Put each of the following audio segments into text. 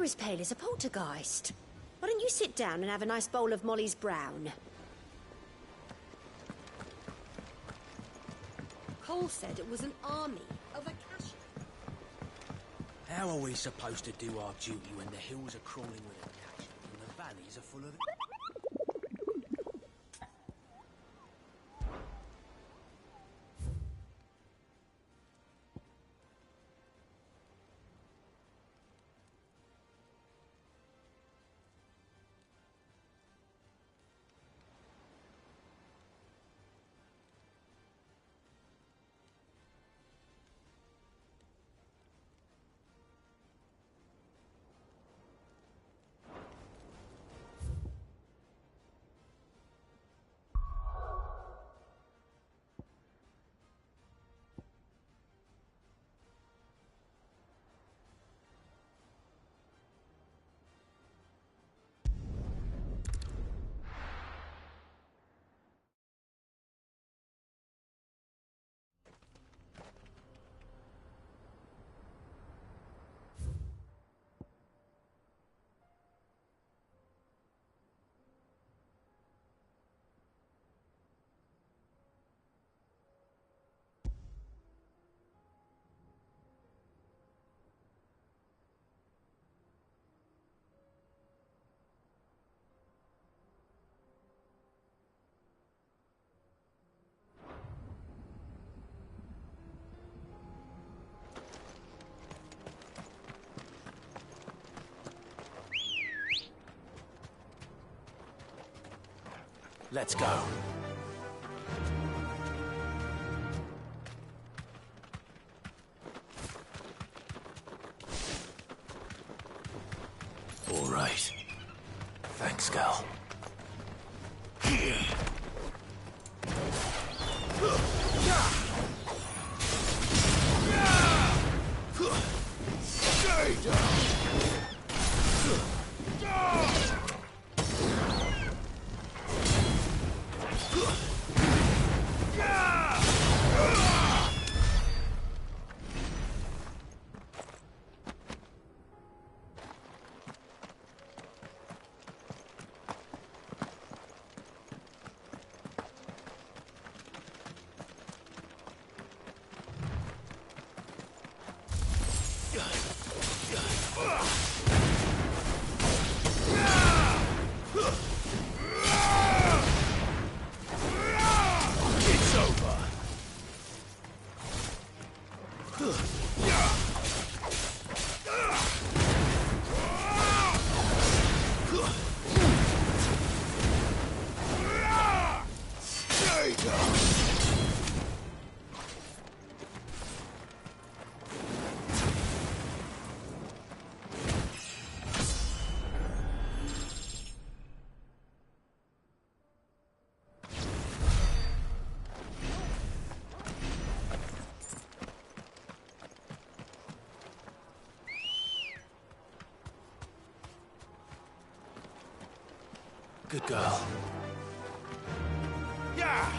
You're as pale as a poltergeist. Why don't you sit down and have a nice bowl of Molly's Brown? Cole said it was an army of Akasha. How are we supposed to do our duty when the hills are crawling with Akasha and the valleys are full of... Let's go. All right. Thanks, Gal. Stay down. Good girl. Yeah!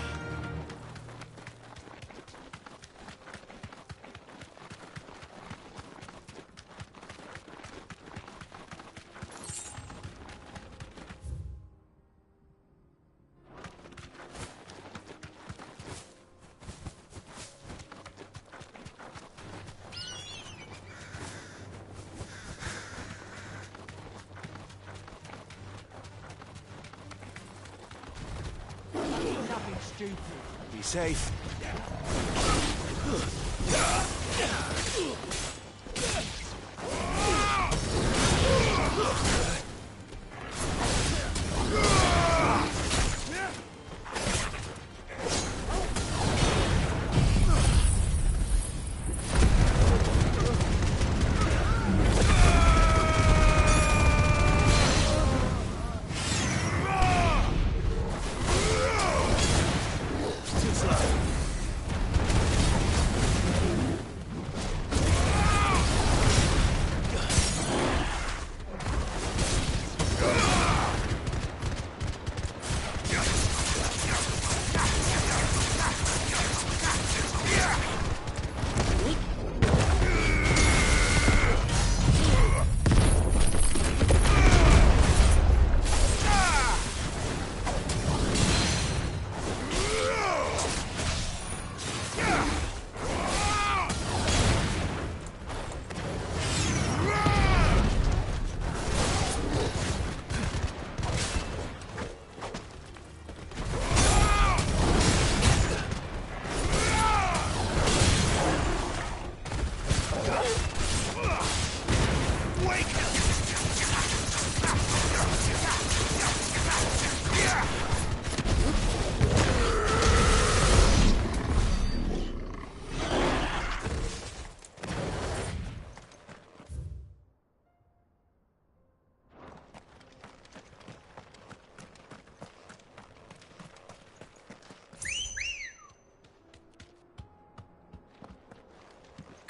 Stupid. Be safe.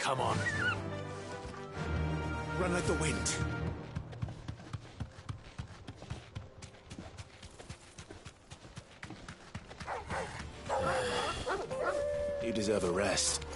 Come on. Run like the wind. You deserve a rest.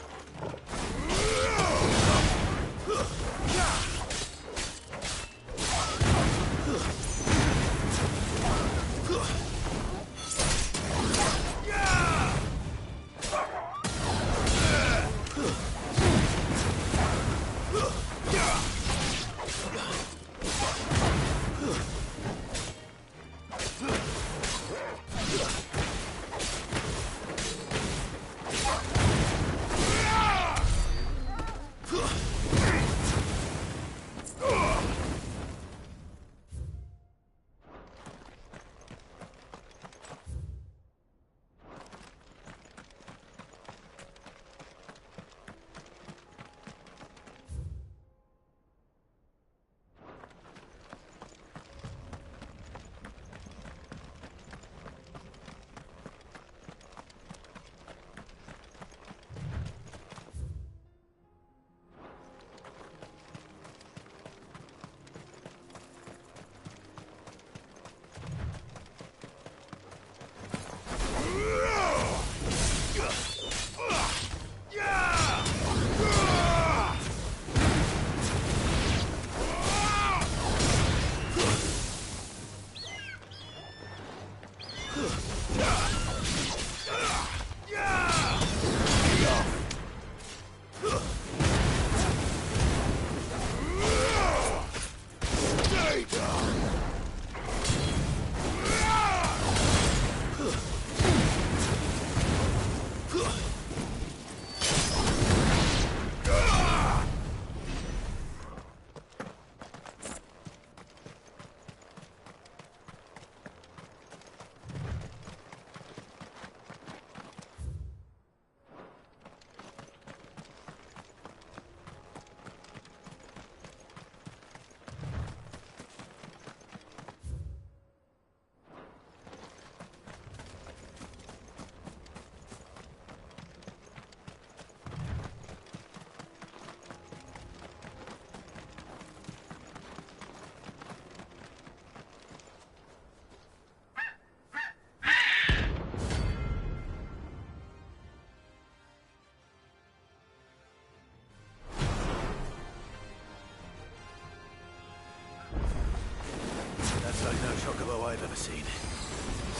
That's like no chocobo I've ever seen.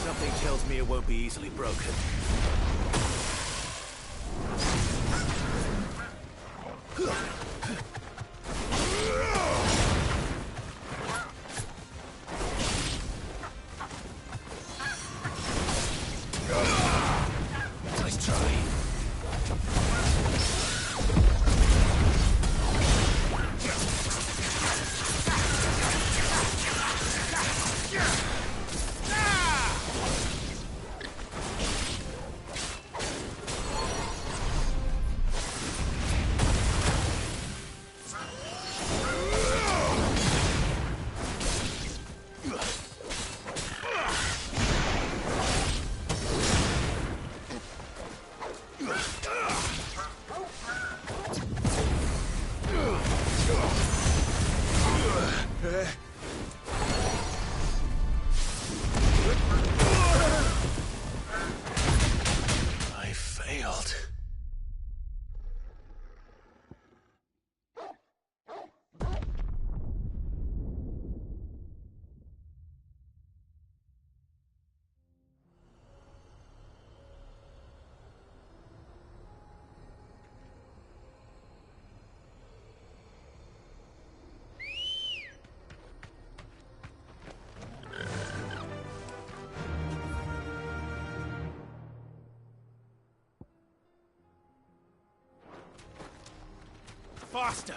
Something tells me it won't be easily broken. Nice try. I failed. Faster!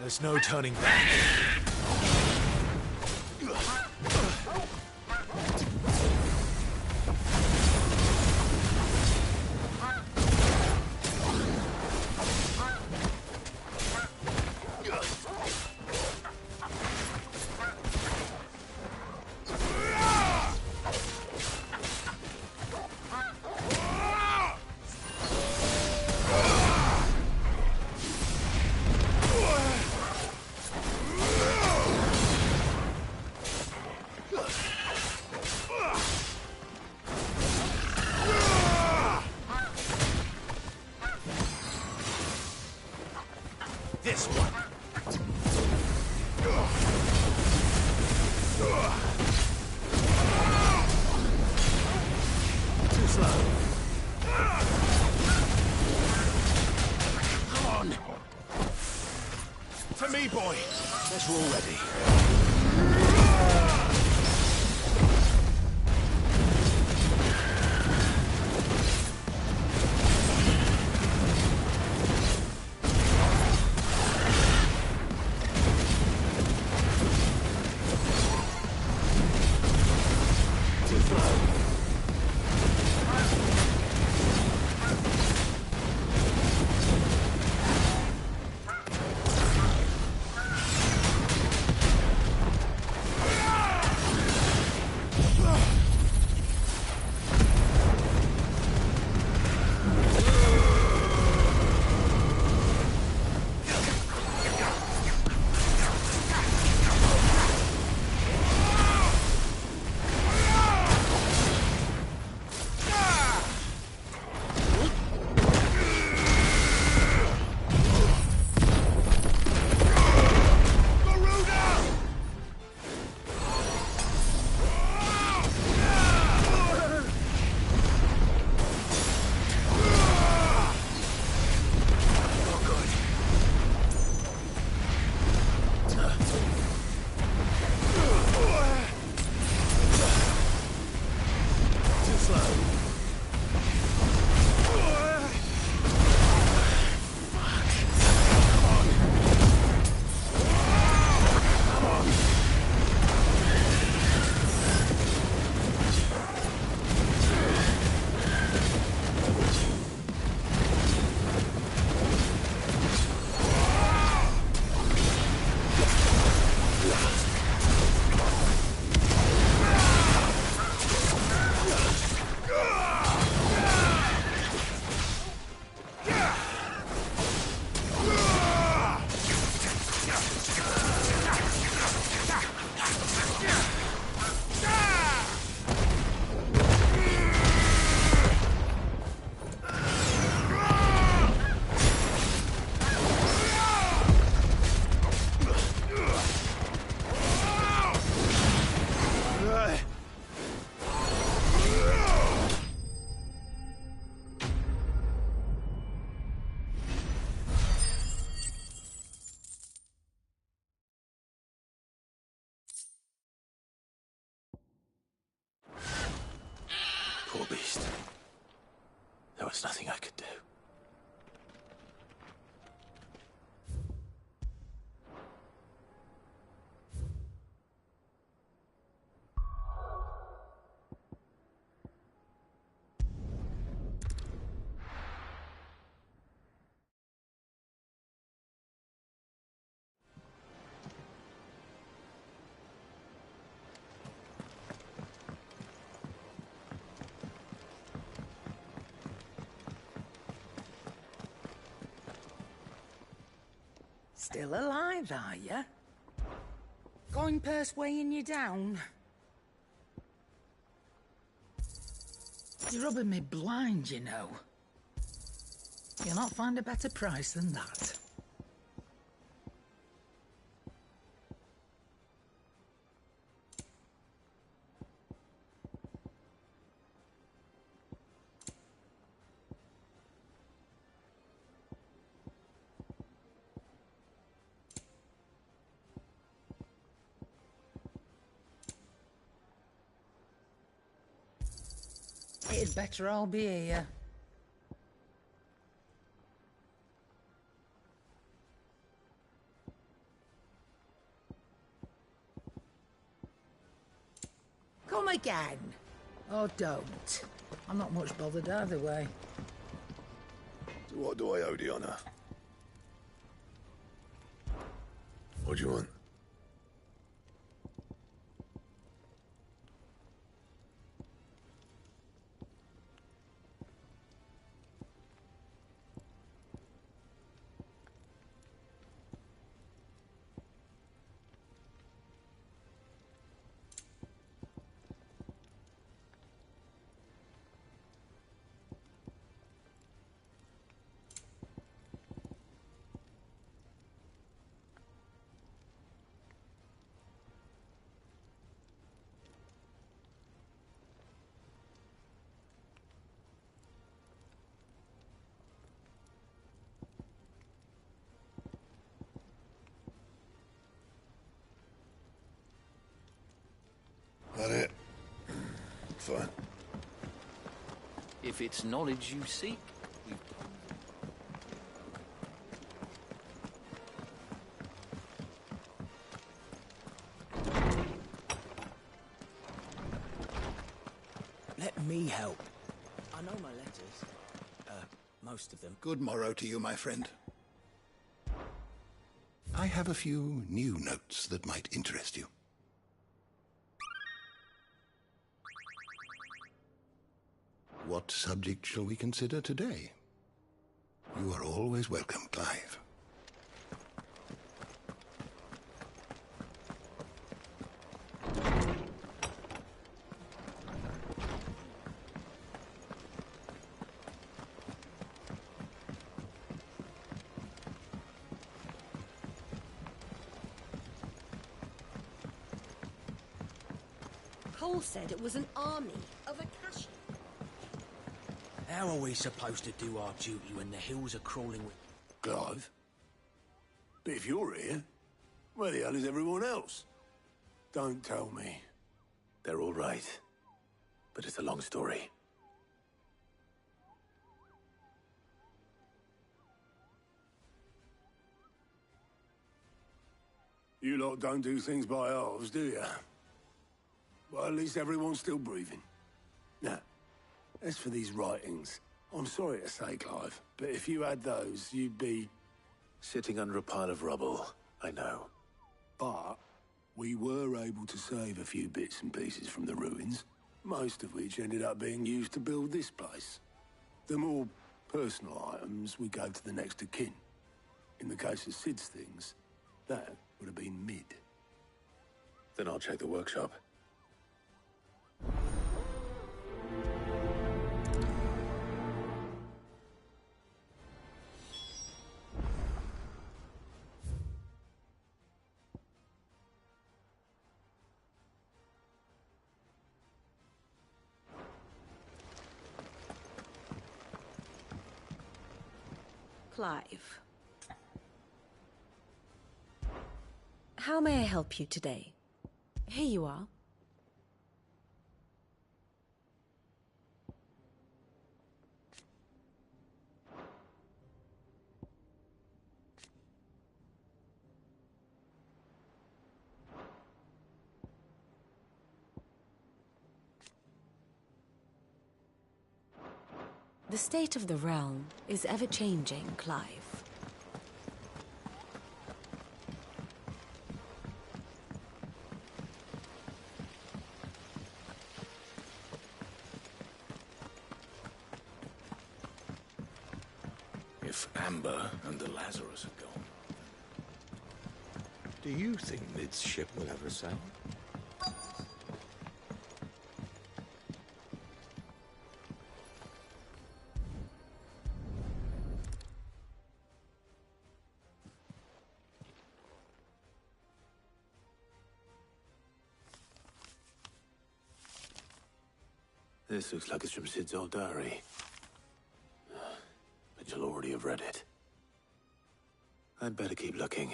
There's no turning back. This one. Too slow. Come on. To me, boy. Guess we're all ready. Poor beast. There was nothing I could do. Still alive, are you? Going purse weighing you down? You're rubbing me blind, you know. You'll not find a better price than that. It'd better all be here. again. Or don't. I'm not much bothered either way. So what do I owe the honor? What do you want? That it? Fine. If it's knowledge you seek, we... Let me help. I know my letters. Most of them. Good morrow to you, my friend. I have a few new notes that might interest you. What subject shall we consider today? You are always welcome, Clive. Cole said it was an army of Akashi. How are we supposed to do our duty when the hills are crawling with... Clive? But if you're here, where the hell is everyone else? Don't tell me. They're all right. But it's a long story. You lot don't do things by halves, do you? Well, at least everyone's still breathing. Now, as for these writings, I'm sorry to say, Clive, but if you had those, you'd be... Sitting under a pile of rubble, I know. But we were able to save a few bits and pieces from the ruins, most of which ended up being used to build this place. The more personal items we gave to the next of kin. In the case of Sid's things, that would have been mid. Then I'll check the workshop. Clive. How may I help you today? Here you are. The state of the realm is ever-changing, Clive. If Amber and the Lazarus are gone... Do you think Mid's ship will ever sail? This looks like it's from Sid's old diary. But you'll already have read it. I'd better keep looking.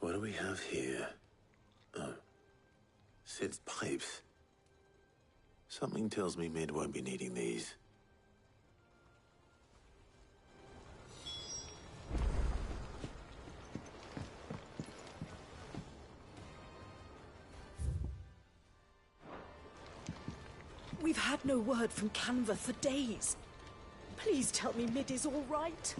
What do we have here? Oh. Sid's pipes. Something tells me Mid won't be needing these. We've had no word from Canva for days. Please tell me Mid is all right.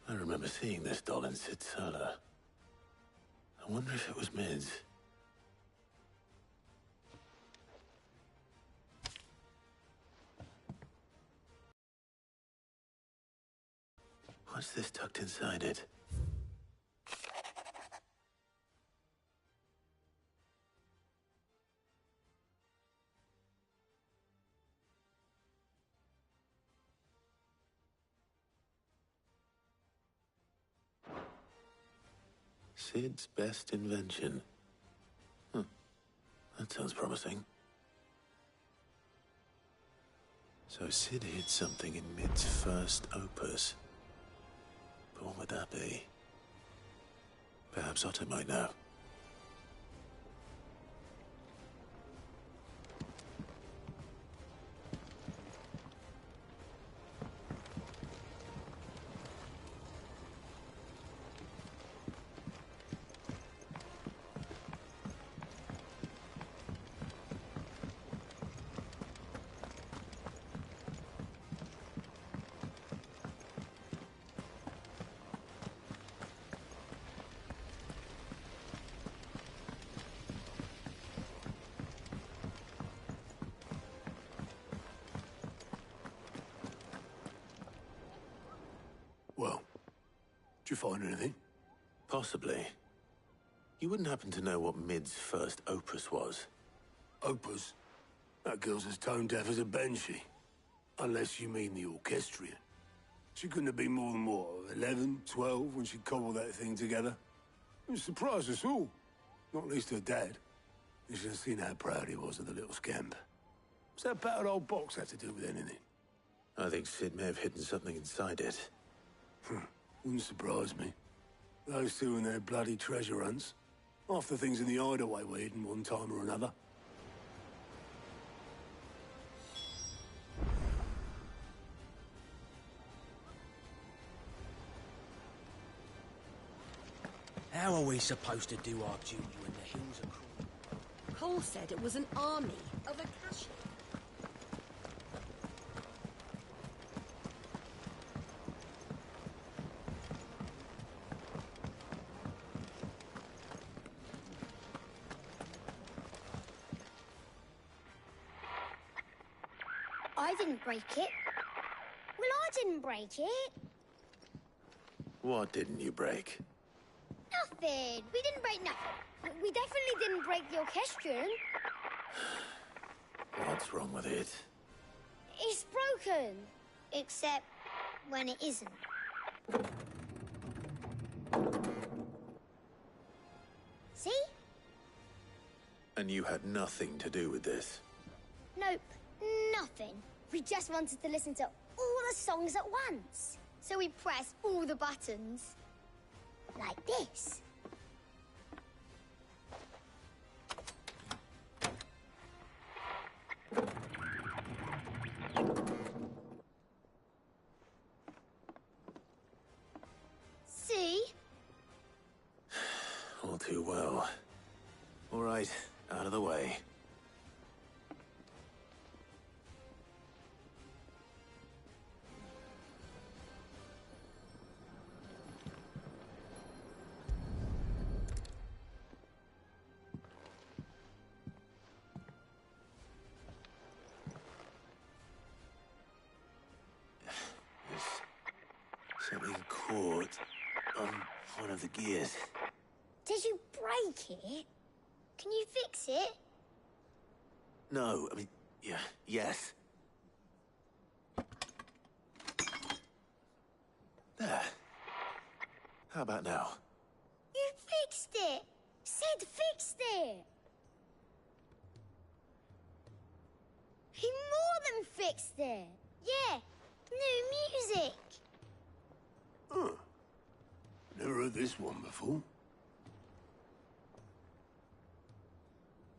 I remember seeing this doll in Sid's cellar. I wonder if it was Mid's. What's this tucked inside it? Sid's best invention. That sounds promising. So Sid hid something in Mid's first opus. But what would that be? Perhaps Otto might know. Well, did you find anything? Possibly. You wouldn't happen to know what Mid's first opus was? Opus? That girl's as tone deaf as a banshee. Unless you mean the orchestrion. She couldn't have been more than, what, 11, 12 when she cobbled that thing together? It surprised us all. Not least her dad. You should have seen how proud he was of the little scamp. What's that battered old box have to do with anything? I think Sid may have hidden something inside it. Wouldn't surprise me. Those two and their bloody treasure hunts. Half the things in the hideaway were hidden one time or another. How are we supposed to do our duty when the hills are crawling? Cole said it was an army of Akashi. I didn't break it. Well, I didn't break it. What didn't you break? Nothing. We didn't break nothing. We definitely didn't break the orchestrion. What's wrong with it? It's broken. Except when it isn't. See? And you had nothing to do with this? Nope. Nothing. We just wanted to listen to all the songs at once. So we pressed all the buttons. Like this. See? All too well. All right, out of the way. Something caught on one of the gears. Did you break it? Can you fix it? No, I mean, yeah, yes. There. How about now? You fixed it! Sid fixed it! He more than fixed it! Yeah, new music! Huh. Never heard this one before.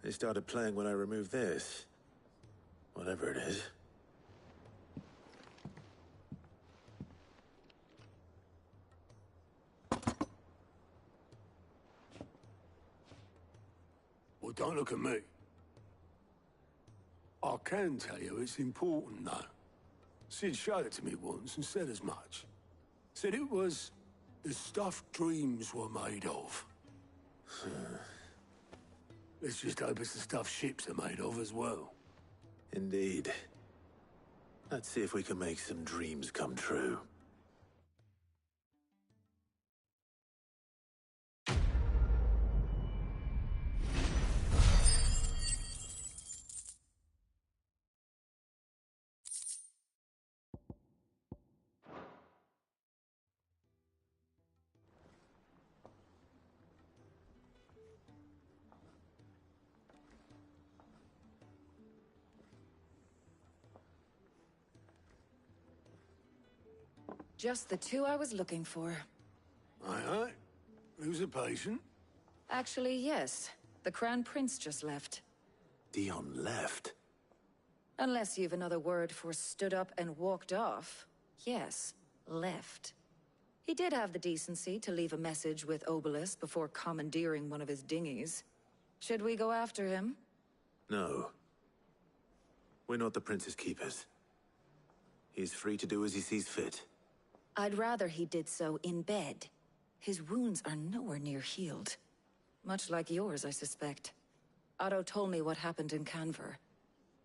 They started playing when I removed this. Whatever it is. Well, don't look at me. I can tell you it's important, though. Sid showed it to me once and said as much. Said it was the stuff dreams were made of. Let's just hope it's the stuff ships are made of as well. Indeed. Let's see if we can make some dreams come true. Just the two I was looking for. Aye. Who's a patient? Actually, yes. The Crown Prince just left. Dion left? Unless you've another word for stood up and walked off. Yes, left. He did have the decency to leave a message with Obelisk before commandeering one of his dinghies. Should we go after him? No. We're not the Prince's keepers. He's free to do as he sees fit. I'd rather he did so in bed. His wounds are nowhere near healed. Much like yours, I suspect. Otto told me what happened in Canver.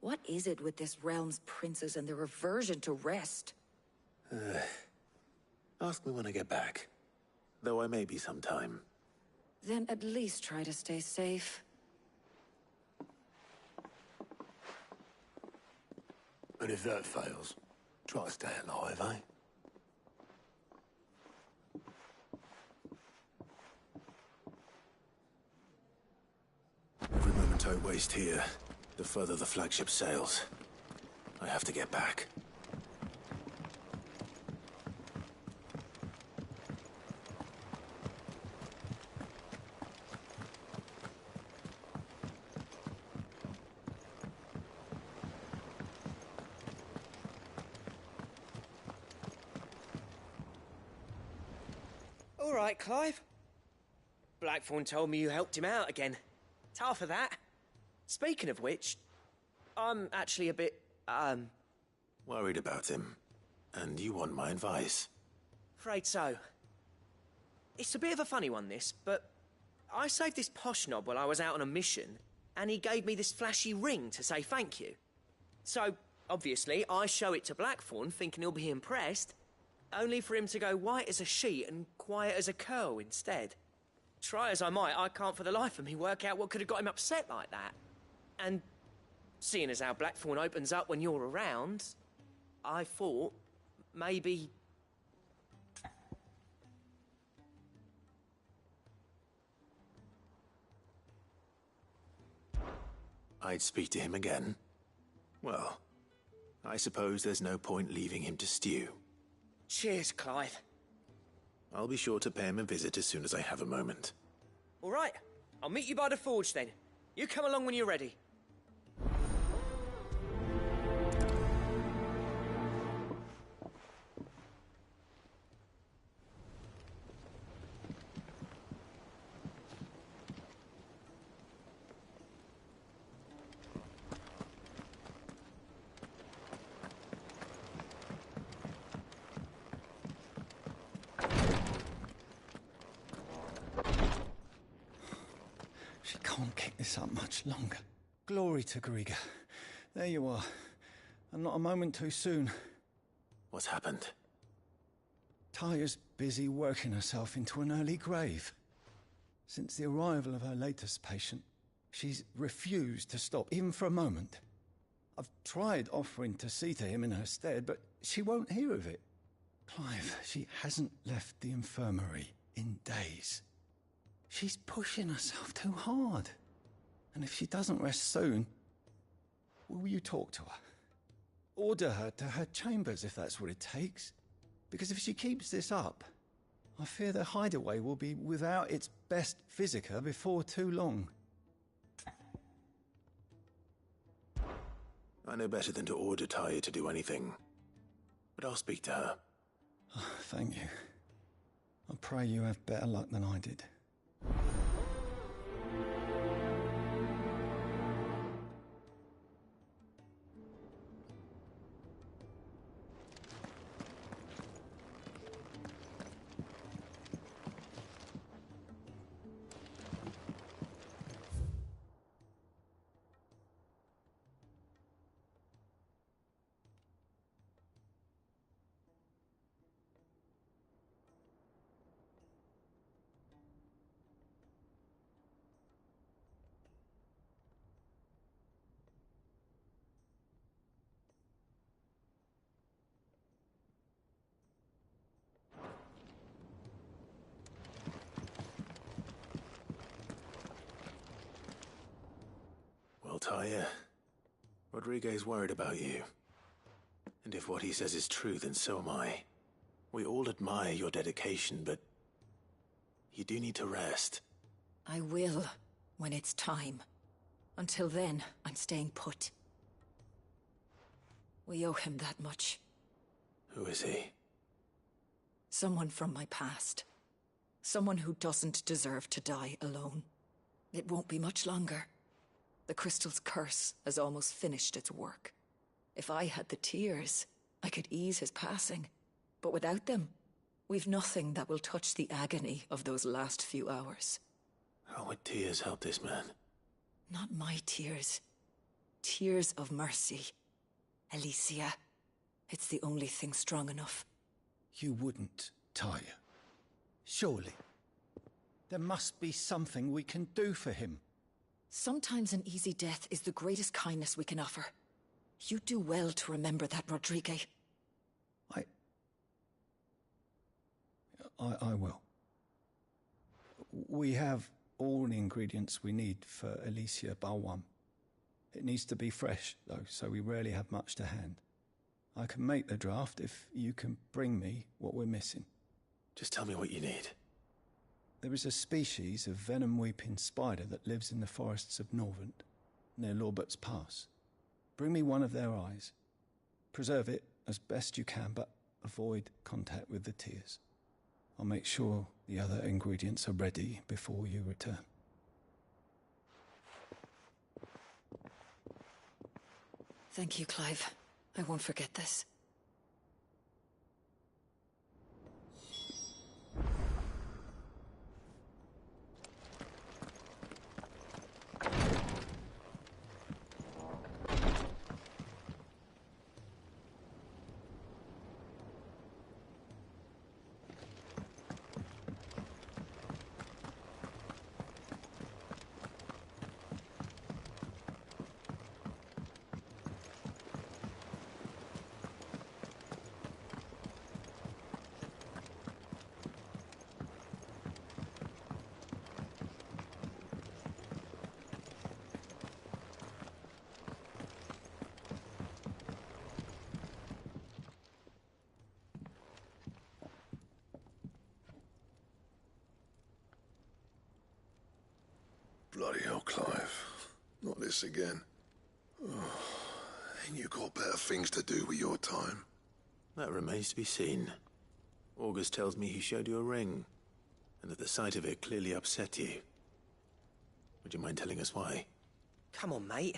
What is it with this realm's princes and their aversion to rest? Ask me when I get back. Though I may be sometime. Then at least try to stay safe. And if that fails, try to stay alive, eh? Every moment I waste here, the further the flagship sails. I have to get back. All right, Clive. Blackthorn told me you helped him out again. Tough of that. Speaking of which, I'm actually a bit, Worried about him. And you want my advice? afraid so. It's a bit of a funny one, this, but I saved this posh knob while I was out on a mission, and he gave me this flashy ring to say thank you. So, obviously, I show it to Blackthorn, thinking he'll be impressed, only for him to go white as a sheet and quiet as a curl instead. Try as I might, I can't for the life of me work out what could have got him upset like that. And seeing as how Blackthorn opens up when you're around, I thought maybe... I'd speak to him again. Well, I suppose there's no point leaving him to stew. Cheers, Clive. I'll be sure to pay him a visit as soon as I have a moment. All right, I'll meet you by the forge then. You come along when you're ready. She can't keep this up much longer. Glory to Griga. There you are. And not a moment too soon. What's happened? Taya's busy working herself into an early grave. Since the arrival of her latest patient, she's refused to stop, even for a moment. I've tried offering to see to him in her stead, but she won't hear of it. Clive, she hasn't left the infirmary in days. She's pushing herself too hard. And if she doesn't rest soon, will you talk to her? Order her to her chambers if that's what it takes. Because if she keeps this up, I fear the hideaway will be without its best physica before too long. I know better than to order Taya to do anything. But I'll speak to her. Oh, thank you. I pray you have better luck than I did. Well, Taya, Rodriguez worried about you. And if what he says is true, then so am I. We all admire your dedication, but you do need to rest. I will, when it's time. Until then, I'm staying put. We owe him that much. Who is he? Someone from my past. Someone who doesn't deserve to die alone. It won't be much longer. The crystal's curse has almost finished its work. If I had the tears, I could ease his passing. But without them, we've nothing that will touch the agony of those last few hours. How would tears help this man? Not my tears. Tears of mercy. Alicia. It's the only thing strong enough. You wouldn't, Taya. Surely. There must be something we can do for him. Sometimes an easy death is the greatest kindness we can offer. You do well to remember that, Rodriguez. I will. We have all the ingredients we need for Alicia Balwam. It needs to be fresh, though, so we rarely have much to hand. I can make the draft if you can bring me what we're missing. Just tell me what you need. There is a species of venom-weeping spider that lives in the forests of Norvent, near Lorbert's Pass. Bring me one of their eyes. Preserve it as best you can, but avoid contact with the tears. I'll make sure the other ingredients are ready before you return. Thank you, Clive. I won't forget this. Bloody hell, Clive. Not this again. Oh, ain't you got better things to do with your time? That remains to be seen. August tells me he showed you a ring, and that the sight of it clearly upset you. Would you mind telling us why? Come on, mate.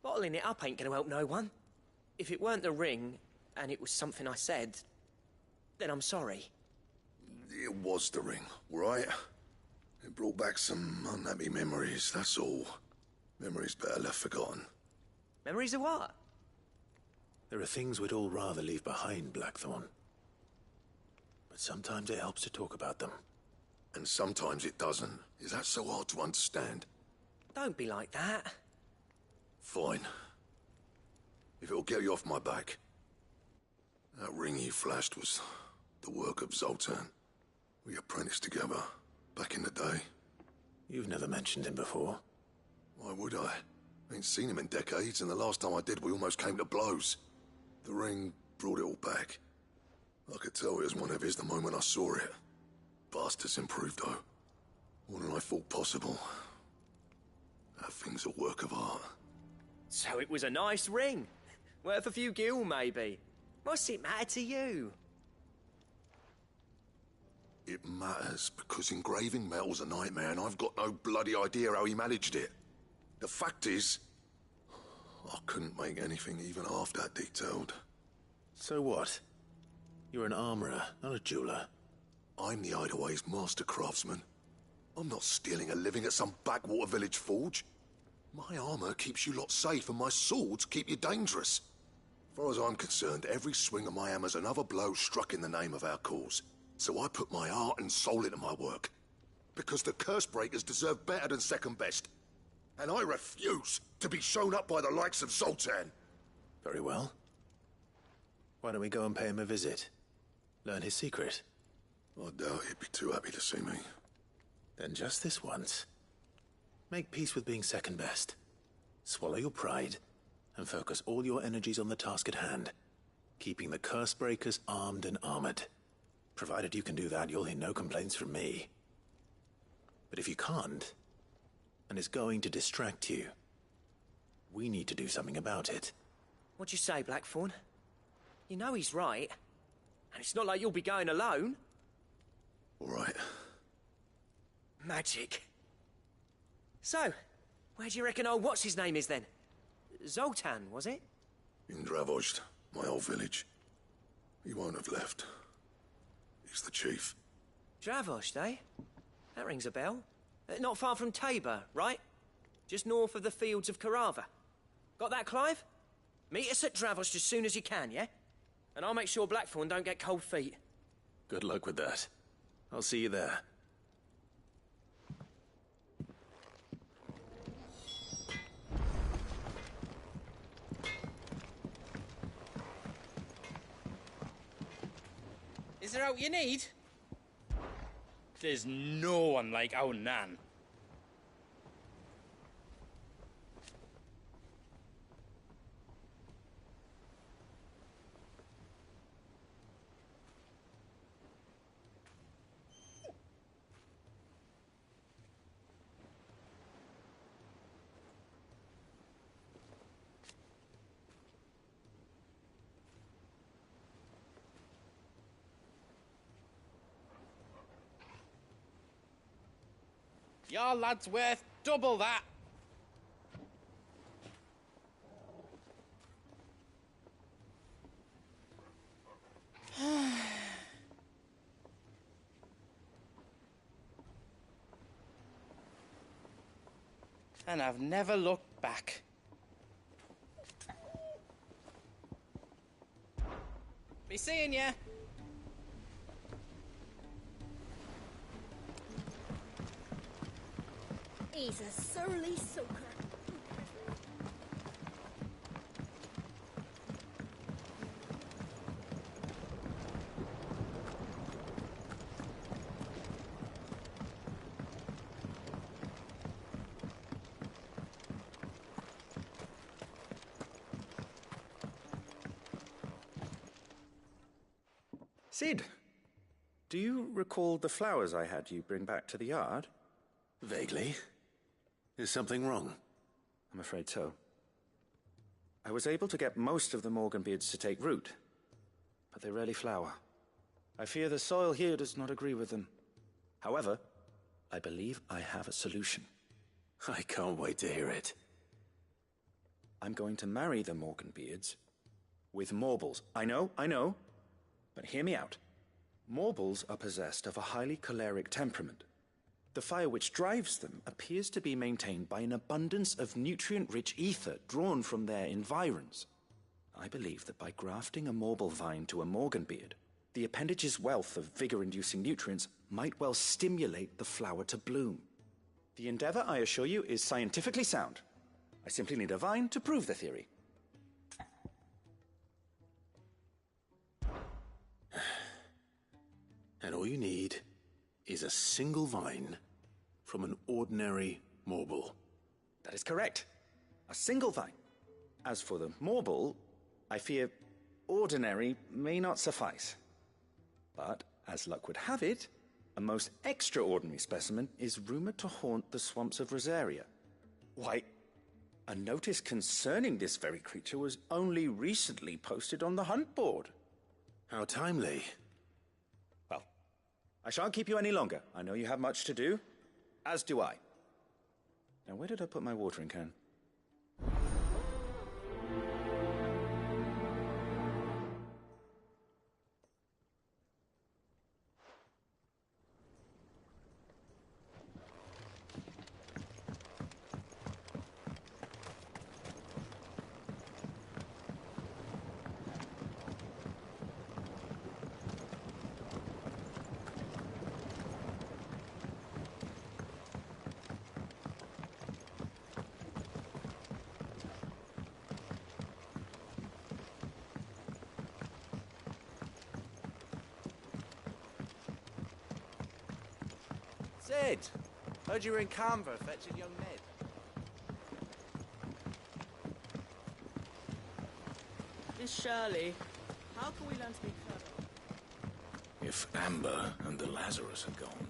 Bottling it up ain't gonna help no one. If it weren't the ring, and it was something I said, then I'm sorry. It was the ring, all right? It brought back some unhappy memories, that's all. Memories better left forgotten. Memories of what? There are things we'd all rather leave behind, Blackthorn. But sometimes it helps to talk about them. And sometimes it doesn't. Is that so hard to understand? Don't be like that. Fine. If it'll get you off my back. That ring you flashed was the work of Zoltan. We apprenticed together back in the day. You've never mentioned him before. Why would I? Ain't seen him in decades, and the last time I did, we almost came to blows. The ring brought it all back. I could tell it was one of his the moment I saw it. Bastard's improved, though. More than I thought possible. That thing's a work of art. So it was a nice ring. Worth a few gil, maybe. What's it matter to you? It matters because engraving metal's a nightmare, and I've got no bloody idea how he managed it. The fact is, I couldn't make anything even half that detailed. So what? You're an armorer, not a jeweler. I'm the Hideaway's master craftsman. I'm not stealing a living at some backwater village forge. My armor keeps you lot safe, and my swords keep you dangerous. As far as I'm concerned, every swing of my hammer's another blow struck in the name of our cause. So I put my heart and soul into my work. Because the curse breakers deserve better than second best. And I refuse to be shown up by the likes of Zoltan. Very well. Why don't we go and pay him a visit? Learn his secret. I doubt he'd be too happy to see me. Then just this once. Make peace with being second best. Swallow your pride, and focus all your energies on the task at hand. Keeping the curse breakers armed and armored. Provided you can do that, you'll hear no complaints from me. But if you can't, and it's going to distract you, we need to do something about it. What'd you say, Blackthorn? You know he's right. And it's not like you'll be going alone. All right. Magic. So, where do you reckon old what's-his-name is then? Zoltan, was it? In Dravozd, my old village. He won't have left. He's the chief. Dravozd, eh? That rings a bell. Not far from Tabor, right? Just north of the fields of Carava. Got that, Clive? Meet us at Dravozd as soon as you can, yeah? And I'll make sure Blackthorn don't get cold feet. Good luck with that. I'll see you there. Is there out you need? There's no one like our Nan. Your lad's worth double that. And I've never looked back. Be seeing ya. He's a surly soaker. Sid, do you recall the flowers I had you bring back to the yard? Vaguely. Is something wrong? I'm afraid so. I was able to get most of the Morganbeards to take root, but they rarely flower. I fear the soil here does not agree with them. However, I believe I have a solution. I can't wait to hear it. I'm going to marry the Morganbeards with Morbles. I know, but hear me out. Morbles are possessed of a highly choleric temperament. The fire which drives them appears to be maintained by an abundance of nutrient-rich ether drawn from their environs. I believe that by grafting a Morble vine to a Morganbeard, the appendage's wealth of vigor-inducing nutrients might well stimulate the flower to bloom. The endeavor, I assure you, is scientifically sound. I simply need a vine to prove the theory. And all you need is a single vine from an ordinary Morble. That is correct. A single vine. As for the Morble, I fear ordinary may not suffice. But, as luck would have it, a most extraordinary specimen is rumored to haunt the swamps of Rosaria. Why, a notice concerning this very creature was only recently posted on the hunt board. How timely. Well, I shan't keep you any longer. I know you have much to do, as do I. Now, where did I put my watering can? Sid! Heard you were in Canberra fetching young Ned. Miss Shirley, how can we learn to be clever? If Amber and the Lazarus are gone.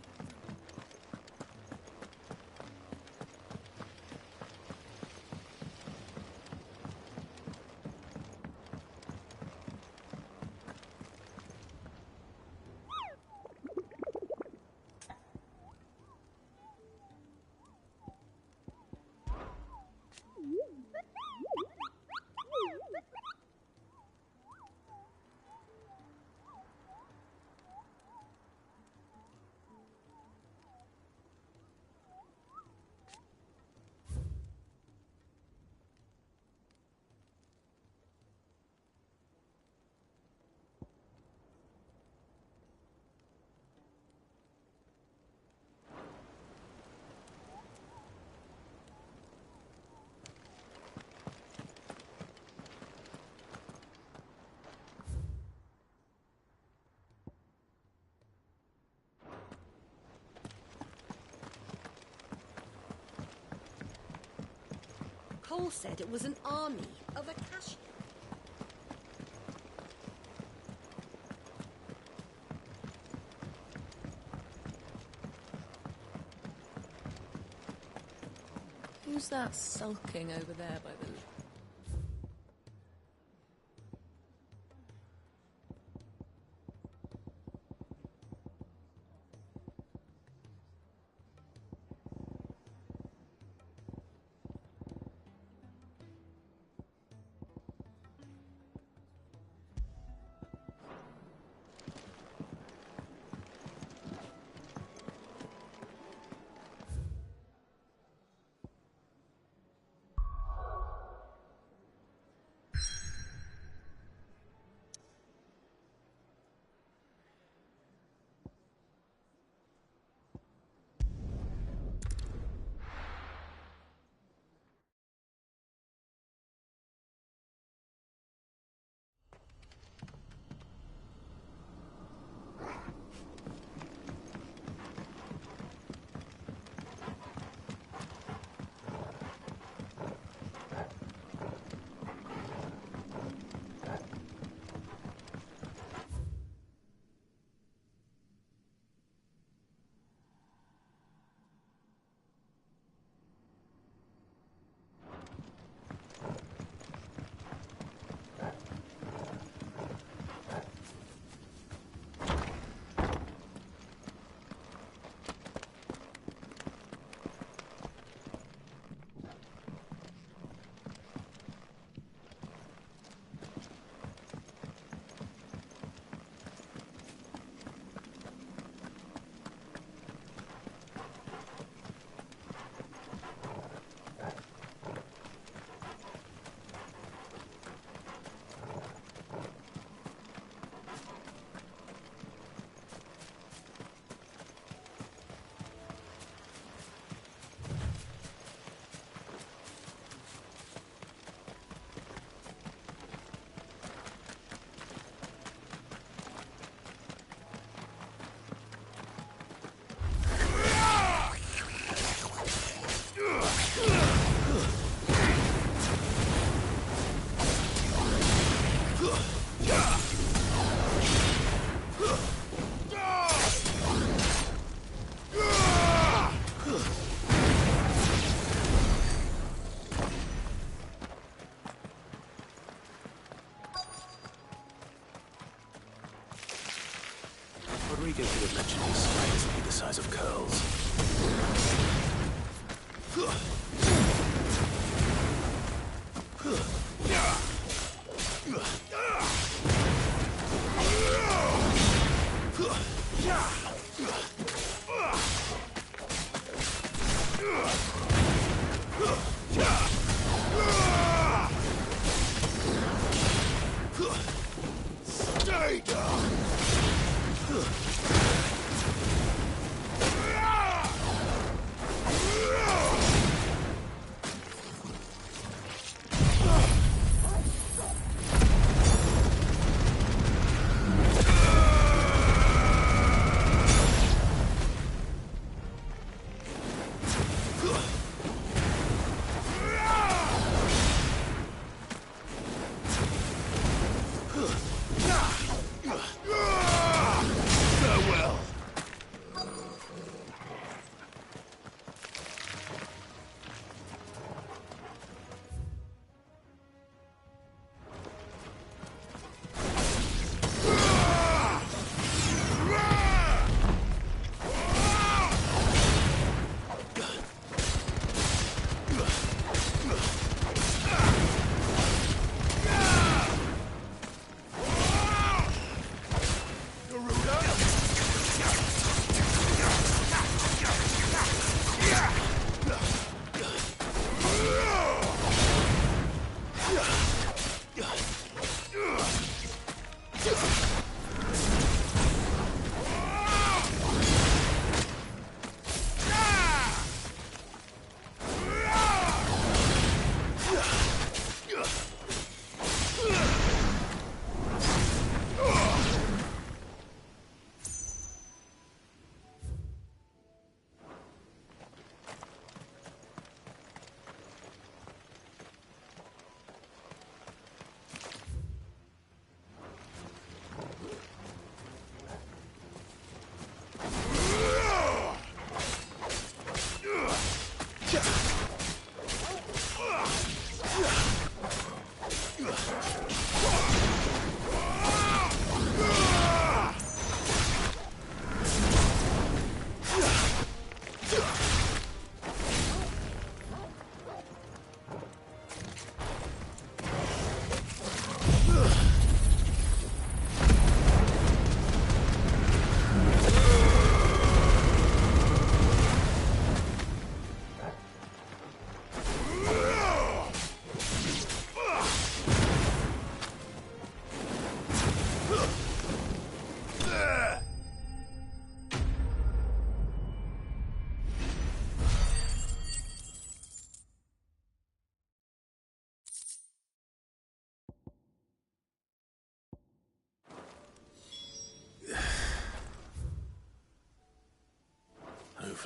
Cole said it was an army of Acacia. Who's that sulking over there by the...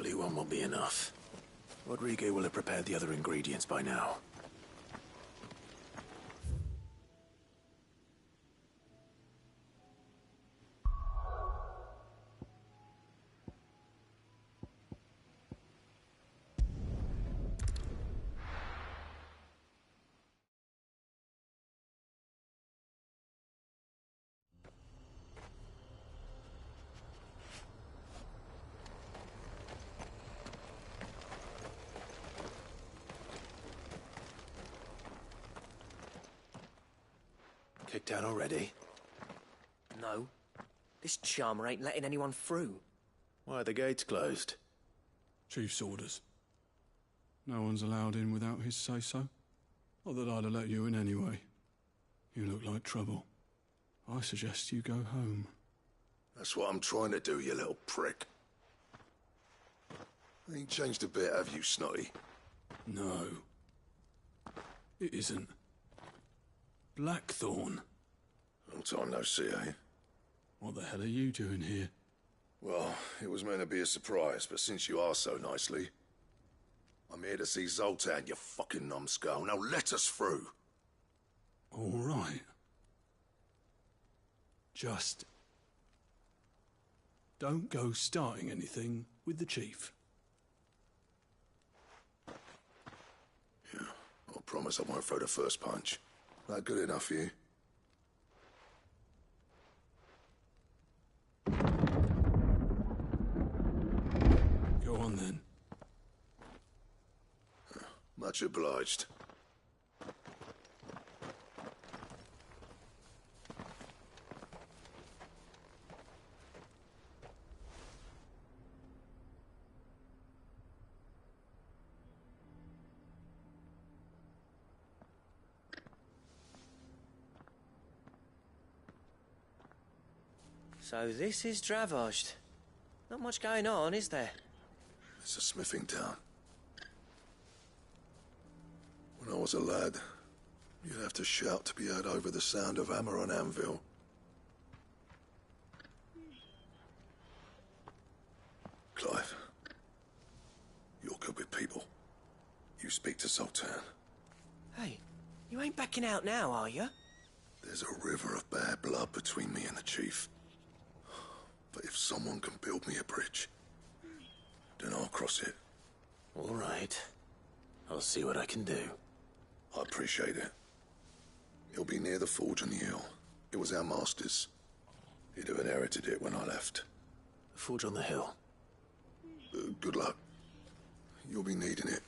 Hopefully one won't be enough. Rodrigo will have prepared the other ingredients by now. Kicked down already? No. This charmer ain't letting anyone through. Why are the gates closed? Chief's orders. No one's allowed in without his say-so. Not that I'd have let you in anyway. You look like trouble. I suggest you go home. That's what I'm trying to do, you little prick. Ain't changed a bit, have you, Snotty? No. It isn't. Blackthorn. Long time no see, eh? What the hell are you doing here? Well, it was meant to be a surprise, but since you are so nicely, I'm here to see Zoltan, you fucking numbskull. Now let us through. All right. Just don't go starting anything with the chief. Yeah, I promise I won't throw the first punch. That good enough for you? Go on then. Much obliged. So this is Dravoged. Not much going on, is there? It's a smithing town. When I was a lad, you'd have to shout to be heard over the sound of hammer on anvil. Clive, you're good with people. You speak to Sultan. Hey, you ain't backing out now, are you? There's a river of bad blood between me and the chief. But if someone can build me a bridge, then I'll cross it. All right. I'll see what I can do. I appreciate it. It'll be near the forge on the hill. It was our master's. He'd have inherited it when I left. The forge on the hill? Good luck. You'll be needing it.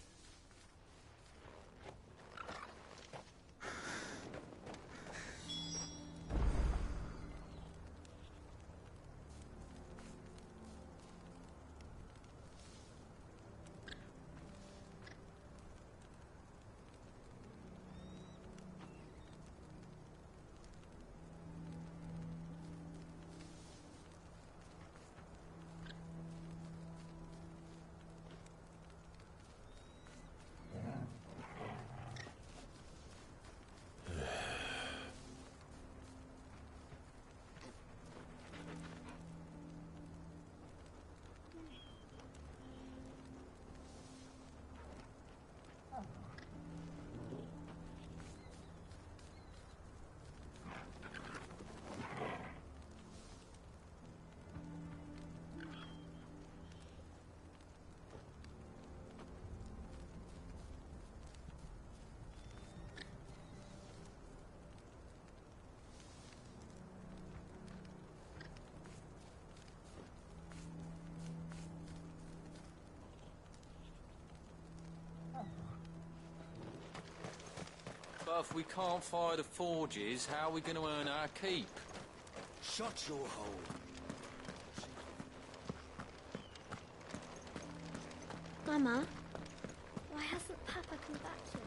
But if we can't fire the forges, how are we going to earn our keep? Shut your hole. Mama, why hasn't Papa come back yet?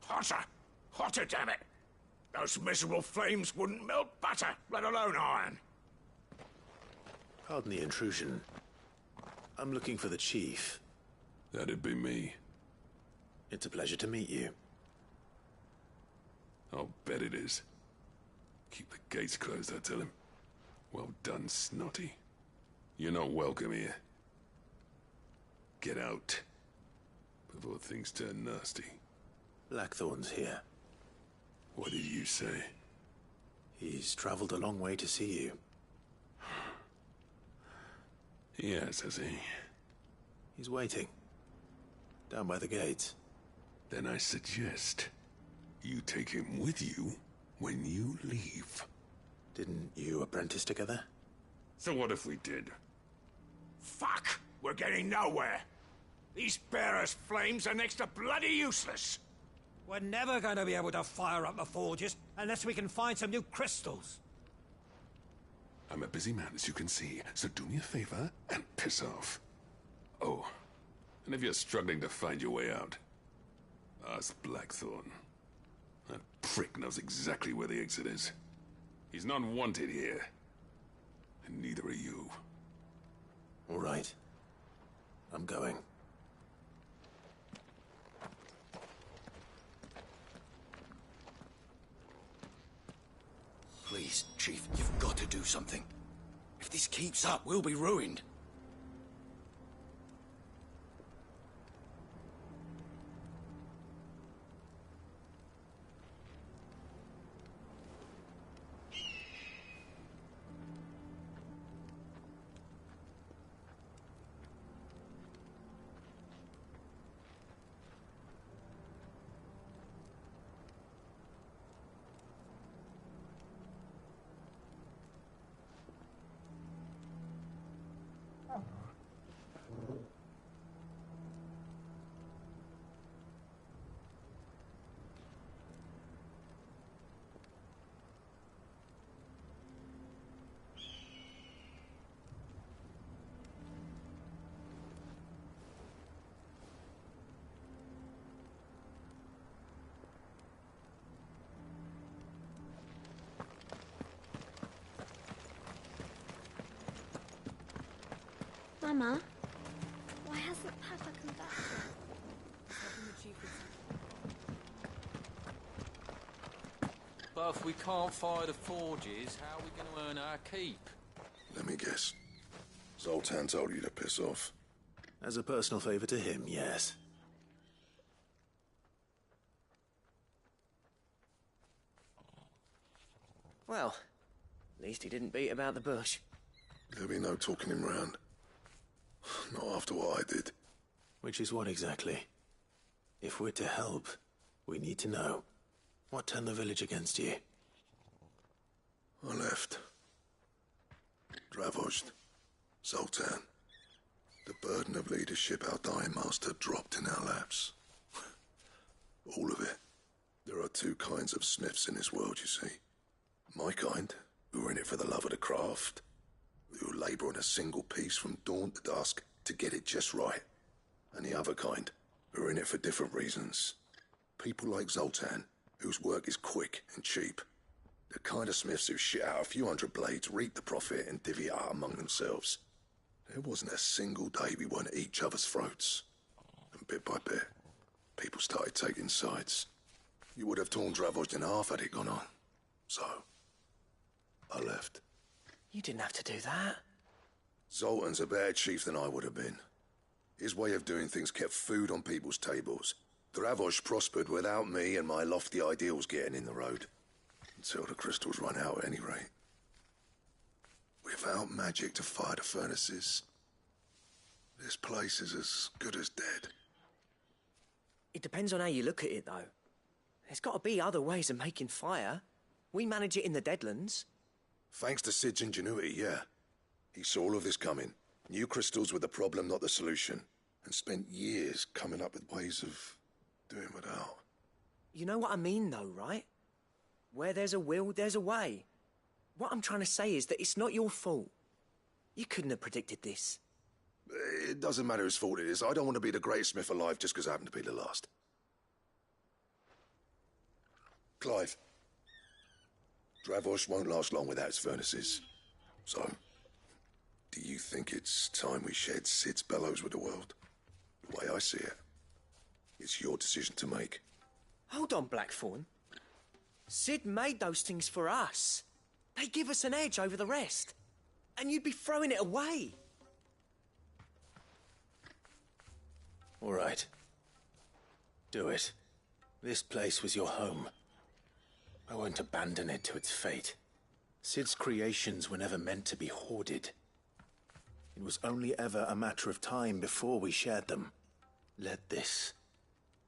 Hotter! Hotter, damn it! Those miserable flames wouldn't melt butter, let alone iron. Pardon the intrusion. I'm looking for the chief. That'd be me. It's a pleasure to meet you. I'll bet it is. Keep the gates closed, I tell him. Well done, Snotty. You're not welcome here. Get out. Before things turn nasty. Blackthorn's here. What did you say? He's traveled a long way to see you. Yes, has he? He's waiting. Down by the gates. Then I suggest you take him with you when you leave. Didn't you apprentice together? So what if we did? Fuck! We're getting nowhere. These bearers' flames are next to bloody useless. We're never going to be able to fire up the forges unless we can find some new crystals. I'm a busy man, as you can see, so do me a favor and piss off. Oh, and if you're struggling to find your way out, ask Blackthorn. That prick knows exactly where the exit is. He's not wanted here. And neither are you. All right. I'm going. Please, Chief, you've got to do something. If this keeps up, we'll be ruined. Mama, why hasn't Papa come back yet? But if we can't fire the forges, how are we going to earn our keep? Let me guess. Zoltan told you to piss off. As a personal favor to him, yes. Well, at least he didn't beat about the bush. There'll be no talking him round. Not after what I did. Which is what exactly? If we're to help, we need to know. What turned the village against you? I left. Dravozd. Zoltan. The burden of leadership our dying master dropped in our laps. All of it. There are two kinds of smiths in this world, you see. My kind, who are in it for the love of the craft, who labour on a single piece from dawn to dusk to get it just right. And the other kind, who are in it for different reasons. People like Zoltan, whose work is quick and cheap. The kind of smiths who shit out a few hundred blades, reap the profit, and divvy it out among themselves. There wasn't a single day we weren't at each other's throats. And bit by bit, people started taking sides. You would have torn Dravozd in half had it gone on. So, I left. You didn't have to do that. Zoltan's a better chief than I would have been. His way of doing things kept food on people's tables. Dravozd prospered without me and my lofty ideals getting in the road. Until the crystals run out at any rate. Without magic to fire the furnaces, this place is as good as dead. It depends on how you look at it, though. There's got to be other ways of making fire. We manage it in the Deadlands. Thanks to Sid's ingenuity, yeah. He saw all of this coming. Knew crystals were the problem, not the solution. And spent years coming up with ways of doing without. You know what I mean, though, right? Where there's a will, there's a way. What I'm trying to say is that it's not your fault. You couldn't have predicted this. It doesn't matter whose fault it is. I don't want to be the greatest smith alive just because I happen to be the last. Clive. Dravozd won't last long without its furnaces. So, do you think it's time we shared Sid's bellows with the world? The way I see it. It's your decision to make. Hold on, Blackthorn. Sid made those things for us. They give us an edge over the rest. And you'd be throwing it away. All right. Do it. This place was your home. I won't abandon it to its fate. Sid's creations were never meant to be hoarded. It was only ever a matter of time before we shared them. Let this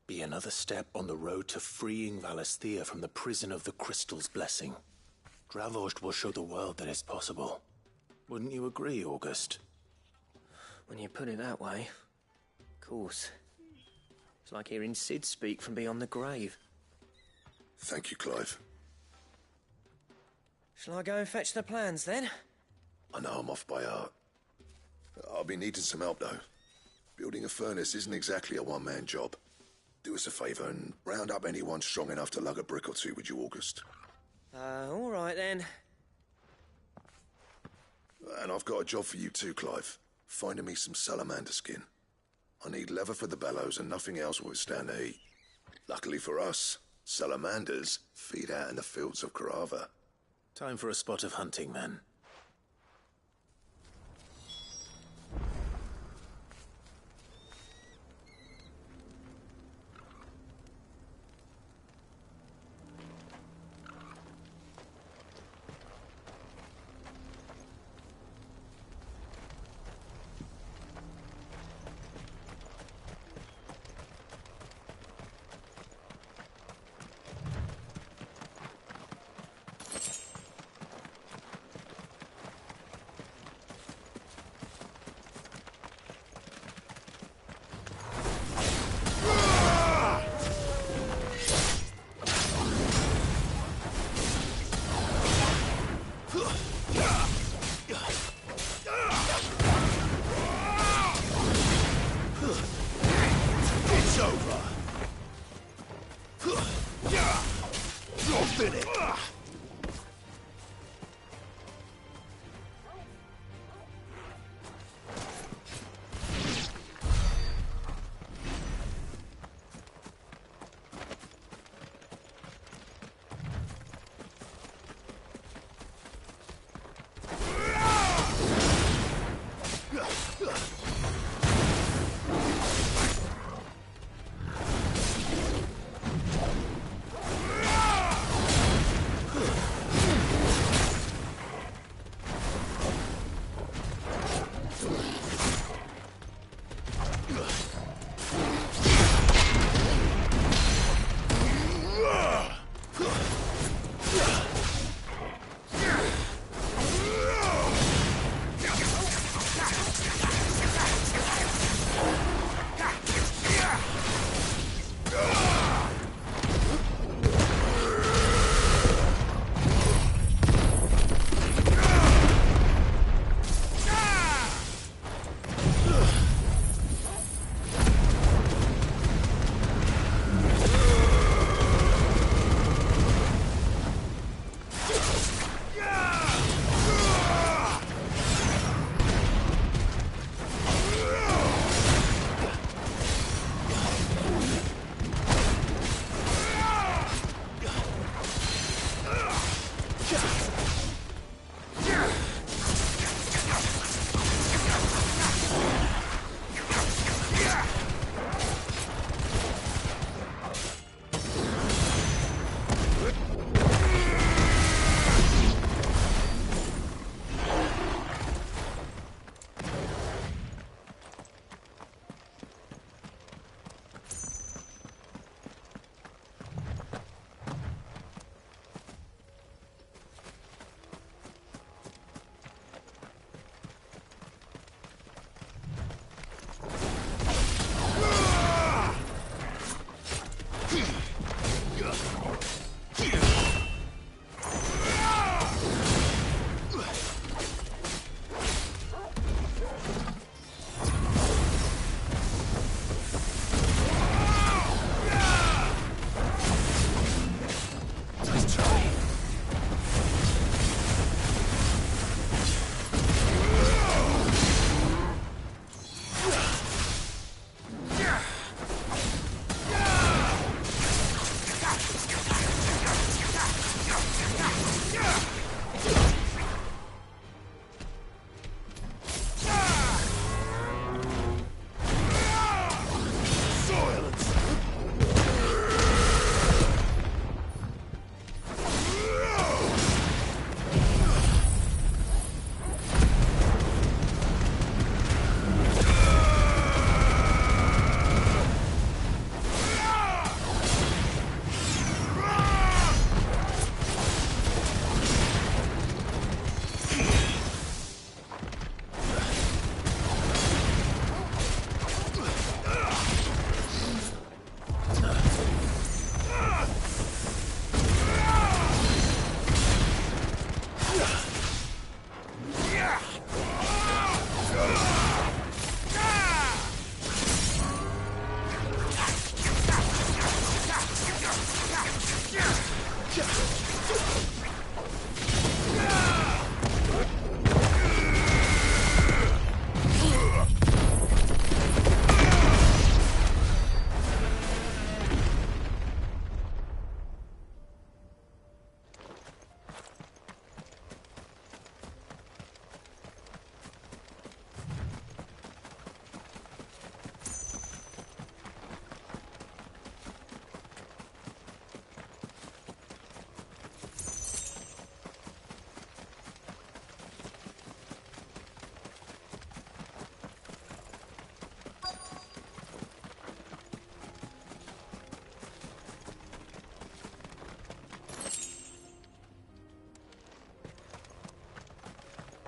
be another step on the road to freeing Valisthea from the prison of the Crystal's blessing. Dravost will show the world that it's possible. Wouldn't you agree, August? When you put it that way, of course. It's like hearing Sid speak from beyond the grave. Thank you, Clive. Shall I go and fetch the plans, then? I know I'm off by heart. I'll be needing some help, though. Building a furnace isn't exactly a one-man job. Do us a favour and round up anyone strong enough to lug a brick or two, would you, August? All right, then. And I've got a job for you too, Clive. Finding me some salamander skin. I need leather for the bellows and nothing else will withstand the heat. Luckily for us, salamanders feed out in the fields of Carava. Time for a spot of hunting, then.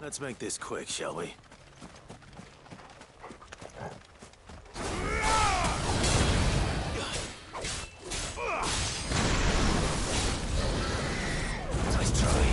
Let's make this quick, shall we? Nice try.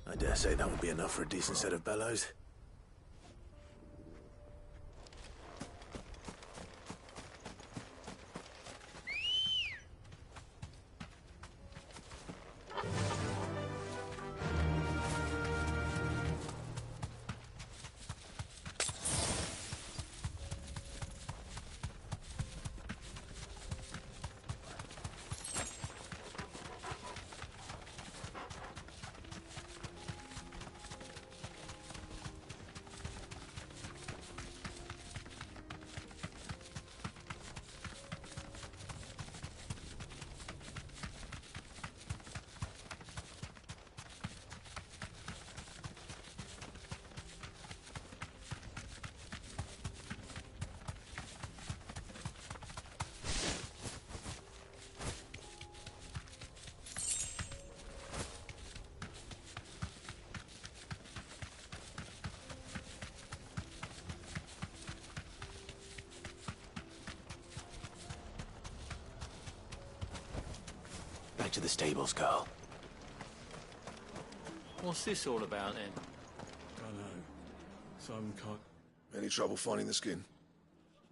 I dare say that would be enough for a decent set of bellows. Back to the stables, Carl. What's this all about, then? Dunno. Some cut. Any trouble finding the skin?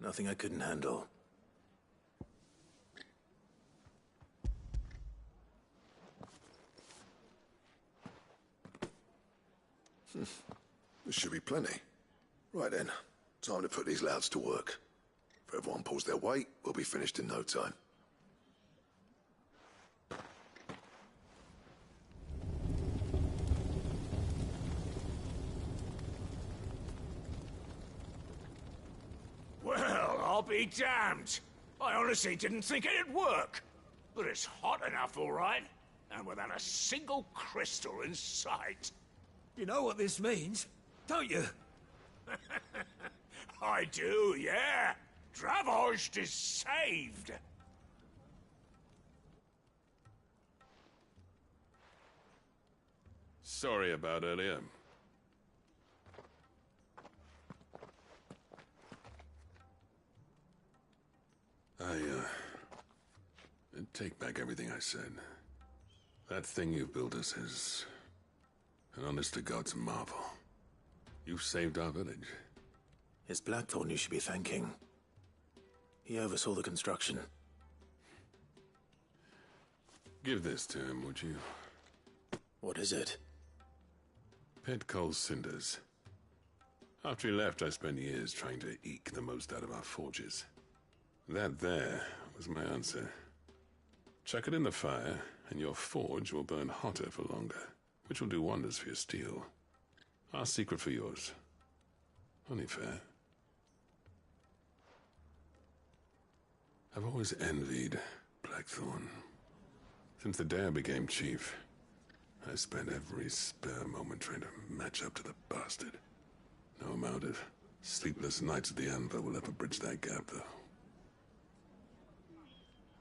Nothing I couldn't handle. There should be plenty. Right then, time to put these louds to work. If everyone pulls their weight, we'll be finished in no time. Well, I'll be damned. I honestly didn't think it'd work. But it's hot enough, all right. And without a single crystal in sight. You know what this means, don't you? I do, yeah. Dravost is saved. Sorry about earlier. Take back everything I said. That thing you built us is an honest-to-God's marvel. You saved our village. It's Blackthorn you should be thanking. He oversaw the construction. Give this to him, would you? What is it? Pet Cole's cinders. After he left, I spent years trying to eke the most out of our forges. That there was my answer. Chuck it in the fire, and your forge will burn hotter for longer, which will do wonders for your steel. Our secret for yours. Only fair. I've always envied Blackthorn. Since the day I became chief, I spent every spare moment trying to match up to the bastard. No amount of sleepless nights at the Anvil will ever bridge that gap, though.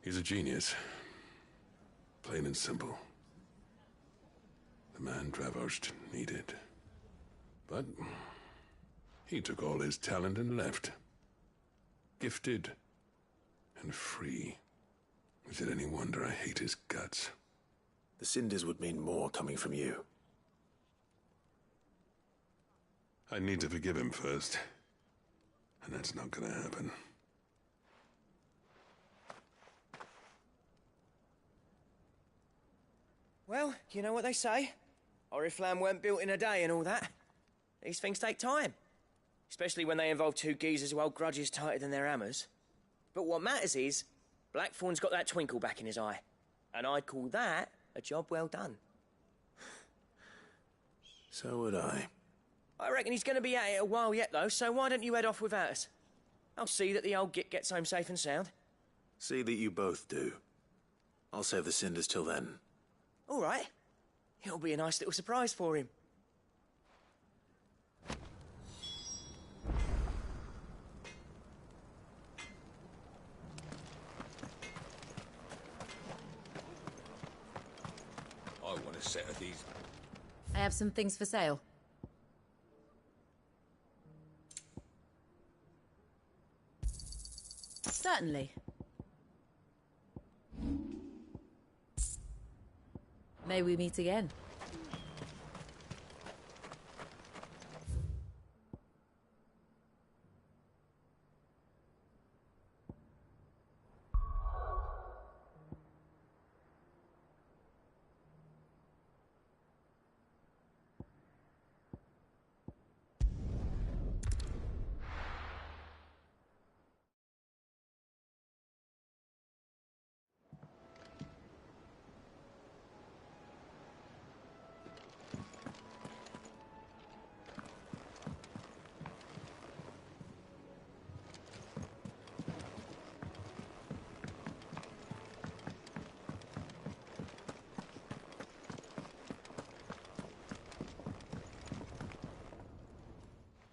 He's a genius. Plain and simple. The man Dravost needed. But he took all his talent and left. Gifted and free. Is it any wonder I hate his guts? The cinders would mean more coming from you. I need to forgive him first. And that's not gonna happen. Well, you know what they say. Oriflamme weren't built in a day and all that. These things take time. Especially when they involve two geezers who hold grudges tighter than their hammers. But what matters is, Blackthorn's got that twinkle back in his eye. And I'd call that a job well done. So would I. I reckon he's going to be at it a while yet, though, so why don't you head off without us? I'll see that the old git gets home safe and sound. See that you both do. I'll save the cinders till then. All right. It'll be a nice little surprise for him. I want a set of these. I have some things for sale. Certainly. May we meet again?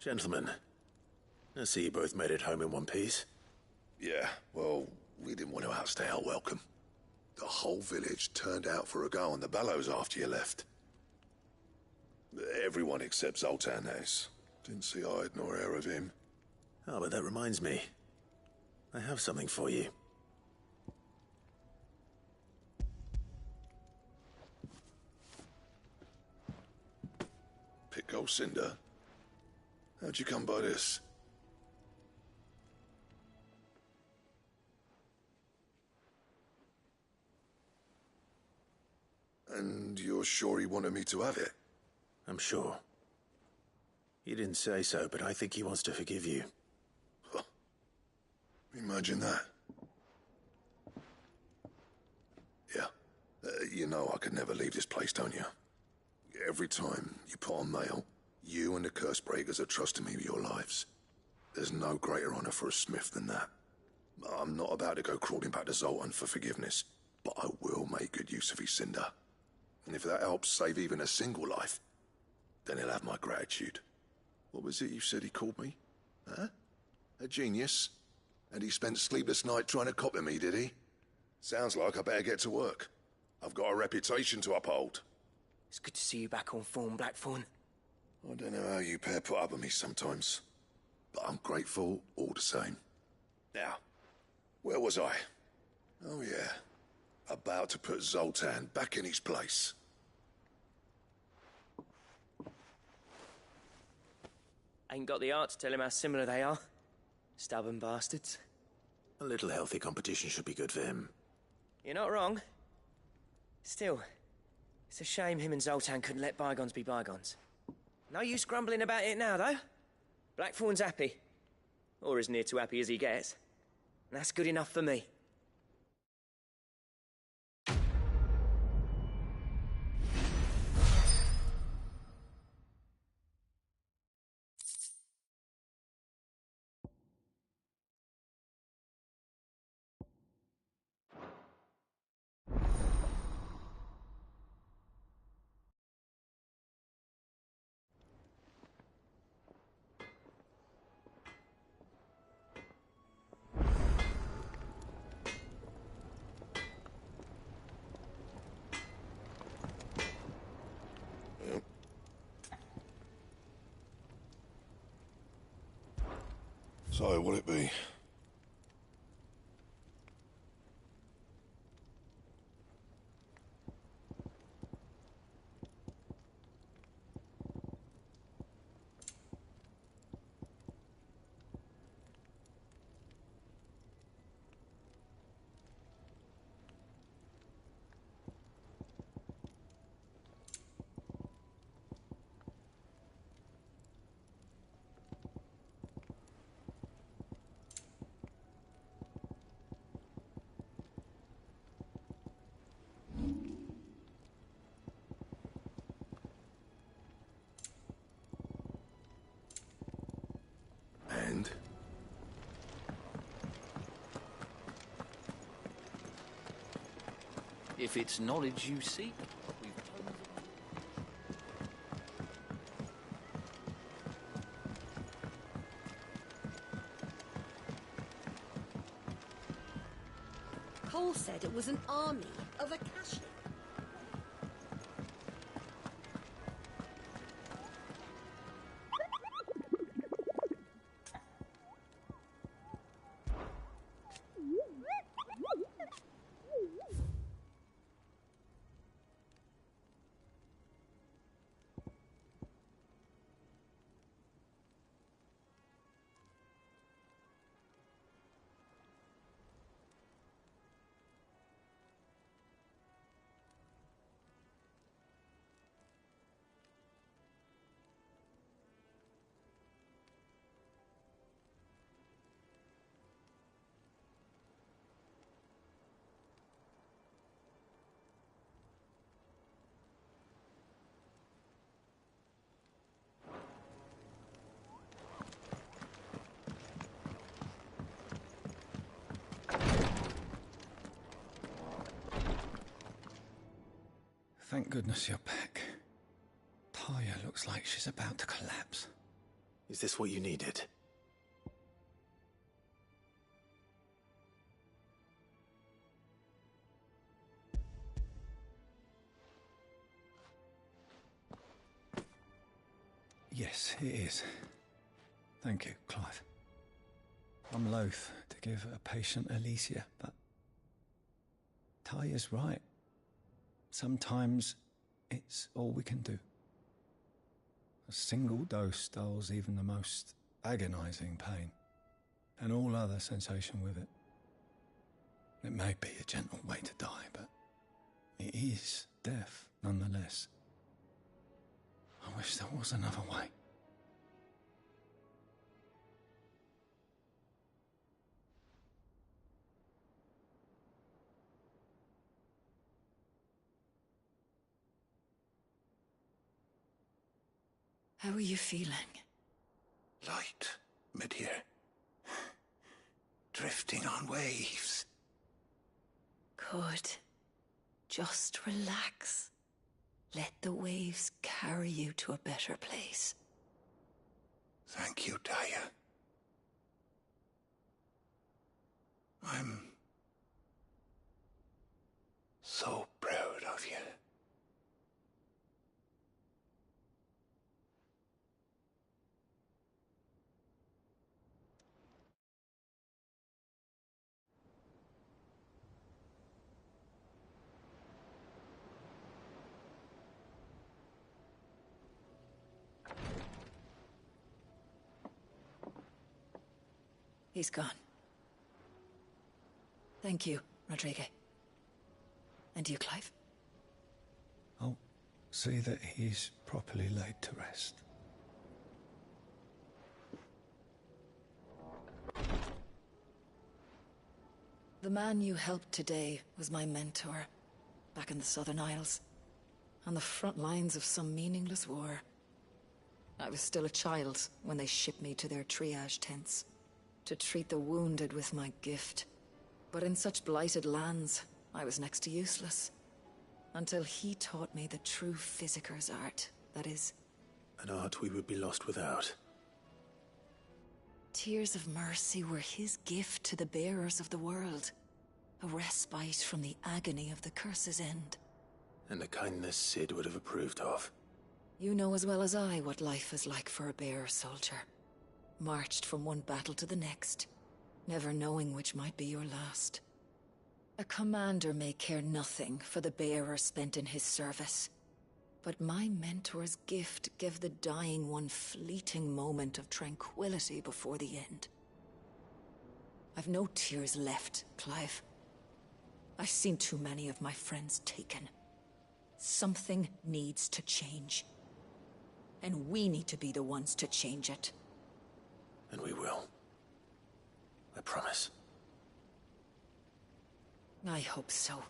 Gentlemen, I see you both made it home in one piece. Yeah, well, we didn't want to outstay our welcome. The whole village turned out for a go on the bellows after you left. Everyone except Zoltan has. Didn't see hide nor hair of him. Oh, but that reminds me. I have something for you. Pico Cinder. How'd you come by this? And you're sure he wanted me to have it? I'm sure. He didn't say so, but I think he wants to forgive you. Imagine that. Yeah. You know I could never leave this place, don't you? Every time you put on mail, you and the Cursebreakers are trusting me with your lives. There's no greater honor for a Smith than that. I'm not about to go crawling back to Zoltan for forgiveness, but I will make good use of his cinder. And if that helps save even a single life, then he'll have my gratitude. What was it you said he called me? Huh? A genius? And he spent sleepless night trying to copy me, did he? Sounds like I better get to work. I've got a reputation to uphold. It's good to see you back on form, Blackthorn. I don't know how you pair put up with me sometimes, but I'm grateful all the same. Now, where was I? Oh yeah, about to put Zoltan back in his place. Ain't got the art to tell him how similar they are. Stubborn bastards. A little healthy competition should be good for him. You're not wrong. Still, it's a shame him and Zoltan couldn't let bygones be bygones. No use grumbling about it now, though. Blackthorn's happy. Or as near to happy as he gets. And that's good enough for me. So, what'll it be? And? If it's knowledge you seek, we've tons of... Cole said it was an army of Akashi. Thank goodness you're back. Taya looks like she's about to collapse. Is this what you needed? Yes, it is. Thank you, Clive. I'm loath to give a patient Alicia, but Taya's right. Sometimes it's all we can do. A single dose dulls even the most agonizing pain, and all other sensation with it. It may be a gentle way to die, but it is death nonetheless. I wish there was another way. How are you feeling? Light, mid-here. Drifting on waves. Good. Just relax. Let the waves carry you to a better place. Thank you, Taya. I'm so proud of you. He's gone. Thank you, Rodrigue. And you, Clive? I'll see that he's properly laid to rest. The man you helped today was my mentor, back in the Southern Isles, on the front lines of some meaningless war. I was still a child when they shipped me to their triage tents, to treat the wounded with my gift. But in such blighted lands, I was next to useless. Until he taught me the true physicker's art, that is... An art we would be lost without. Tears of mercy were his gift to the bearers of the world. A respite from the agony of the curse's end. And a kindness Sid would have approved of. You know as well as I what life is like for a bearer soldier. Marched from one battle to the next, never knowing which might be your last. A commander may care nothing for the bearer spent in his service. But my mentor's gift gave the dying one fleeting moment of tranquility before the end. I've no tears left, Clive. I've seen too many of my friends taken. Something needs to change. And we need to be the ones to change it. And we will. I promise. I hope so.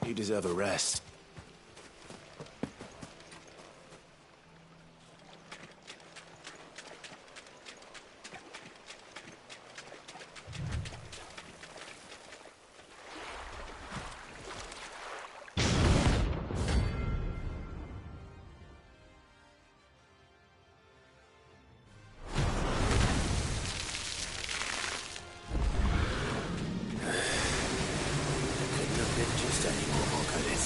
You deserve a rest. Couldn't have been just any more, could it?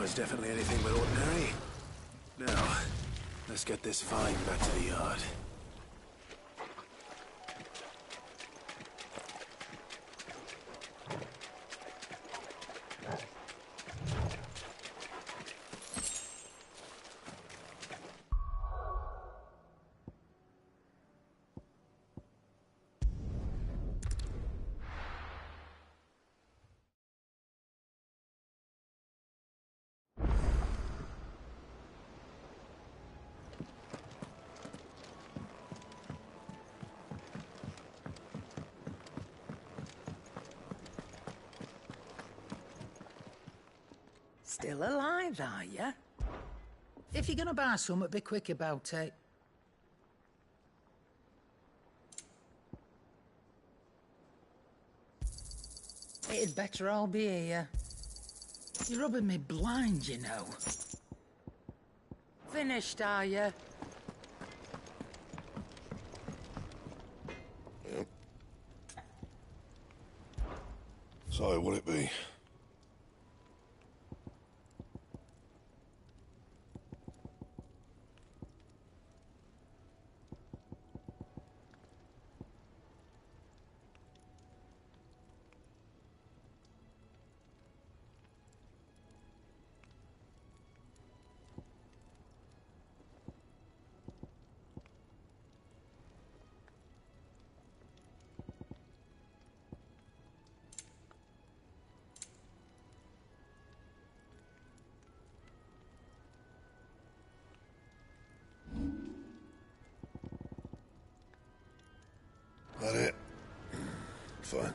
was definitely anything but ordinary. Now, let's get this vine back to the yard. Still alive, are you? If you're gonna buy something, be quick about it. It'd better all be here. You're rubbing me blind, you know. Finished, are you? Yep. So, will it be? That it? Fine.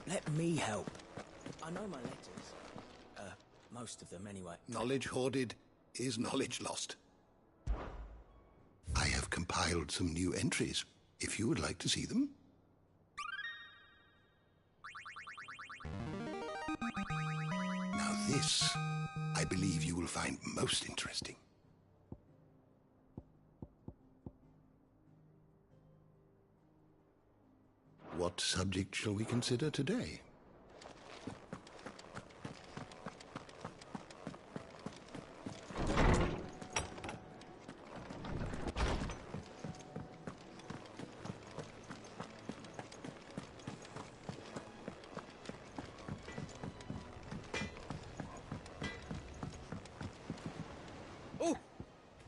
Let me help. I know my letters. Most of them, anyway. Knowledge hoarded is knowledge lost. I have compiled some new entries, if you would like to see them. Now this, I believe you will find most interesting. What subject shall we consider today?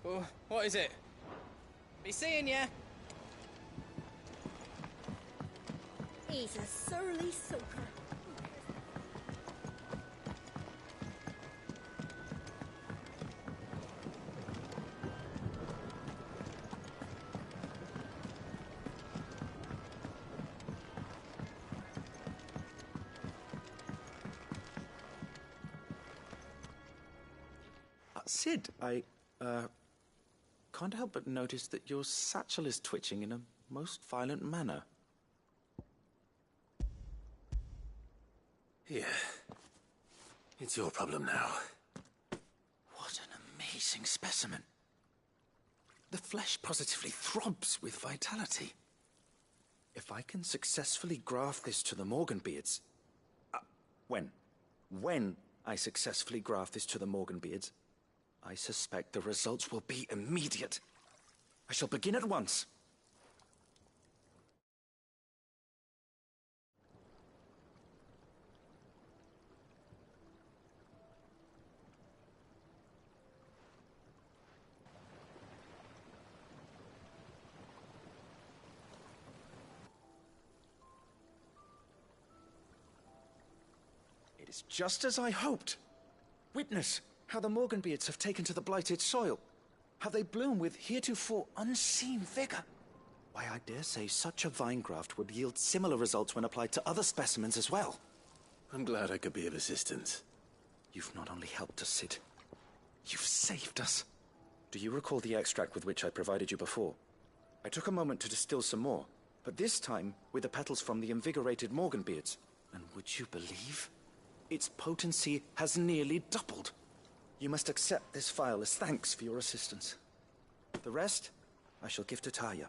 Oh, what is it? Be seeing ya. He's a surly soaker. Sid, I can't help but notice that your satchel is twitching in a most violent manner. Here. It's your problem now. What an amazing specimen. The flesh positively throbs with vitality. If I can successfully graft this to the Morganbeards... When I successfully graft this to the Morganbeards, I suspect the results will be immediate. I shall begin at once. It is just as I hoped. Witness how the Morganbeards have taken to the blighted soil, how they bloom with heretofore unseen vigor. Why, I dare say such a vine graft would yield similar results when applied to other specimens as well. I'm glad I could be of assistance. You've not only helped us, Sid, you've saved us. Do you recall the extract with which I provided you before? I took a moment to distill some more, but this time with the petals from the invigorated Morganbeards. And would you believe? Its potency has nearly doubled. You must accept this vial as thanks for your assistance. The rest, I shall give to Taya.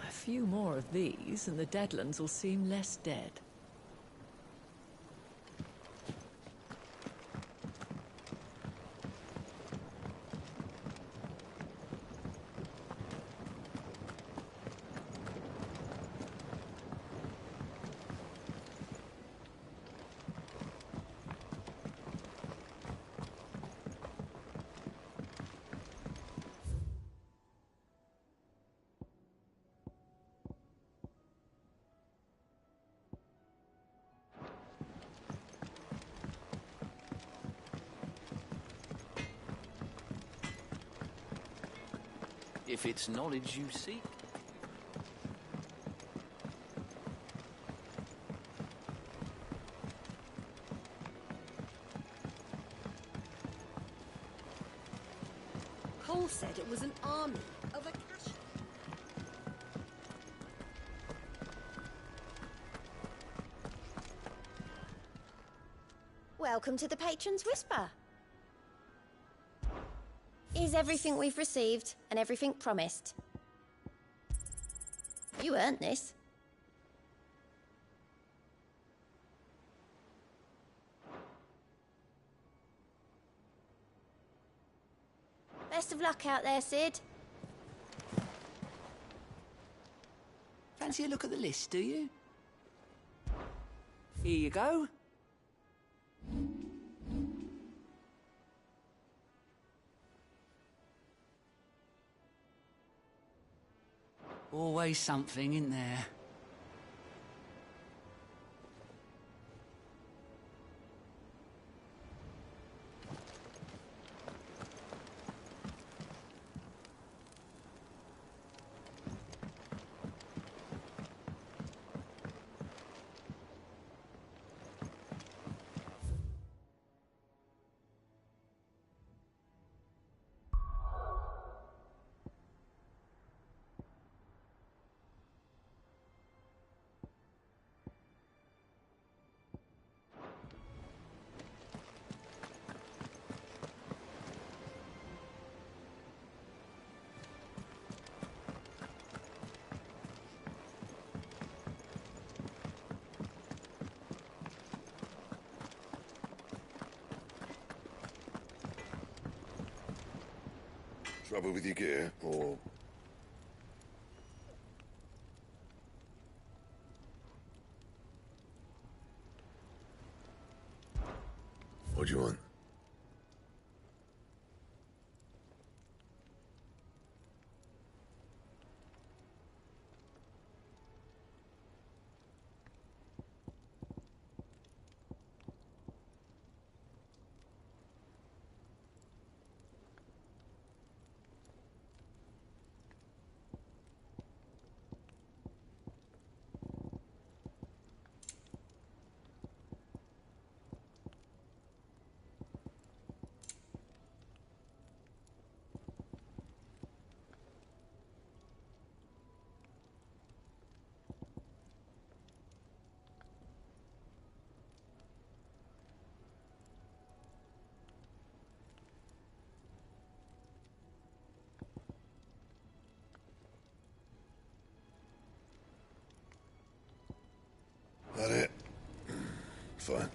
A few more of these, and the Deadlands will seem less dead. If it's knowledge you seek. Cole said it was an army of Akashi. Welcome to the Patron's Whisper. Is everything we've received and everything promised? You earned this. Best of luck out there, Sid. Fancy a look at the list, do you? Here you go. Always something, isn't there? Trouble with your gear, or... What do you want? That it? Fine.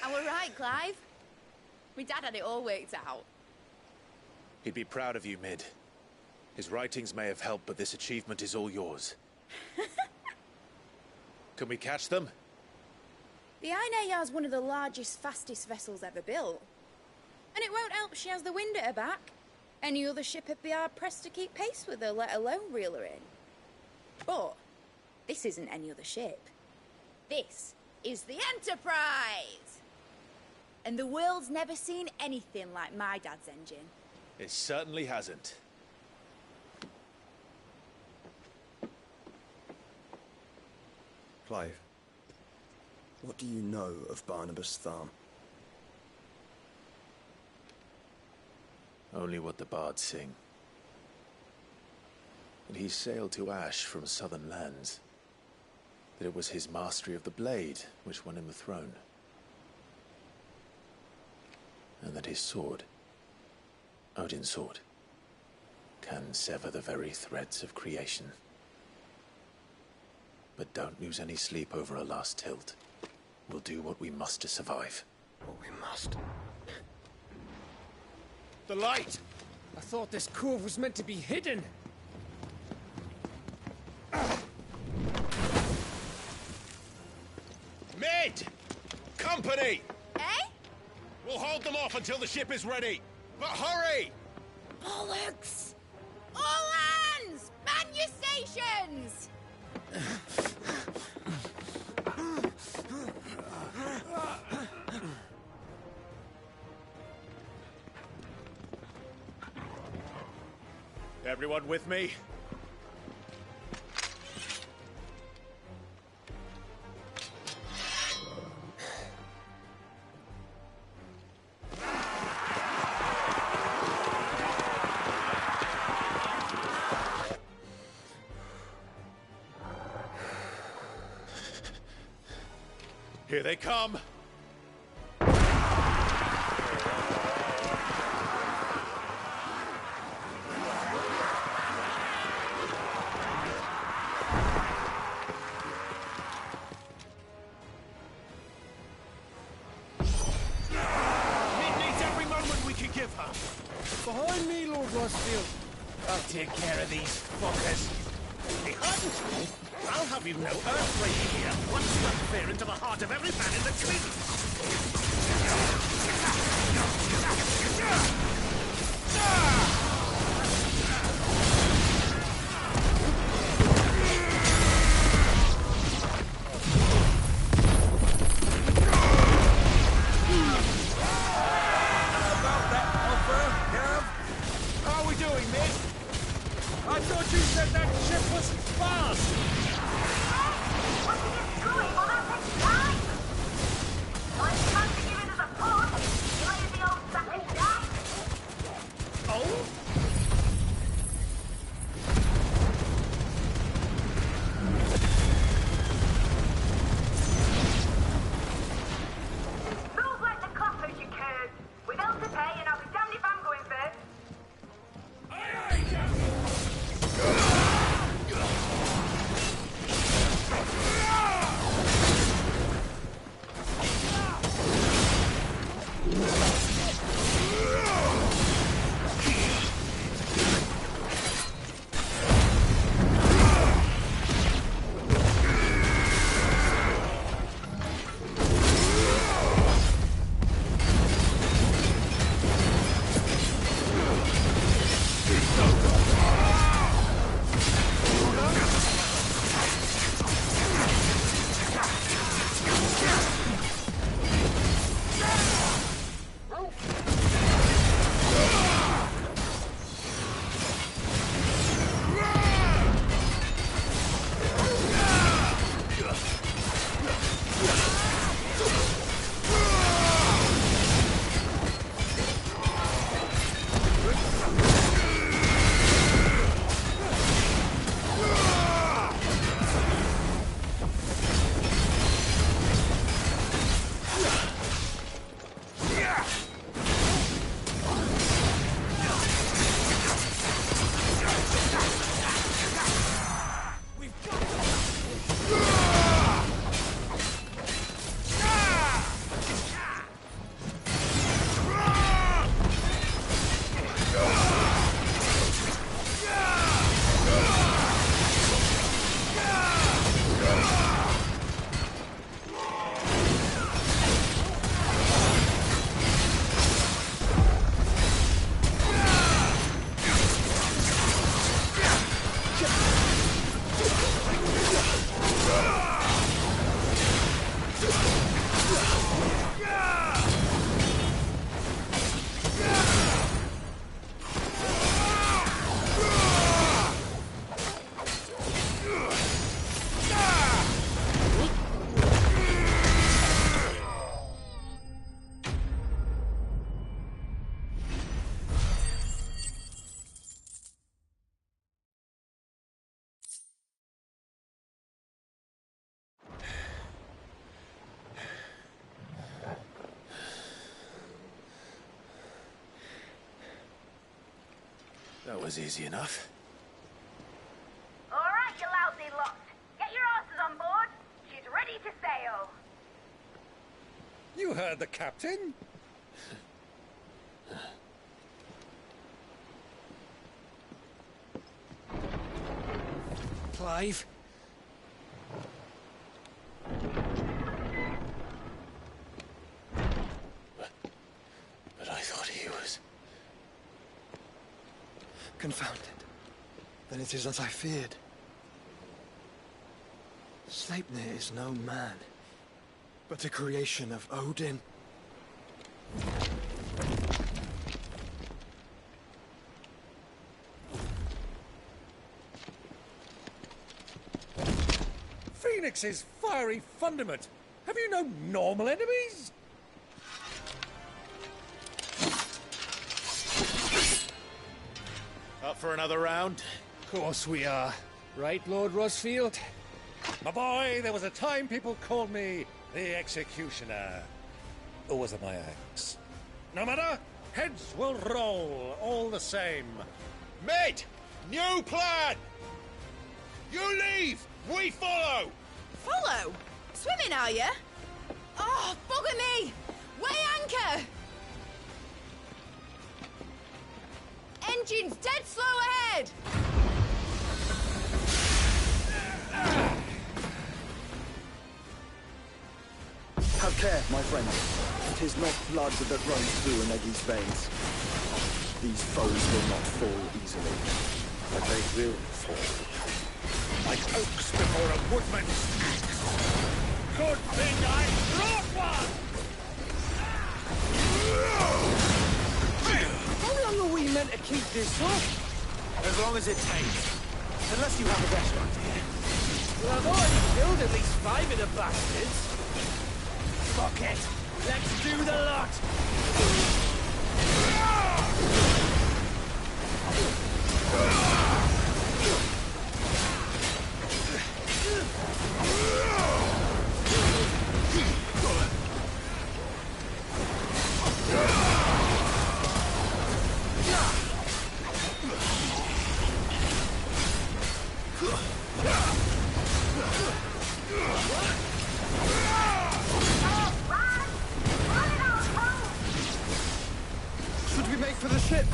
I were right, Clive. My dad had it all worked out. He'd be proud of you, Mid. His writings may have helped, but this achievement is all yours. Can we catch them? The Ainayar's one of the largest, fastest vessels ever built. And it won't help she has the wind at her back. Any other ship would be hard-pressed to keep pace with her, let alone reel her in. But this isn't any other ship. This is the Enterprise! And the world's never seen anything like my dad's engine. It certainly hasn't. Clive, what do you know of Barnabas Tharm? Only what the bards sing. That he sailed to Ash from southern lands. That it was his mastery of the blade which won him the throne. And that his sword, Odin's sword, can sever the very threads of creation. But don't lose any sleep over a last tilt. We'll do what we must to survive. What we must. The light! I thought this cove was meant to be hidden. Mid! Company! Eh? We'll hold them off until the ship is ready. But hurry! Bollocks! All hands! Man your stations! Everyone with me? Here they come! Behind me, Lord Rosfield. I'll take care of these fuckers. Behind you? I'll have you know Earthbreaking here once stuck fear into the heart of every man in the I thought you said that ship was fast! What are you doing? Well, that takes time! Well, it's time to give it as a push. You lazy old sack of shit. Oh? Rules like the clappers, you curds. With hell to pay, and I'll be damned if I'm going first. That was easy enough. All right, you lousy lot. Get your asses on board. She's ready to sail. You heard the captain? Clive? But I thought he was... Confounded. Then it is as I feared. Sleipnir is no man, but a creation of Odin. Phoenix's fiery fundament. Have you no normal enemies? Up for another round? Of course we are. Right, Lord Rosfield? My boy, there was a time people called me The executioner. Or was it my axe? No matter, heads will roll all the same. Mate! New plan! You leave! We follow! Follow? Swimming, are you? Oh, bugger me! Weigh anchor! Engine's dead slow ahead! Have care, my friend. 'Tis not blood that runs through an Eggie's veins. These foes will not fall easily, but they will fall. Like oaks before a woodman's axe. Good thing I brought one! How long are we meant to keep this up? As long as it takes. Unless you have a better idea. Well, I've already killed at least 5 of the bastards. Fuck it! Let's do the lot! Should we make for the ship?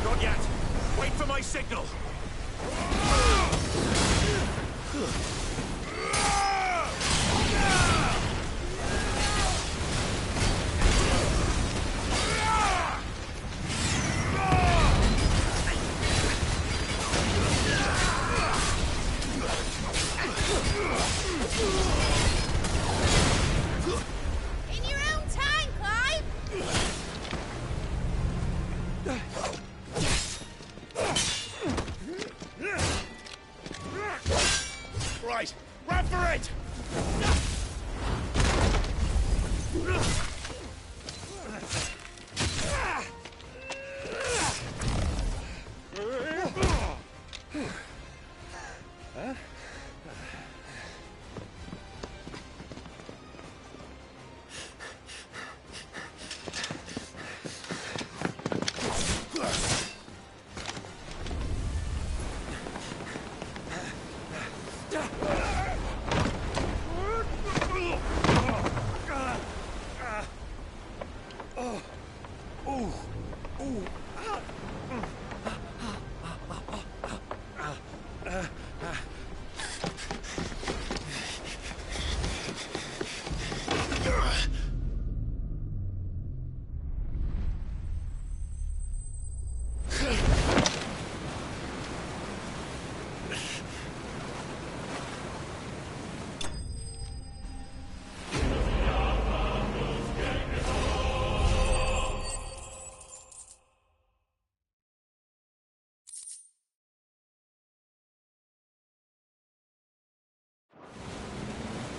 Not yet! Wait for my signal! In your own time, Clive! Right, run for it!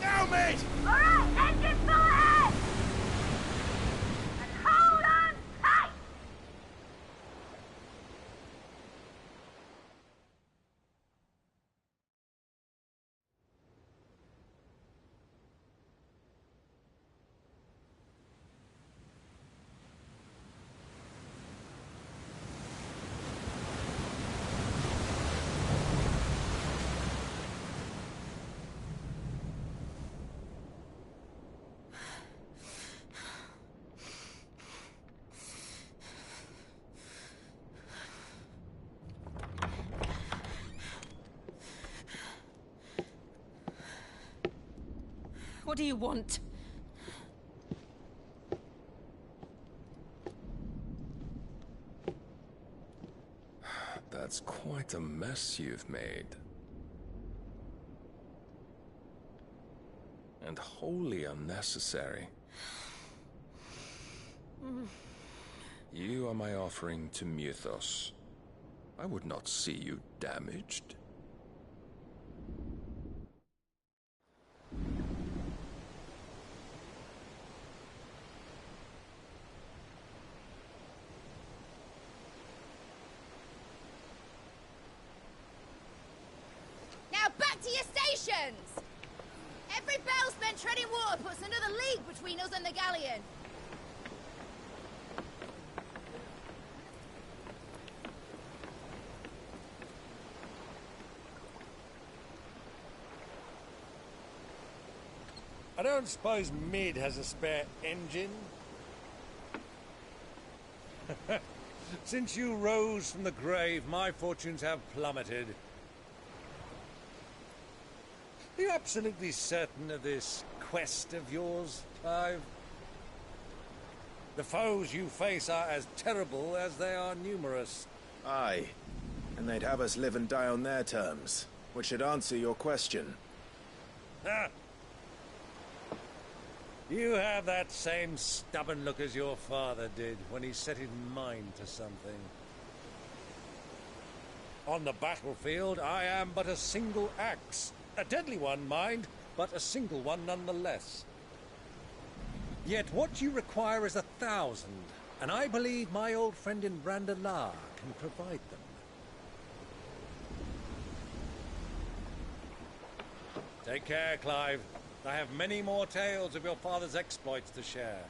Now, mate! Alright, engine full ahead! And hold on tight! What do you want? That's quite a mess you've made. And wholly unnecessary. You are my offering to Mythos. I would not see you damaged. galleons! Every bell spent treading water puts another league between us and the galleon. I don't suppose Mid has a spare engine? Since you rose from the grave, my fortunes have plummeted. Are you absolutely certain of this quest of yours, Clive? The foes you face are as terrible as they are numerous. Aye, and they'd have us live and die on their terms, which should answer your question. Ah! You have that same stubborn look as your father did when he set his mind to something. On the battlefield, I am but a single axe. A deadly one, mind, but a single one nonetheless. Yet what you require is 1,000, and I believe my old friend in Randalar can provide them. Take care, Clive. I have many more tales of your father's exploits to share.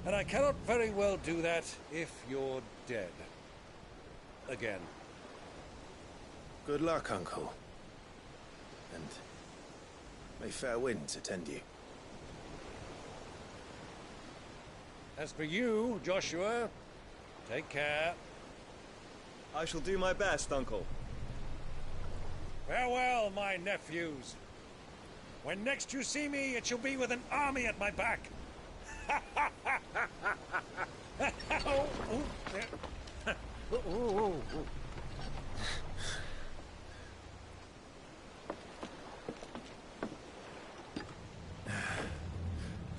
And I cannot very well do that if you're dead. Again. Good luck, Uncle. And may fair winds attend you. As for you, Joshua, take care. I shall do my best, Uncle. Farewell, my nephews. When next you see me, it shall be with an army at my back.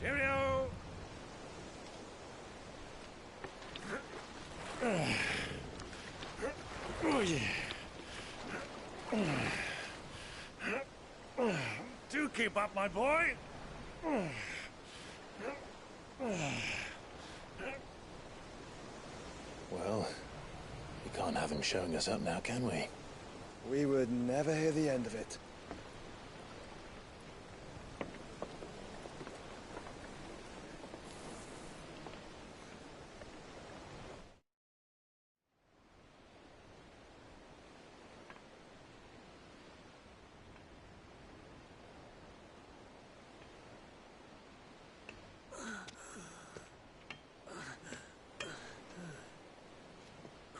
Cheerio! Oh, yeah. Do keep up, my boy. Well, we can't have him showing us up now, can we? We would never hear the end of it.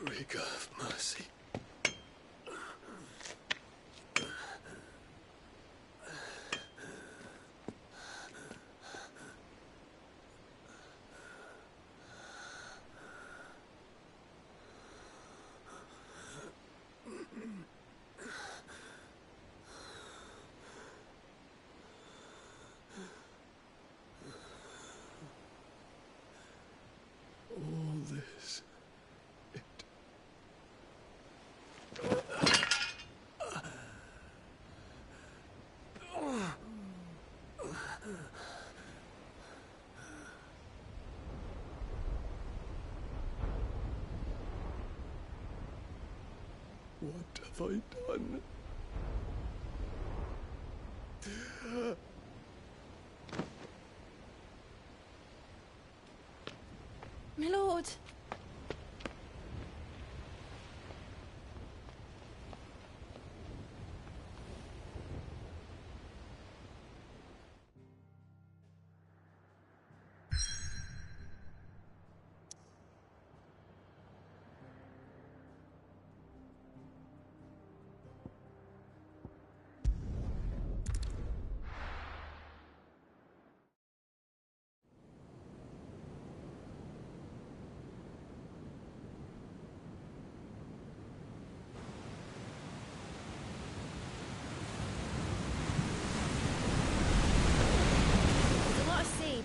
Great God of mercy. All this. What have I done? My lord.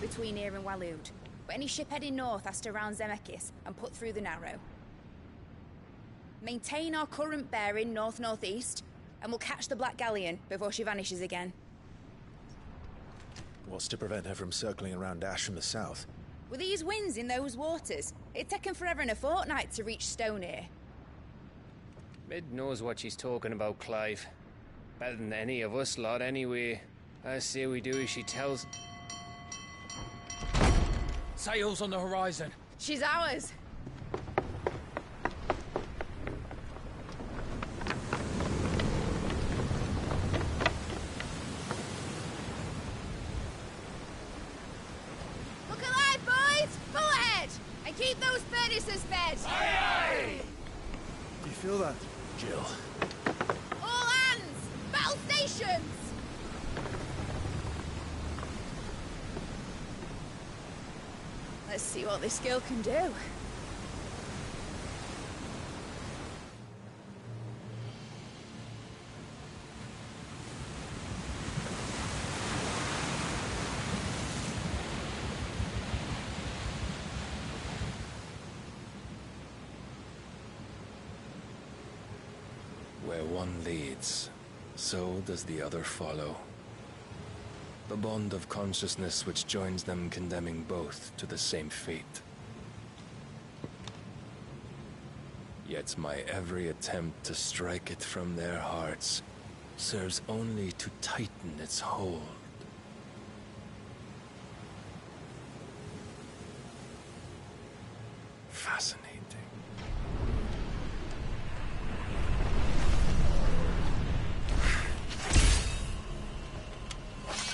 Between here and Waloed, but any ship heading north has to round Zemeckis and put through the Narrow. Maintain our current bearing north-northeast, and we'll catch the Black Galleon before she vanishes again. What's to prevent her from circling around Ash from the south? With these winds in those waters, it'd take 'em forever and a fortnight to reach Stone here. Mid knows what she's talking about, Clive. Better than any of us lot, anyway. I say we do as she tells. Sails on the horizon. She's ours. Look alive, boys! Pull ahead! And keep those furnaces fed! Aye, aye! Do you feel that? Jill. All hands! Battle stations! Let's see what this girl can do. Where one leads, so does the other follow. The bond of consciousness which joins them condemning both to the same fate. Yet my every attempt to strike it from their hearts serves only to tighten its hold. Fascinating.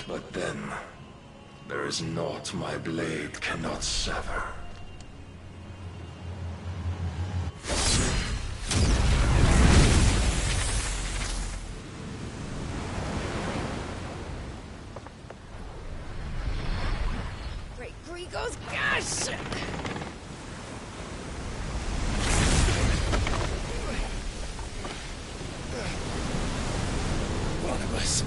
But then, there is naught my blade cannot sever. Great Grigos, gosh! Barnabas.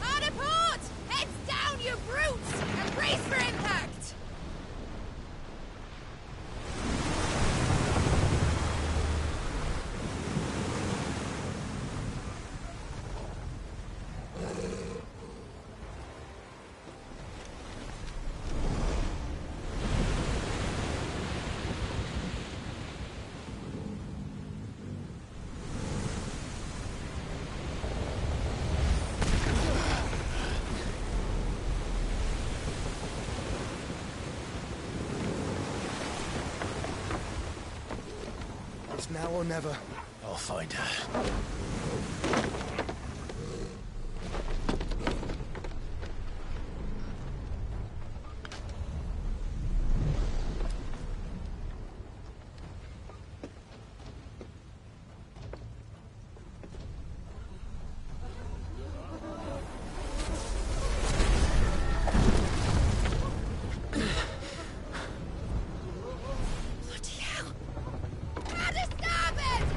Hard a port! Heads down, you brutes! And brace for impact! It's now or never. I'll find her. At a starboard!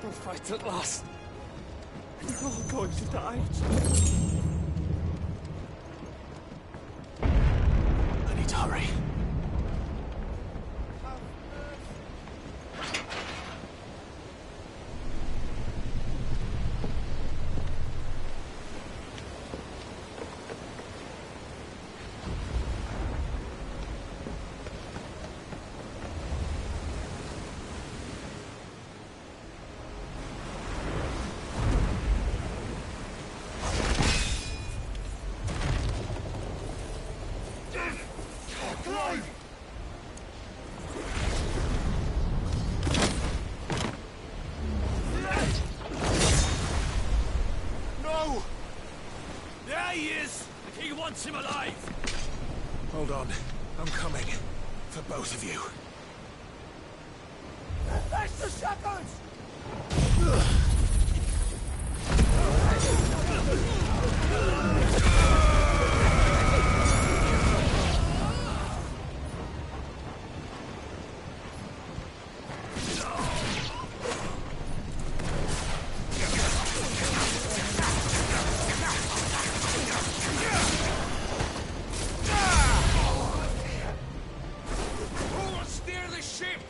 We'll fight at last. We're all going to die. I need to hurry. No! There he is! The king wants him alive! Hold on. I'm coming. For both of you. That's the shepherds! Who will steer the ship?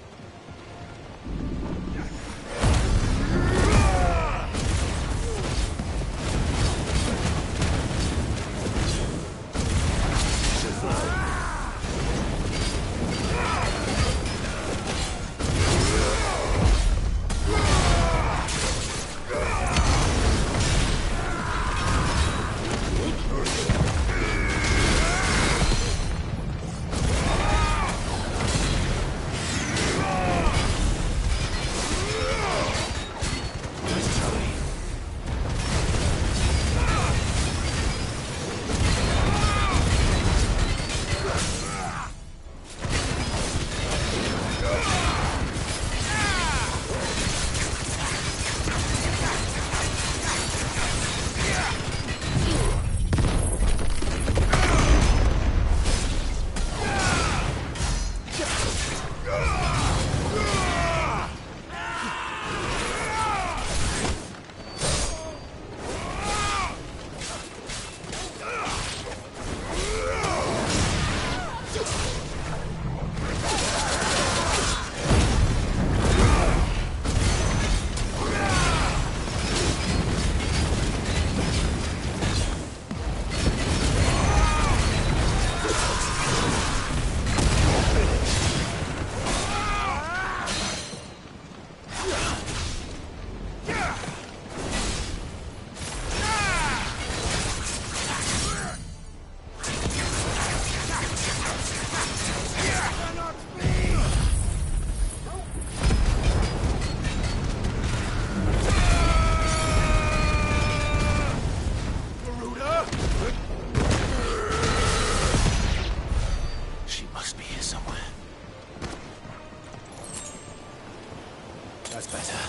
That's better.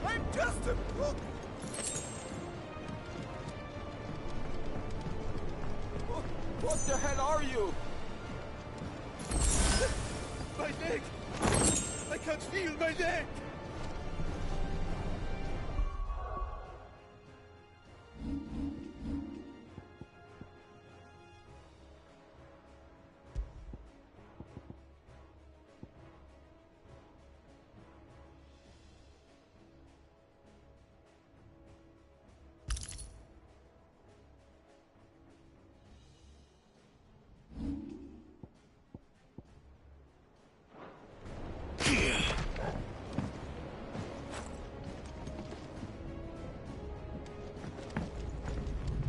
I'm just a cook! What the hell are you? My leg! I can't feel my leg!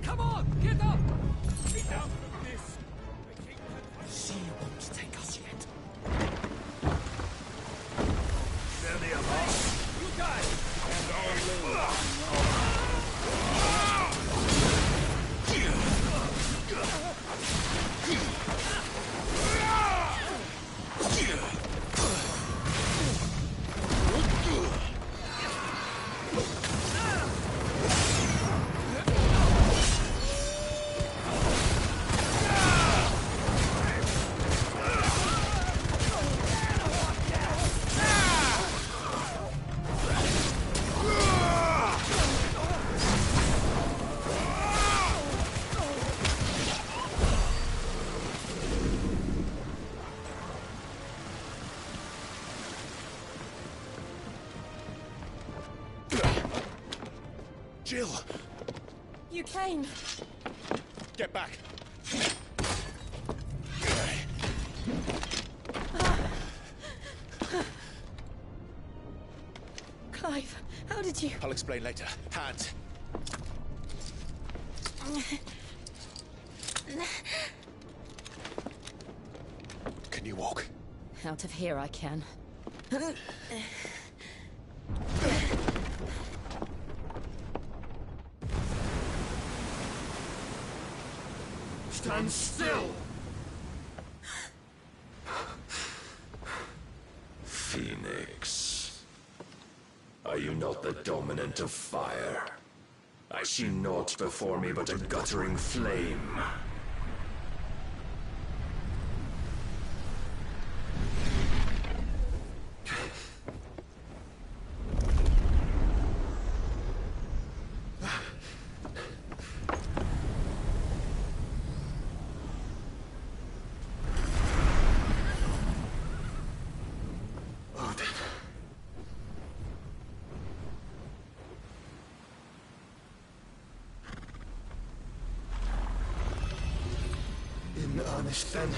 Come on, get up! Get out of this! She won't take us yet. Many of us. You guys! And our Kane! Get back! Clive, how did you... I'll explain later. Hands. Can you walk? Out of here I can. Stand still! Phoenix. Are you not the dominant of fire? I see naught before me but a guttering flame. In earnest, then.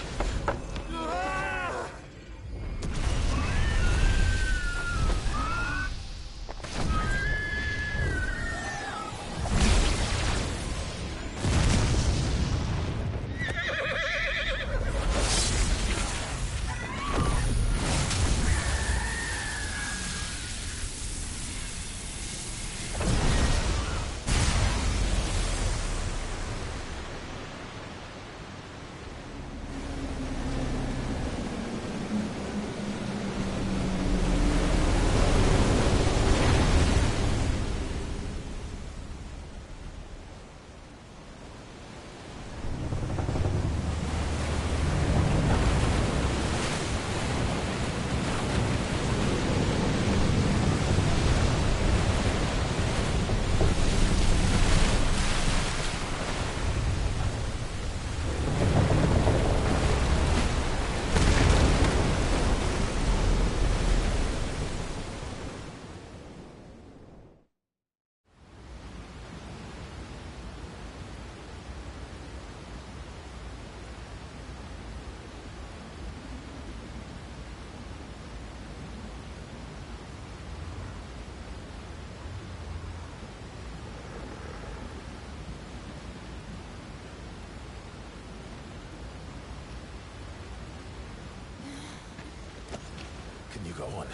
Can you go on?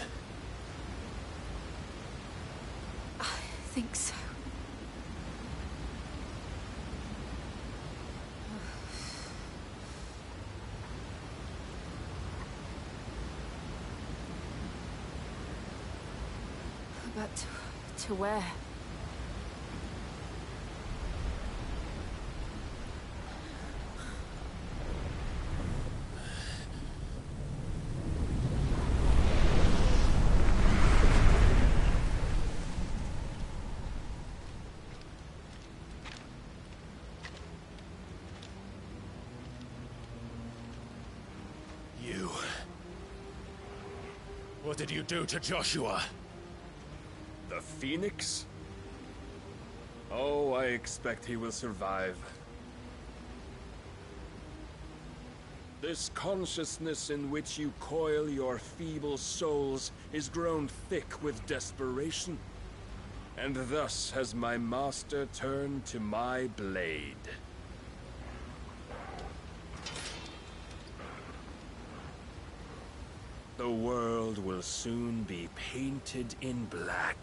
I think so. But to where? You. What did you do to Joshua? The Phoenix? Oh, I expect he will survive. This consciousness in which you coil your feeble souls is grown thick with desperation. And thus has my master turned to my blade. The world will soon be painted in black.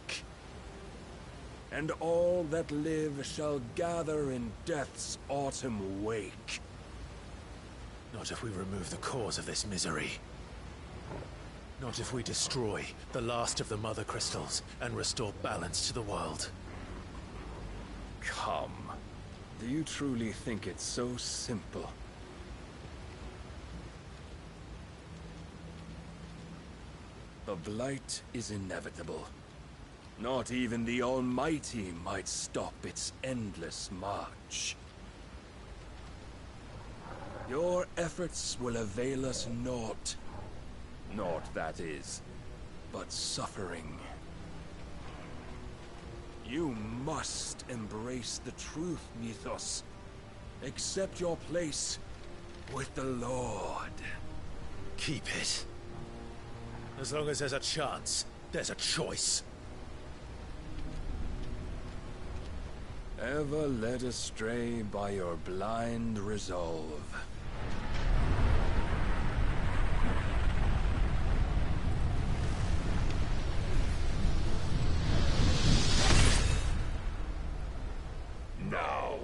And all that live shall gather in death's autumn wake. Not if we remove the cause of this misery. Not if we destroy the last of the Mother Crystals and restore balance to the world. Come. Do you truly think it's so simple? The Blight is inevitable. Not even the Almighty might stop its endless march. Your efforts will avail us naught. Naught, that is, but suffering. You must embrace the truth, Mythos. Accept your place with the Lord. Keep it. As long as there's a chance, there's a choice. Ever led astray by your blind resolve. Now,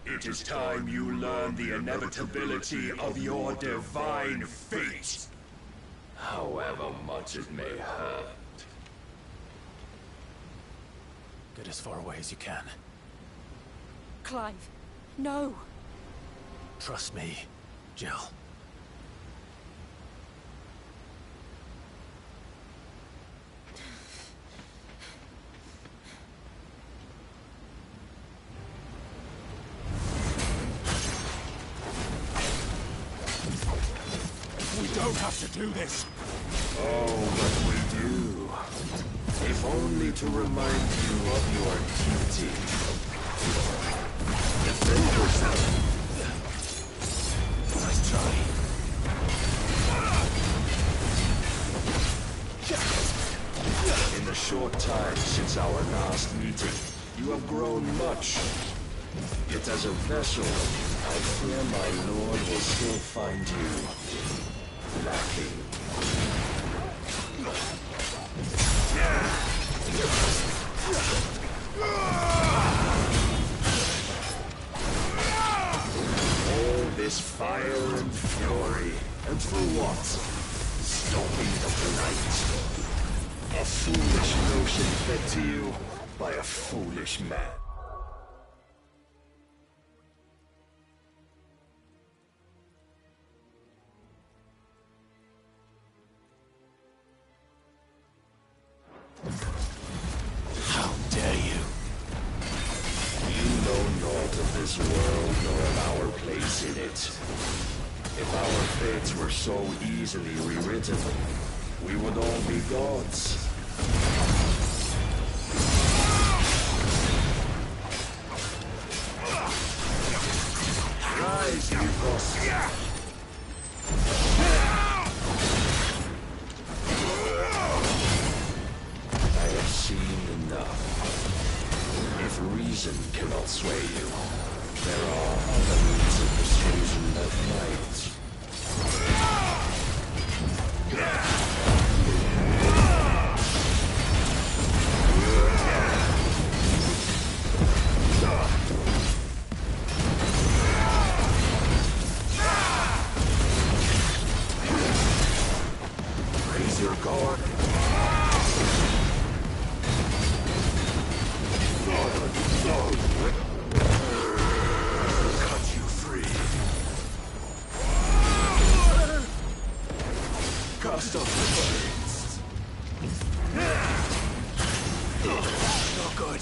it is time you learn the inevitability of your divine fate, however much it may hurt. Get as far away as you can. Clive, no. Trust me, Jill. We don't have to do this. Oh, but we do. If only to remind you of your duty. Defend yourself! Nice try. In the short time since our last meeting, you have grown much. Yet as a vessel, I fear my lord will still find you lacking. All this fire and fury, and for what? Stopping the blight. A foolish notion fed to you by a foolish man. How dare you? You know naught of this world nor of our place in it. If our fates were so easily rewritten, we would all be gods. Rise, Mythos. I have seen enough. If reason cannot sway you, there are other means of persuasion that might. Raise your guard. Cut you free. Cast off the blades. Not good.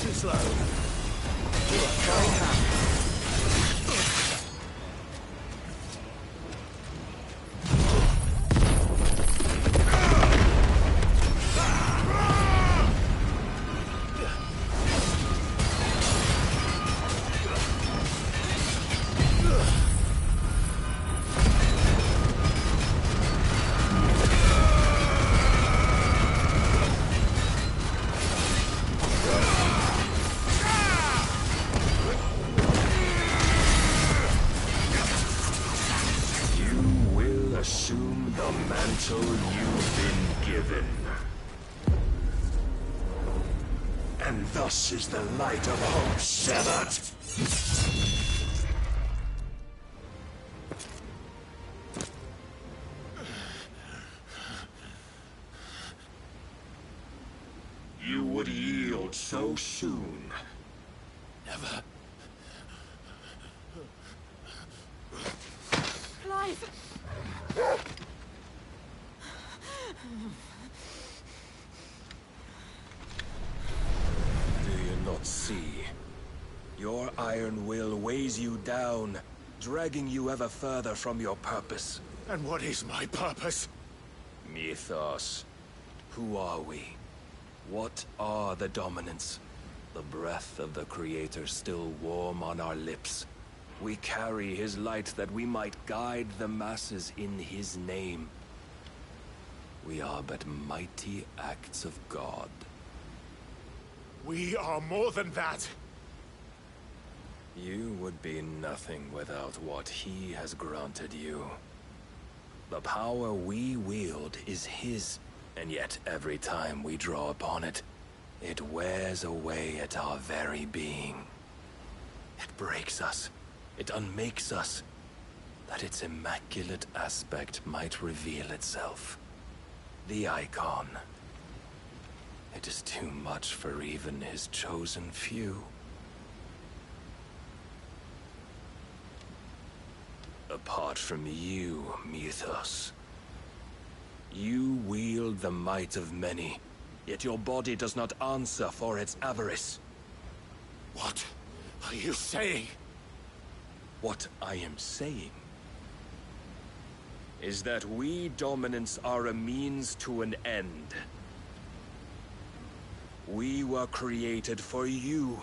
Too slow. Try and have it. Assume the mantle you've been given. And thus is the light of hope severed. You would yield so soon. Never. Clive! Do you not see? Your iron will weighs you down, dragging you ever further from your purpose. And what is my purpose? Mythos. Who are we? What are the dominants? The breath of the Creator still warm on our lips. We carry his light that we might guide the masses in his name. We are but mighty acts of God. We are more than that. You would be nothing without what he has granted you. The power we wield is his, and yet every time we draw upon it, it wears away at our very being. It breaks us. It unmakes us, that its immaculate aspect might reveal itself. The icon. It is too much for even his chosen few. Apart from you, Mythos, you wield the might of many, yet your body does not answer for its avarice. What are you saying? What I am saying is that we dominants are a means to an end. We were created for you,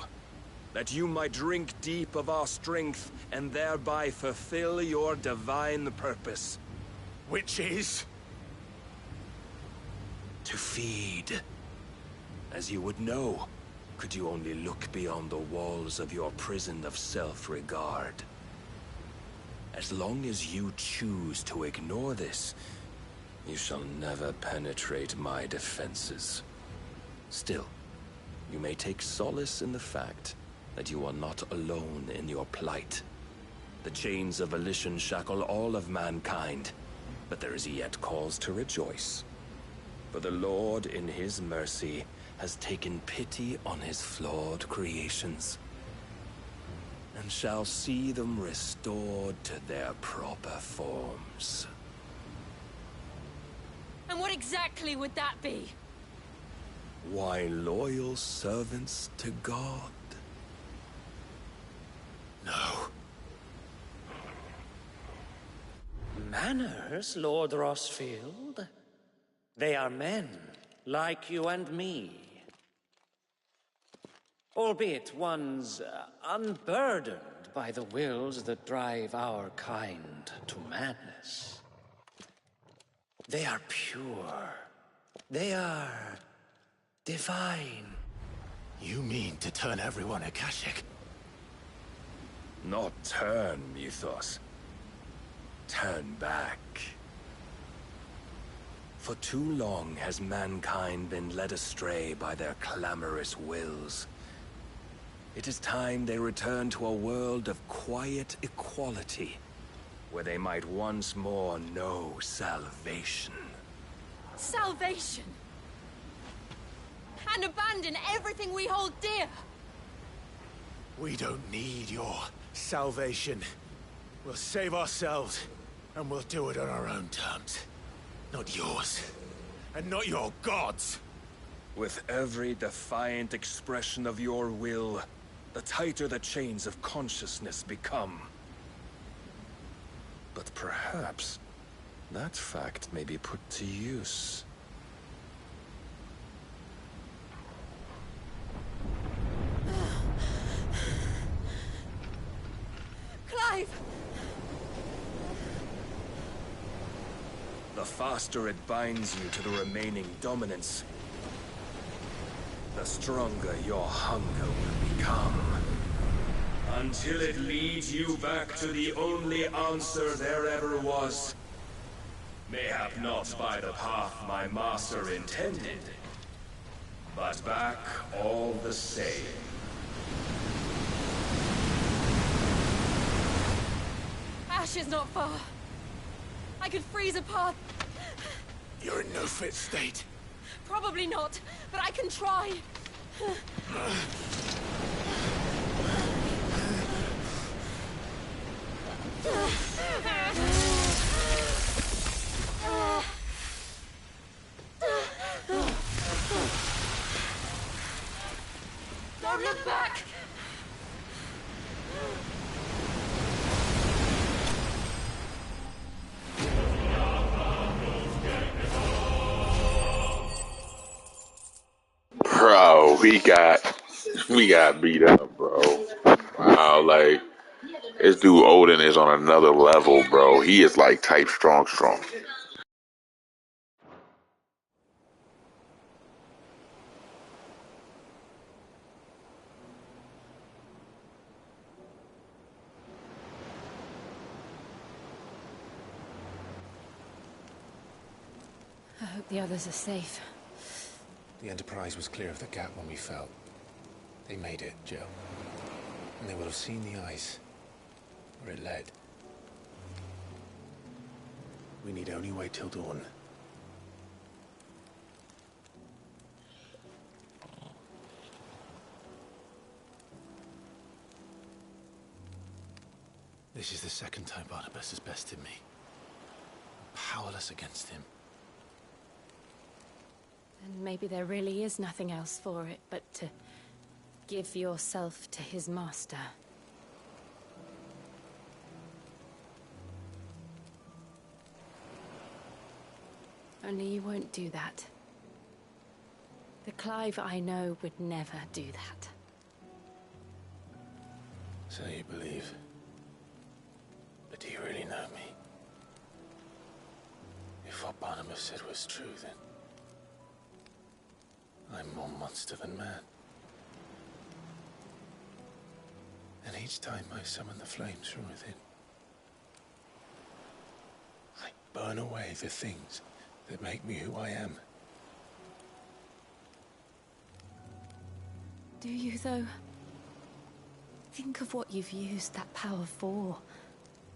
that you might drink deep of our strength and thereby fulfill your divine purpose. Which is? To feed. As you would know, could you only look beyond the walls of your prison of self-regard. As long as you choose to ignore this, you shall never penetrate my defenses. Still, you may take solace in the fact that you are not alone in your plight. The chains of volition shackle all of mankind, but there is yet cause to rejoice. For the Lord, in his mercy, has taken pity on his flawed creations, and shall see them restored to their proper forms. And what exactly would that be? Why, loyal servants to God. No. Manners, Lord Rossfield? They are men, like you and me. Albeit ones unburdened by the wills that drive our kind to madness. They are pure. They are divine. You mean to turn everyone Akashic? Not turn, Mythos. Turn back. For too long has mankind been led astray by their clamorous wills. It is time they return to a world of quiet equality, where they might once more know salvation. Salvation? And abandon everything we hold dear? We don't need your salvation. We'll save ourselves, and we'll do it on our own terms. Not yours, and not your gods. With every defiant expression of your will, the tighter the chains of consciousness become. But perhaps that fact may be put to use. Clive! The faster it binds you to the remaining dominance, the stronger your hunger will become. Until it leads you back to the only answer there ever was. Mayhap not by the path my master intended, but back all the same. Ash is not far. I could freeze a path. You're in no fit state. Probably not, but I can try. Don't look back! we got beat up, bro. Wow, like this dude Odin is on another level, bro. He is like type strong. I hope the others are safe. The Enterprise was clear of the gap when we fell. They made it, Jill. And they will have seen the ice where it led. We need only wait till dawn. This is the second time Barnabas has bested me. I'm powerless against him. And maybe there really is nothing else for it but to give yourself to his master. Only you won't do that. The Clive I know would never do that. So you believe? But do you really know me? If what Barnabas said was true, then I'm more monster than man. And each time I summon the flames from within, I burn away the things that make me who I am. Do you, though? Think of what you've used that power for.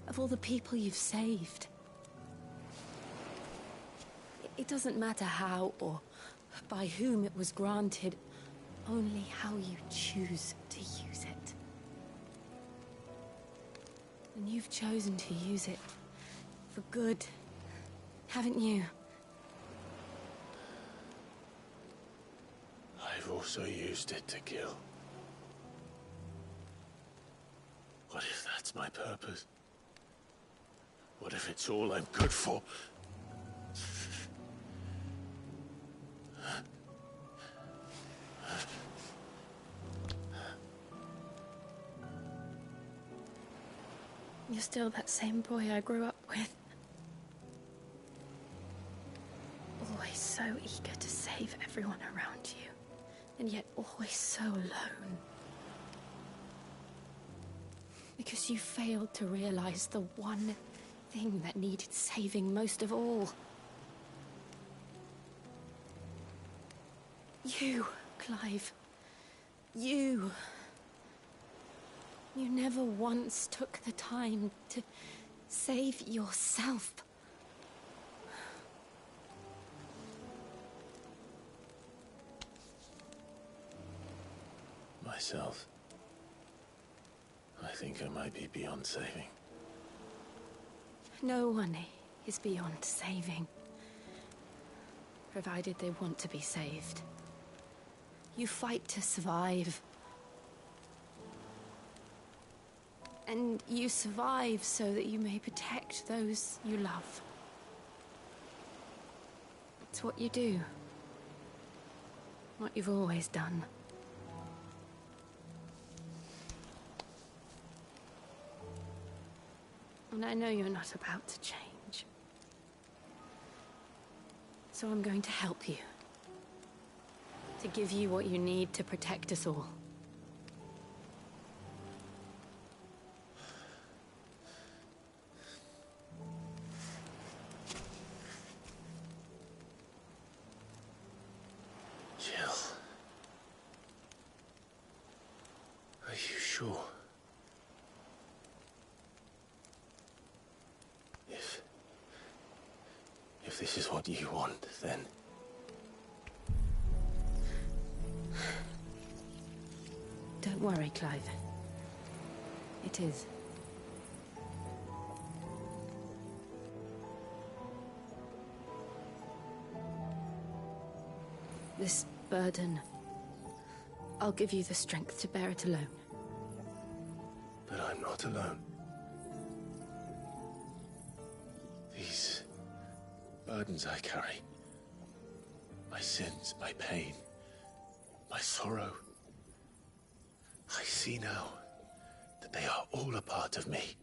Of all the people you've saved. It doesn't matter how or by whom it was granted, only how you choose to use it. And you've chosen to use it for good, haven't you? I've also used it to kill. What if that's my purpose? What if it's all I'm good for? You're still that same boy I grew up with. Always so eager to save everyone around you, and yet always so alone. Because you failed to realize the one thing that needed saving most of all. You, Clive. You. You never once took the time to save yourself. Myself. I think I might be beyond saving. No one is beyond saving. Provided they want to be saved. You fight to survive. And you survive so that you may protect those you love. It's what you do. What you've always done. And I know you're not about to change. So I'm going to help you. To give you what you need to protect us all. Jill. Are you sure? If this is what you want, then... Don't worry, Clive. It is. This burden, I'll give you the strength to bear it alone. But I'm not alone. These burdens I carry, my sins, my pain, my sorrow. I see now that they are all a part of me.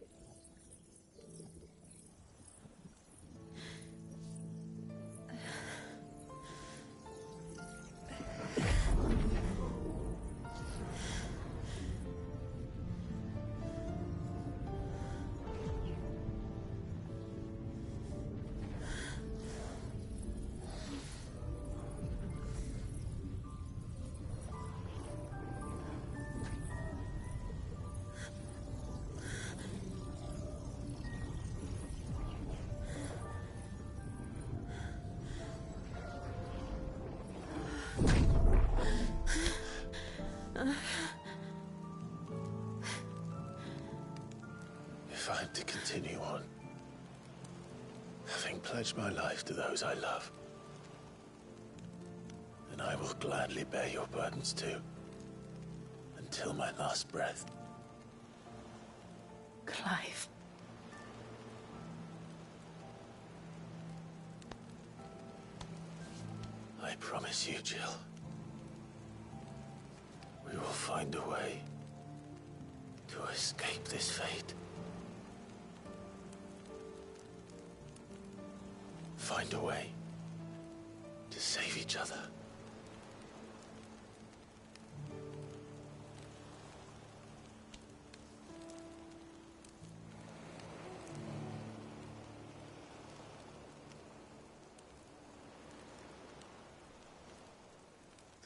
If I'm to continue on, having pledged my life to those I love, then I will gladly bear your burdens too, until my last breath. Clive. I promise you, Jill, we will find a way to escape this fate. Find a way to save each other.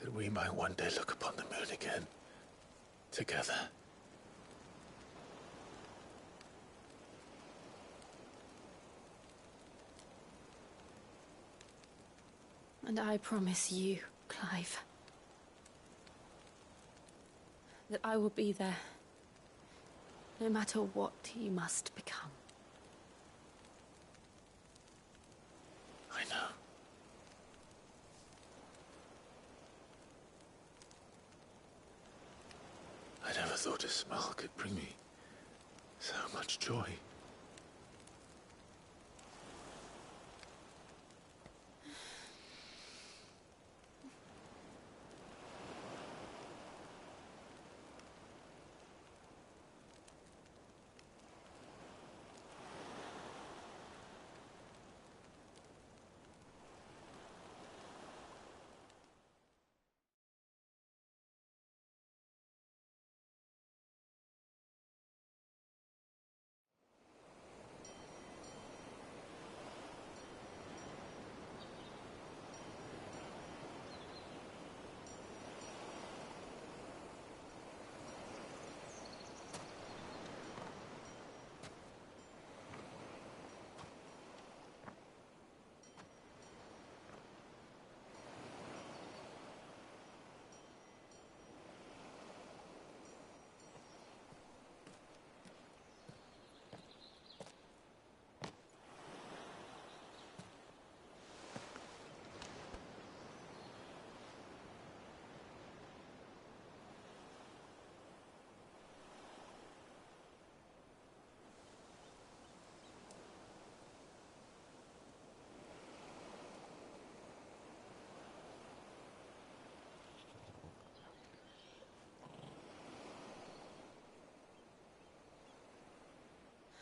That we might one day look upon the moon again, together. And I promise you, Clive, that I will be there, no matter what you must become. I know. I never thought a smile could bring me so much joy.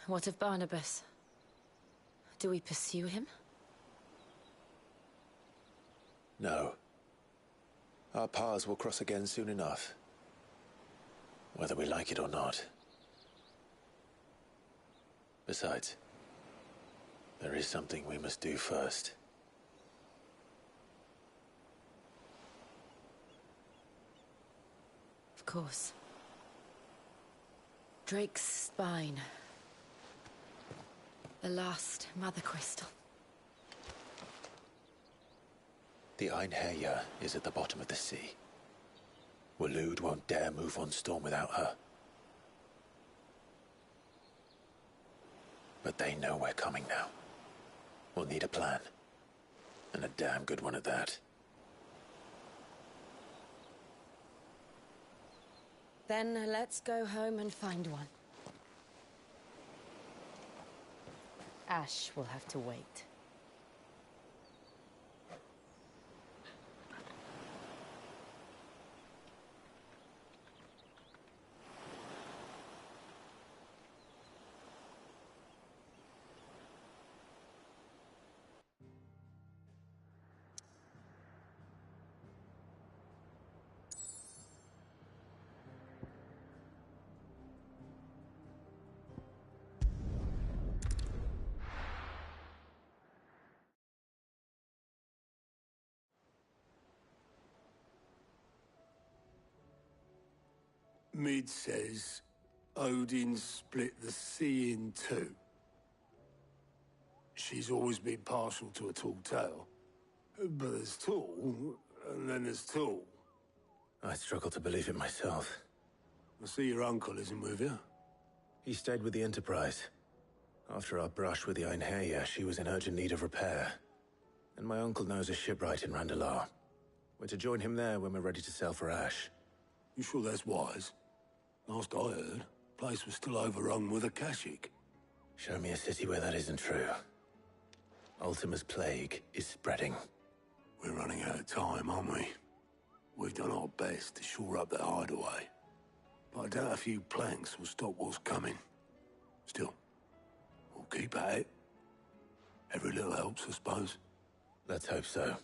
What of Barnabas? Do we pursue him? No. Our paths will cross again soon enough, whether we like it or not. Besides, there is something we must do first. Of course. Drake's spine. The last Mother Crystal. The Einherjar is at the bottom of the sea. Waloed won't dare move on Storm without her. But they know we're coming now. We'll need a plan. And a damn good one at that. Then let's go home and find one. Ash will have to wait. Mid says Odin split the sea in two. She's always been partial to a tall tale. But there's tall, and then there's tall. I struggle to believe it myself. I see your uncle isn't with you. He stayed with the Enterprise. After our brush with the Einherja, she was in urgent need of repair. And my uncle knows a shipwright in Randalar. We're to join him there when we're ready to sail for Ash. You sure that's wise? Last I heard, the place was still overrun with Akashic. Show me a city where that isn't true. Ultima's plague is spreading. We're running out of time, aren't we? We've done our best to shore up that hideaway. But I doubt a few planks will stop what's coming. Still, we'll keep at it. Every little helps, I suppose. Let's hope so.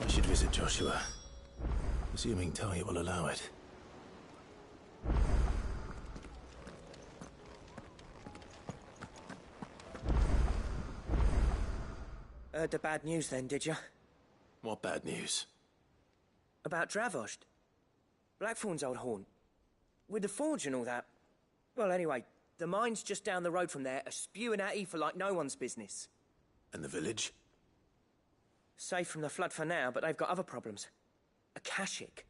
I should visit Joshua, assuming Talia will allow it. Heard the bad news then, did you? What bad news? About Dravost. Blackthorn's old haunt. With the forge and all that. Well, anyway, the mines just down the road from there are spewing out ether like no one's business. And the village? Safe from the flood for now, but they've got other problems. Akashic.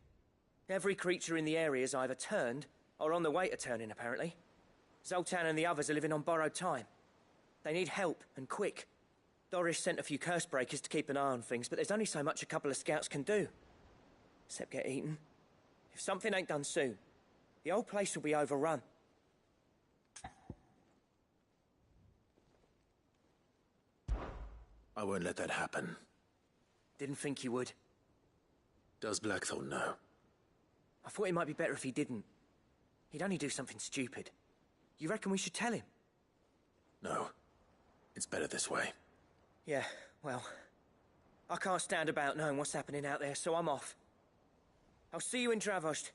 Every creature in the area's either turned or on the way to turning, apparently. Zoltan and the others are living on borrowed time. They need help, and quick. Doris sent a few curse breakers to keep an eye on things, but there's only so much a couple of scouts can do. Except get eaten. If something ain't done soon, the old place will be overrun. I won't let that happen. Didn't think you would. Does Blackthorn know? I thought it might be better if he didn't. He'd only do something stupid. You reckon we should tell him? No. It's better this way. Yeah, well, I can't stand about knowing what's happening out there, so I'm off. I'll see you in Dravost.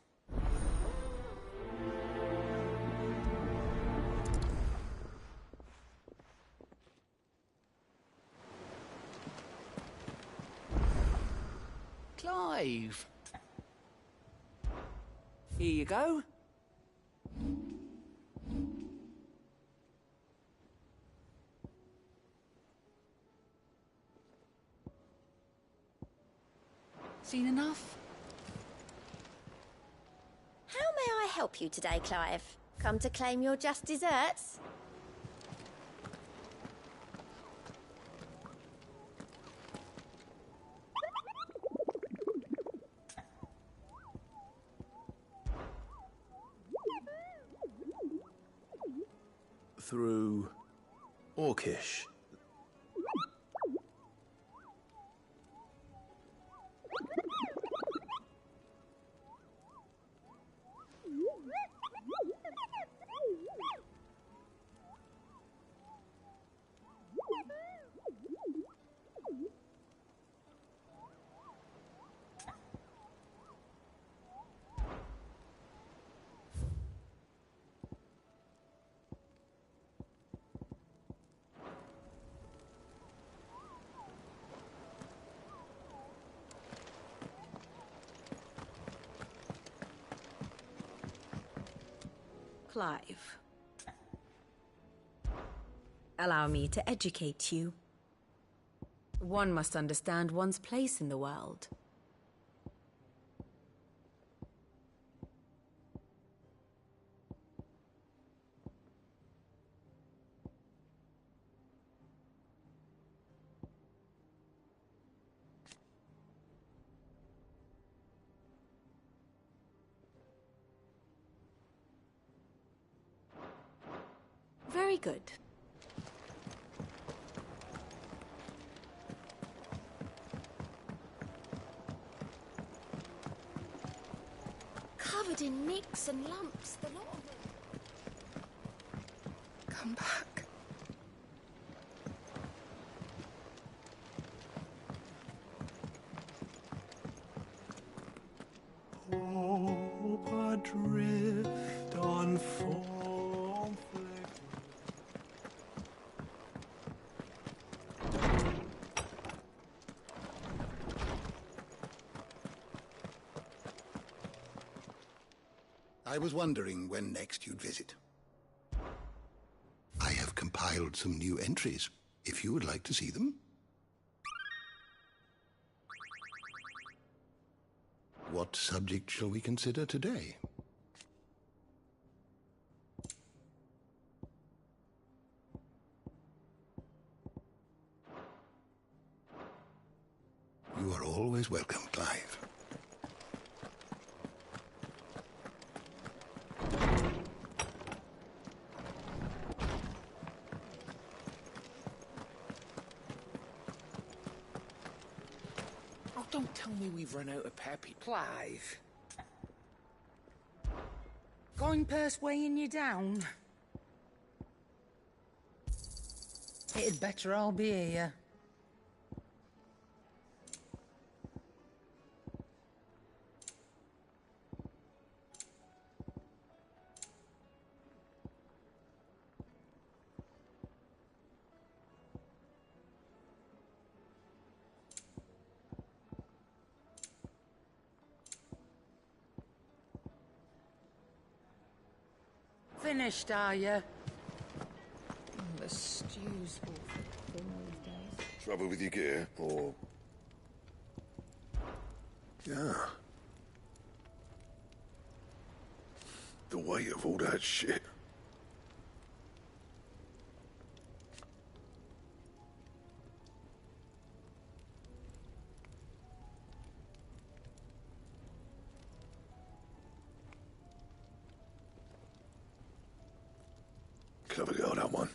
Clive. Here you go. Seen enough? How may I help you today, Clive? Come to claim your just desserts? Through Orcish. Clive. Allow me to educate you. One must understand one's place in the world. Very good. Covered in nicks and lumps, the lot of them. Come back. Hope adrift on foam. I was wondering when next you'd visit. I have compiled some new entries, if you would like to see them. What subject shall we consider today? You are always welcome, Clive. Oh, don't tell me we've run out of Peppy. Clive. Going purse weighing you down? It'd better I'll be here. Finished, are you? The stew's awful thin these days. Trouble with your gear, or... Yeah. The weight of all that shit. Clever girl, that one.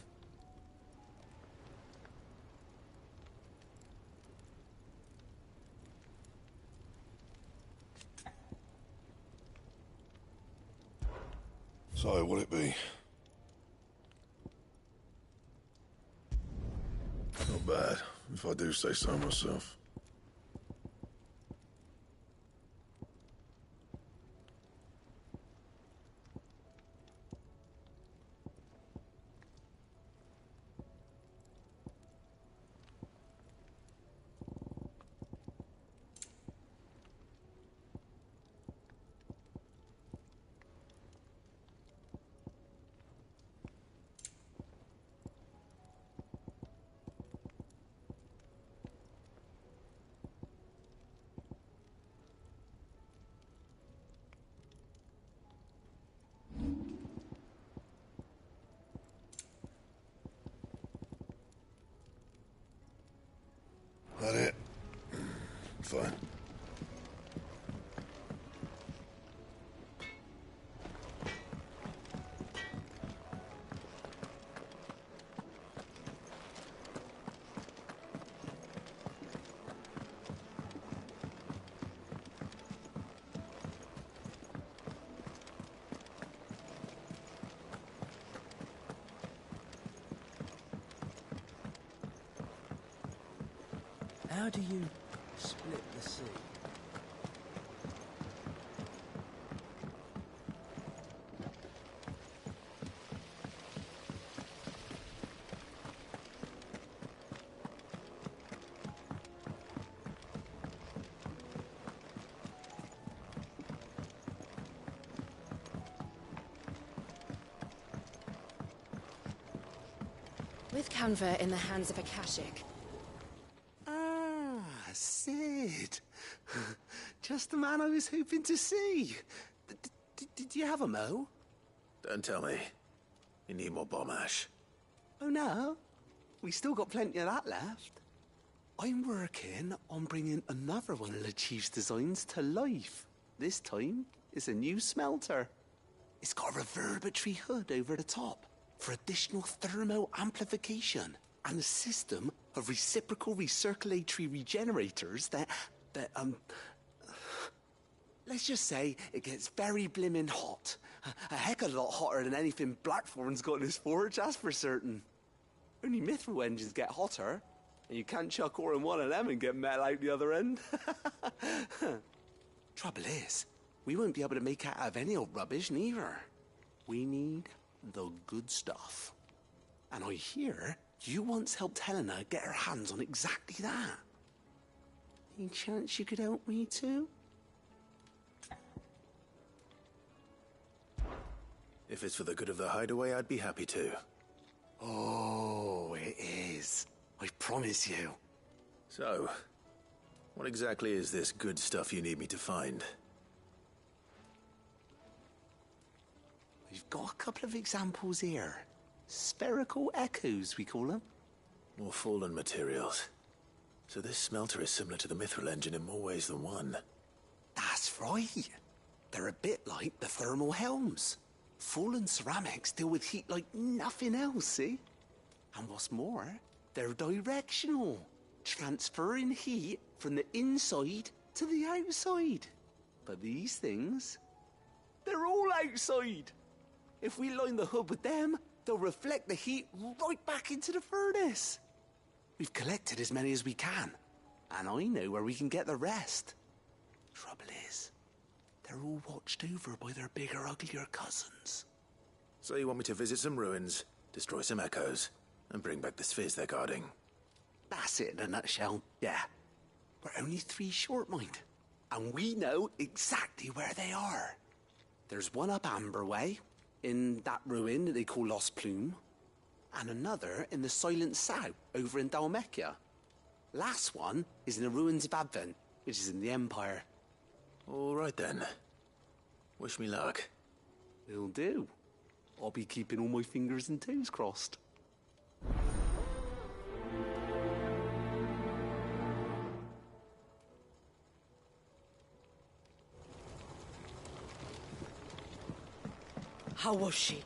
So, what'll it be? Not bad, if I do say so myself. That it? Fine. How do you split the sea? With Canva in the hands of Akashic, Sid. Just the man I was hoping to see. Did you have a mo? Don't tell me. You need more bomb ash. Oh no, we still got plenty of that left. I'm working on bringing another one of the Chief's designs to life. This time, it's a new smelter. It's got a reverberatory hood over the top for additional thermo amplification and a system of reciprocal recirculatory regenerators that let's just say it gets very blimmin' hot. A heck of a lot hotter than anything Blackthorn's got in his forge, that's for certain. Only mithril engines get hotter, and you can't chuck ore in one of them and get metal out the other end. Trouble is, we won't be able to make out of any old rubbish, neither. We need the good stuff. And I hear you once helped Helena get her hands on exactly that. Any chance you could help me too? If it's for the good of the hideaway, I'd be happy to. Oh, it is. I promise you. So, what exactly is this good stuff you need me to find? We've got a couple of examples here. Spherical echoes, we call them. More fallen materials. So this smelter is similar to the mithril engine in more ways than one. That's right. They're a bit like the thermal helms. Fallen ceramics deal with heat like nothing else, see? And what's more, they're directional, transferring heat from the inside to the outside. But these things, they're all outside. If we line the hood with them, they'll reflect the heat right back into the furnace. We've collected as many as we can, and I know where we can get the rest. Trouble is, they're all watched over by their bigger, uglier cousins. So you want me to visit some ruins, destroy some echoes, and bring back the spheres they're guarding? That's it in a nutshell, yeah. We're only 3 short, mind. And we know exactly where they are. There's one up Amber Way, in that ruin that they call Lost Plume, and another in the Silent South, over in Dalmekia. Last one is in the ruins of Advent, which is in the Empire. All right then. Wish me luck. Will do. I'll be keeping all my fingers and toes crossed. How was she?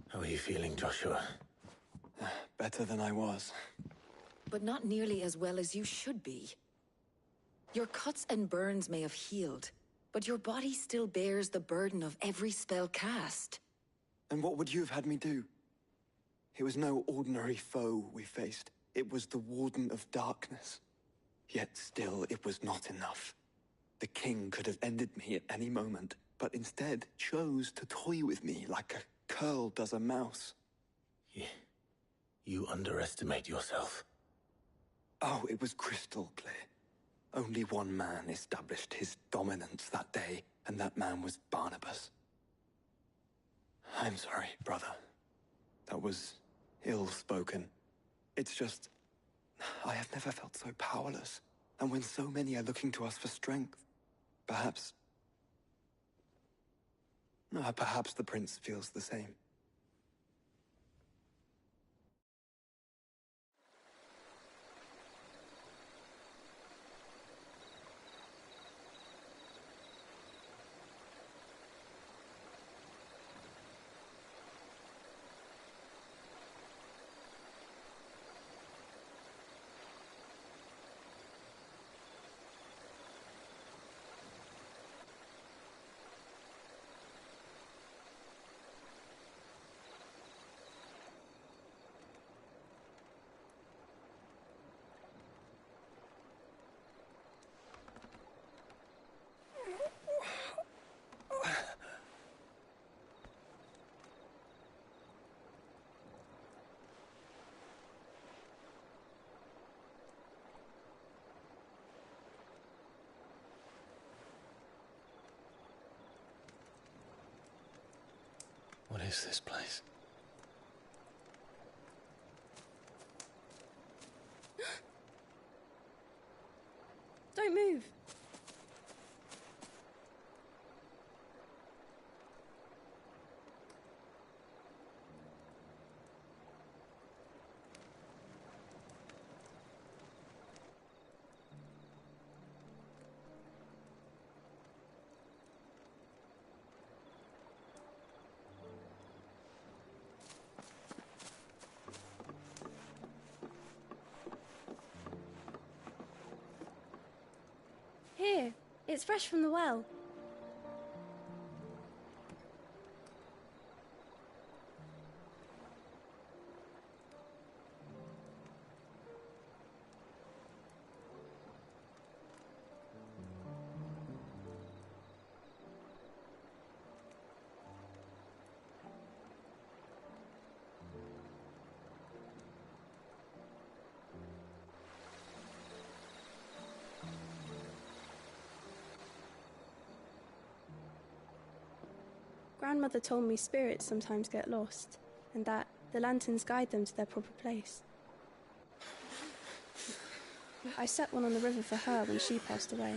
How are you feeling, Joshua? Better than I was. But not nearly as well as you should be. Your cuts and burns may have healed, but your body still bears the burden of every spell cast. And what would you have had me do? It was no ordinary foe we faced. It was the Warden of Darkness. Yet still, it was not enough. The king could have ended me at any moment, but instead chose to toy with me like a curl does a mouse. You underestimate yourself. Oh, it was crystal clear. Only one man established his dominance that day, and that man was Barnabas. I'm sorry, brother. That was ill-spoken. It's just, I have never felt so powerless. And when so many are looking to us for strength, perhaps the prince feels the same. What is this place? Don't move. Here, it's fresh from the well. Grandmother told me spirits sometimes get lost, and that the lanterns guide them to their proper place. I set one on the river for her when she passed away.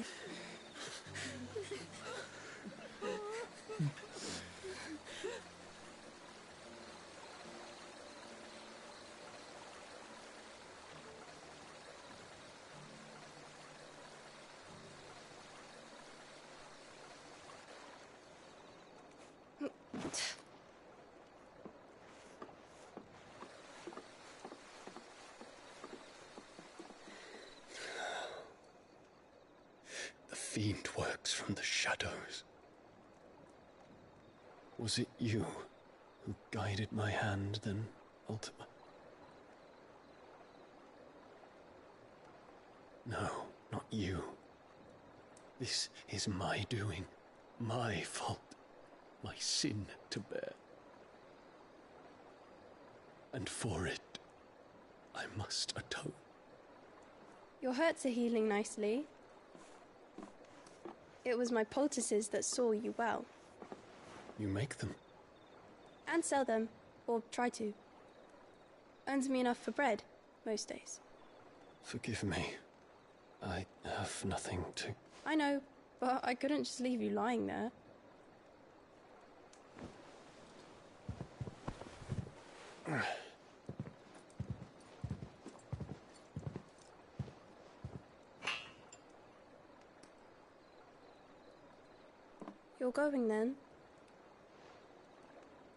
The fiend works from the shadows. Was it you who guided my hand, then ultimately? No, not you. This is my doing, my fault, my sin to bear. And for it, I must atone. Your hurts are healing nicely. It was my poultices that saw you well. You make them? And sell them, or try to. Earns me enough for bread, most days. Forgive me. I have nothing to... I know, but I couldn't just leave you lying there. You're going then?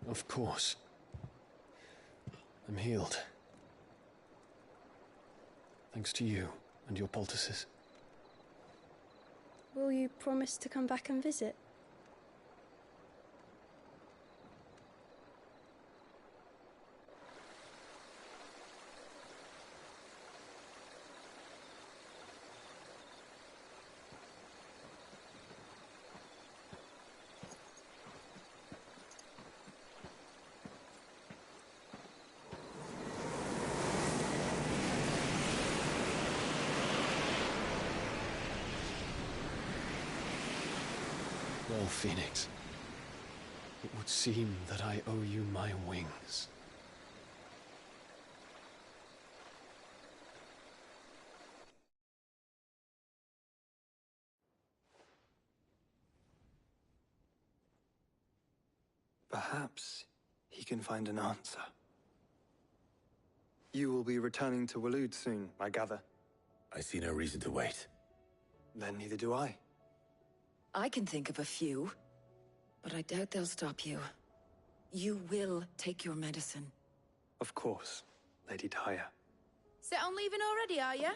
Of course. I'm healed. Thanks to you and your poultices. Will you promise to come back and visit? Well, Phoenix, it would seem that I owe you my wings. Perhaps he can find an answer. You will be returning to Waloed soon, I gather. I see no reason to wait. Then neither do I. I can think of a few, but I doubt they'll stop you. You will take your medicine. Of course, Lady Daya. Set on leaving already, are you?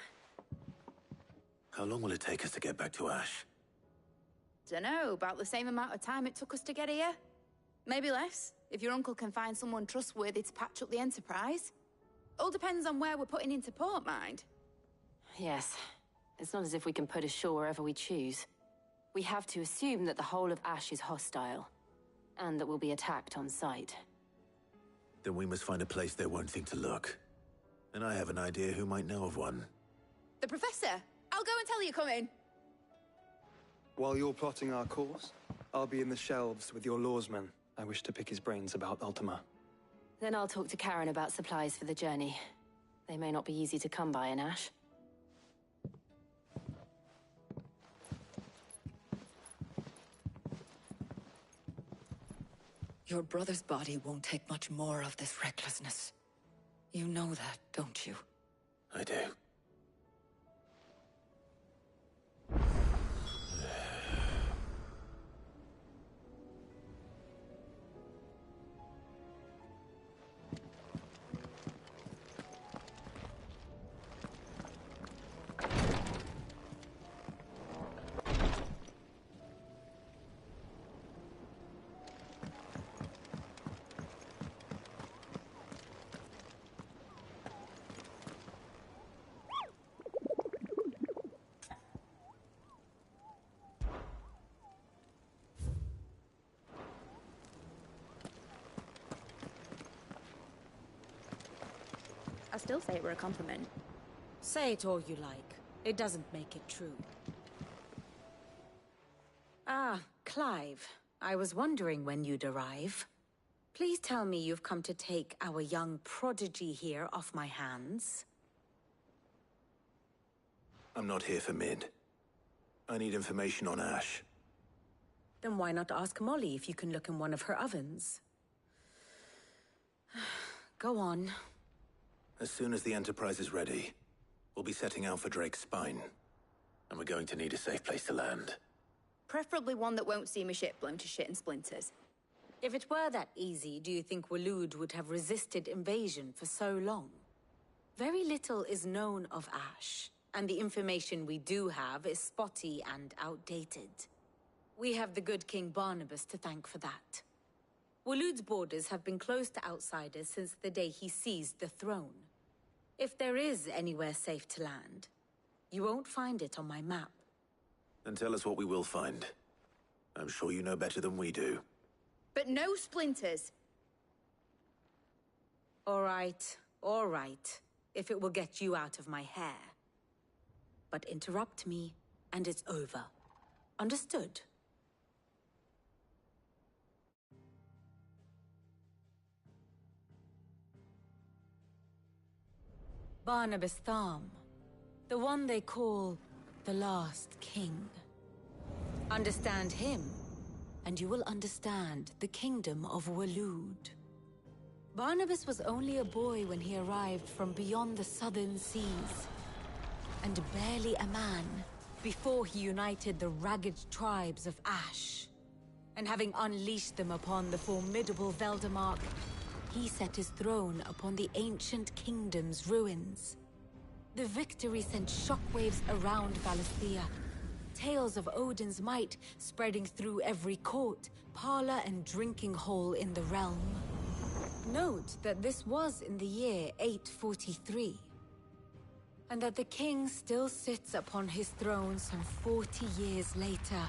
How long will it take us to get back to Ash? Dunno, about the same amount of time it took us to get here. Maybe less, if your uncle can find someone trustworthy to patch up the Enterprise. All depends on where we're putting into port, mind. Yes. It's not as if we can put ashore wherever we choose. We have to assume that the whole of Ash is hostile, and that we'll be attacked on sight. Then we must find a place they won't think to look. And I have an idea who might know of one. The Professor! I'll go and tell you come in. While you're plotting our course, I'll be in the shelves with your lawsman. I wish to pick his brains about Ultima. Then I'll talk to Karen about supplies for the journey. They may not be easy to come by in Ash. Your brother's body won't take much more of this recklessness. You know that, don't you? I do. I still say it were a compliment. Say it all you like. It doesn't make it true. Ah, Clive. I was wondering when you'd arrive. Please tell me you've come to take our young prodigy here off my hands. I'm not here for Mid. I need information on Ash. Then why not ask Molly if you can look in one of her ovens? Go on. As soon as the Enterprise is ready, we'll be setting out for Drake's Spine. And we're going to need a safe place to land. Preferably one that won't see my ship blown to shit and splinters. If it were that easy, do you think Waloed would have resisted invasion for so long? Very little is known of Ash, and the information we do have is spotty and outdated. We have the good King Barnabas to thank for that. Waloed's borders have been closed to outsiders since the day he seized the throne. If there is anywhere safe to land, you won't find it on my map. And tell us what we will find. I'm sure you know better than we do. But no splinters. All right. If it will get you out of my hair. But interrupt me, and it's over. Understood? Barnabas Tham. The one they call the Last King. Understand him, and you will understand the kingdom of Waloed. Barnabas was only a boy when he arrived from beyond the southern seas, and barely a man before he united the ragged tribes of Ash. And having unleashed them upon the formidable Veldemark, he set his throne upon the ancient kingdom's ruins. The victory sent shockwaves around Valisthea, tales of Odin's might spreading through every court, parlor, and drinking hole in the realm. Note that this was in the year 843, and that the king still sits upon his throne some 40 years later,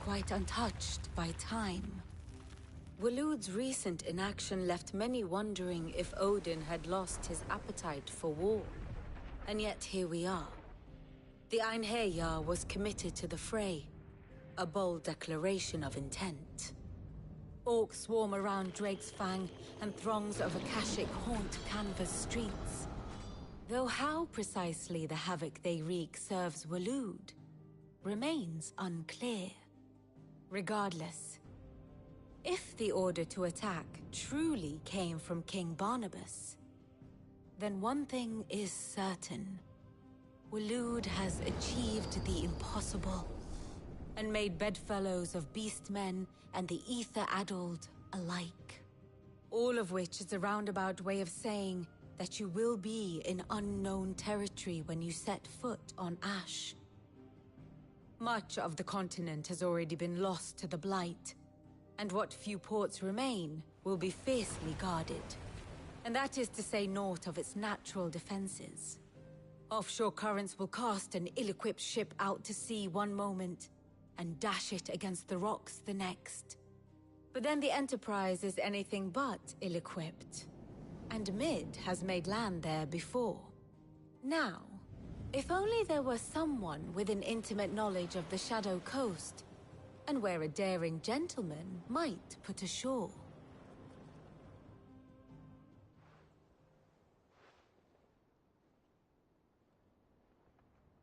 quite untouched by time. Waloed's recent inaction left many wondering if Odin had lost his appetite for war. And yet here we are. The Einherjar was committed to the fray, a bold declaration of intent. Orcs swarm around Drake's Fang, and throngs of Akashic haunt Canva's streets. Though how precisely the havoc they wreak serves Waloed remains unclear. Regardless, if the order to attack truly came from King Barnabas, then one thing is certain. Waloed has achieved the impossible, and made bedfellows of beastmen and the ether-addled alike. All of which is a roundabout way of saying that you will be in unknown territory when you set foot on Ash. Much of the continent has already been lost to the Blight, and what few ports remain will be fiercely guarded. And that is to say naught of its natural defenses. Offshore currents will cast an ill-equipped ship out to sea one moment, and dash it against the rocks the next. But then the Enterprise is anything but ill-equipped, and Mid has made land there before. Now, if only there were someone with an intimate knowledge of the Shadow Coast, and where a daring gentleman might put ashore.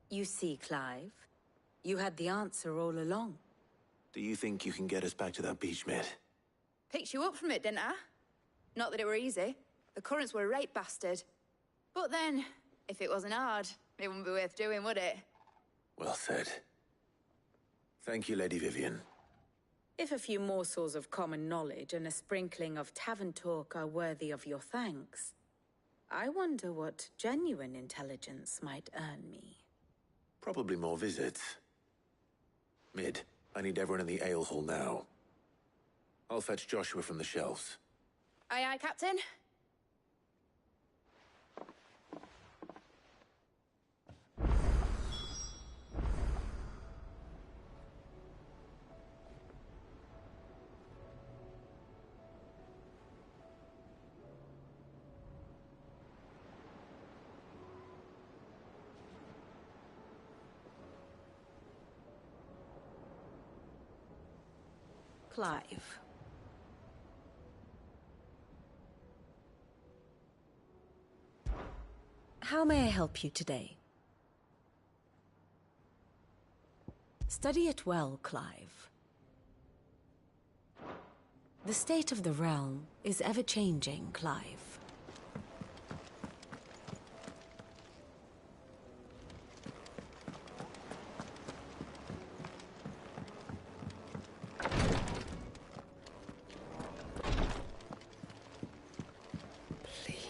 You see, Clive, you had the answer all along. Do you think you can get us back to that beach, Mid? Picked you up from it, didn't I? Not that it were easy. The currents were a right bastard. But then, if it wasn't hard, it wouldn't be worth doing, would it? Well said. Thank you, Lady Vivian. If a few morsels of common knowledge and a sprinkling of tavern talk are worthy of your thanks, I wonder what genuine intelligence might earn me. Probably more visits. Mid, I need everyone in the ale hall now. I'll fetch Joshua from the shelves. Aye, aye, Captain. Clive. How may I help you today? Study it well, Clive. The state of the realm is ever-changing, Clive.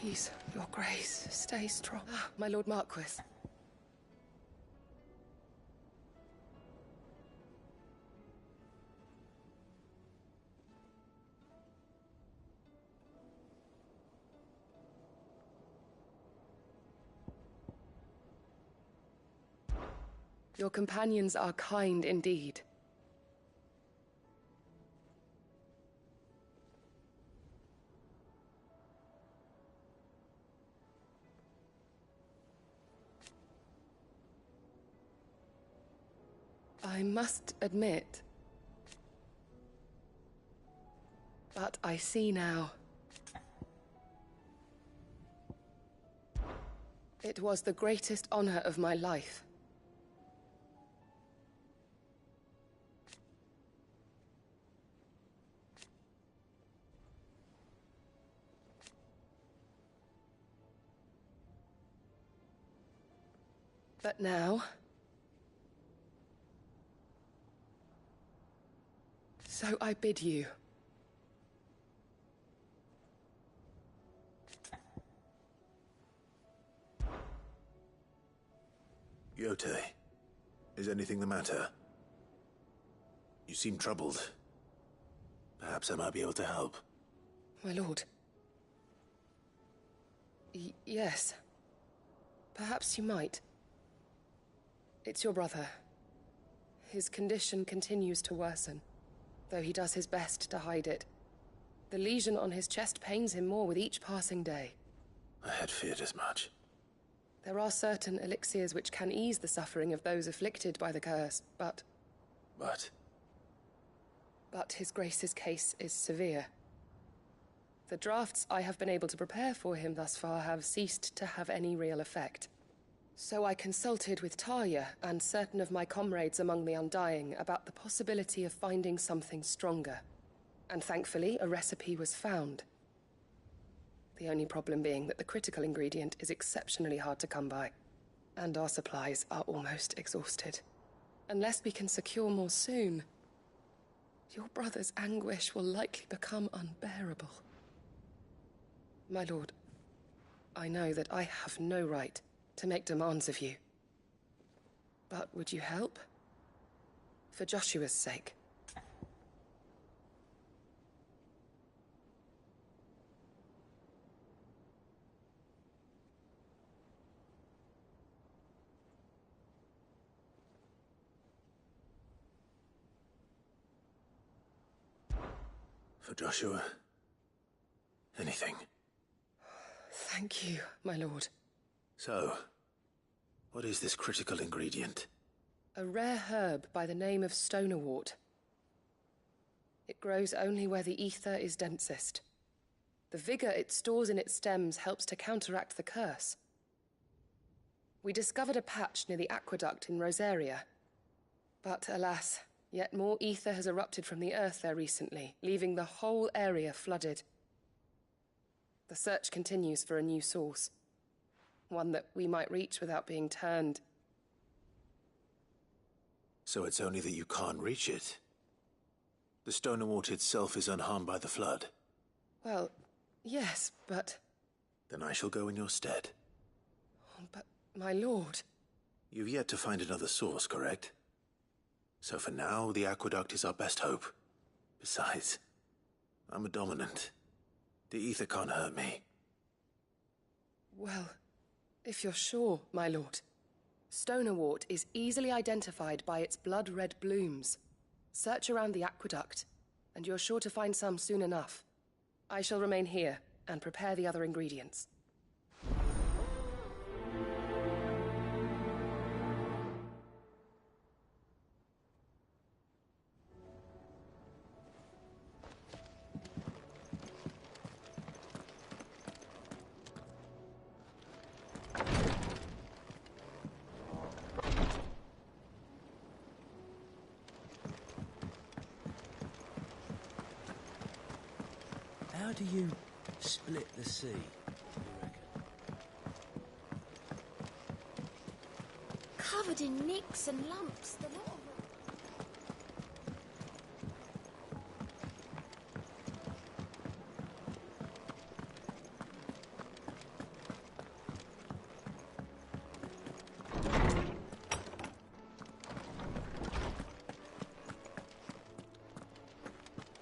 Please, Your Grace, stay strong. My Lord Marquis. Your companions are kind indeed. I must admit, but I see now. It was the greatest honor of my life. But now... So I bid you. Yote, is anything the matter? You seem troubled. Perhaps I might be able to help. My lord. Yes. Perhaps you might. It's your brother. His condition continues to worsen, though he does his best to hide it. The lesion on his chest pains him more with each passing day. I had feared as much. There are certain elixirs which can ease the suffering of those afflicted by the curse, but... But His Grace's case is severe. The drafts I have been able to prepare for him thus far have ceased to have any real effect. So I consulted with Talia and certain of my comrades among the Undying about the possibility of finding something stronger. And thankfully, a recipe was found. The only problem being that the critical ingredient is exceptionally hard to come by, and our supplies are almost exhausted. Unless we can secure more soon, your brother's anguish will likely become unbearable. My lord, I know that I have no right to make demands of you. But would you help? For Joshua's sake. For Joshua? Anything. Thank you, my lord. So, what is this critical ingredient? A rare herb by the name of stonerwort. It grows only where the ether is densest. The vigor it stores in its stems helps to counteract the curse. We discovered a patch near the aqueduct in Rosaria. But alas, yet more ether has erupted from the earth there recently, leaving the whole area flooded. The search continues for a new source. One that we might reach without being turned. So it's only that you can't reach it? The stonerwort itself is unharmed by the flood? Well, yes, but... Then I shall go in your stead. But, my lord... You've yet to find another source, correct? So for now, the aqueduct is our best hope. Besides, I'm a dominant. The ether can't hurt me. Well, if you're sure, my lord. Stonerwort is easily identified by its blood-red blooms. Search around the aqueduct, and you're sure to find some soon enough. I shall remain here and prepare the other ingredients. How do you split the sea, you reckon? Covered in nicks and lumps, the lot of them.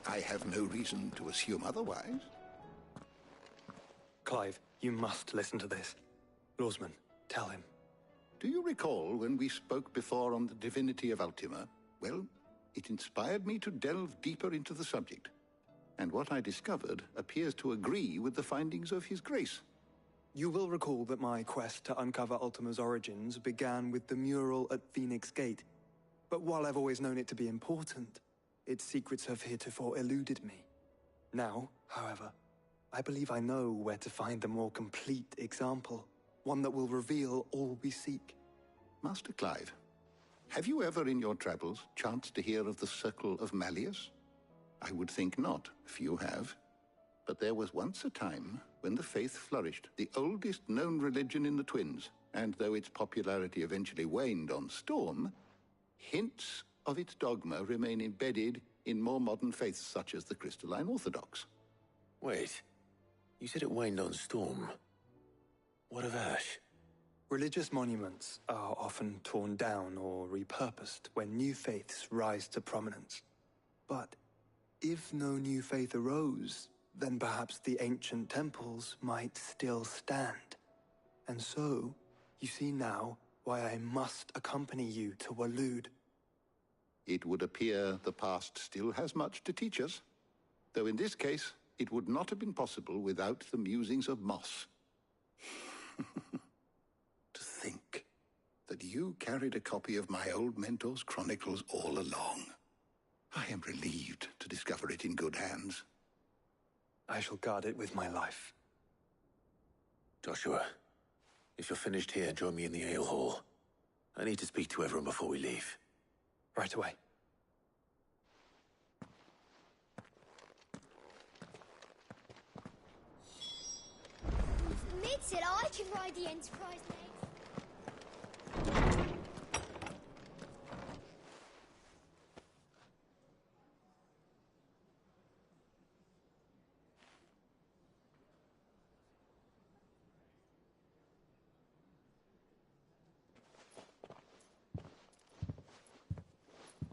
I have no reason to assume otherwise. Clive, you must listen to this. Lawsman, tell him. Do you recall when we spoke before on the divinity of Ultima? Well, it inspired me to delve deeper into the subject. And what I discovered appears to agree with the findings of His Grace. You will recall that my quest to uncover Ultima's origins began with the mural at Phoenix Gate. But while I've always known it to be important, its secrets have heretofore eluded me. Now, however, I believe I know where to find the more complete example. One that will reveal all we seek. Master Clive, have you ever in your travels chanced to hear of the Circle of Malleus? I would think not, few have. But there was once a time when the faith flourished, the oldest known religion in the Twins, and though its popularity eventually waned on Storm, hints of its dogma remain embedded in more modern faiths such as the Crystalline Orthodox. Wait, you said it waned on Storm. What of Ash? Religious monuments are often torn down or repurposed when new faiths rise to prominence. But if no new faith arose, then perhaps the ancient temples might still stand. And so, you see now why I must accompany you to Waloed. It would appear the past still has much to teach us, though in this case, it would not have been possible without the musings of Moss. To think that you carried a copy of my old mentor's chronicles all along. I am relieved to discover it in good hands. I shall guard it with my life. Joshua, if you're finished here, join me in the ale hall. I need to speak to everyone before we leave. Right away. Mid said I could ride the Enterprise next.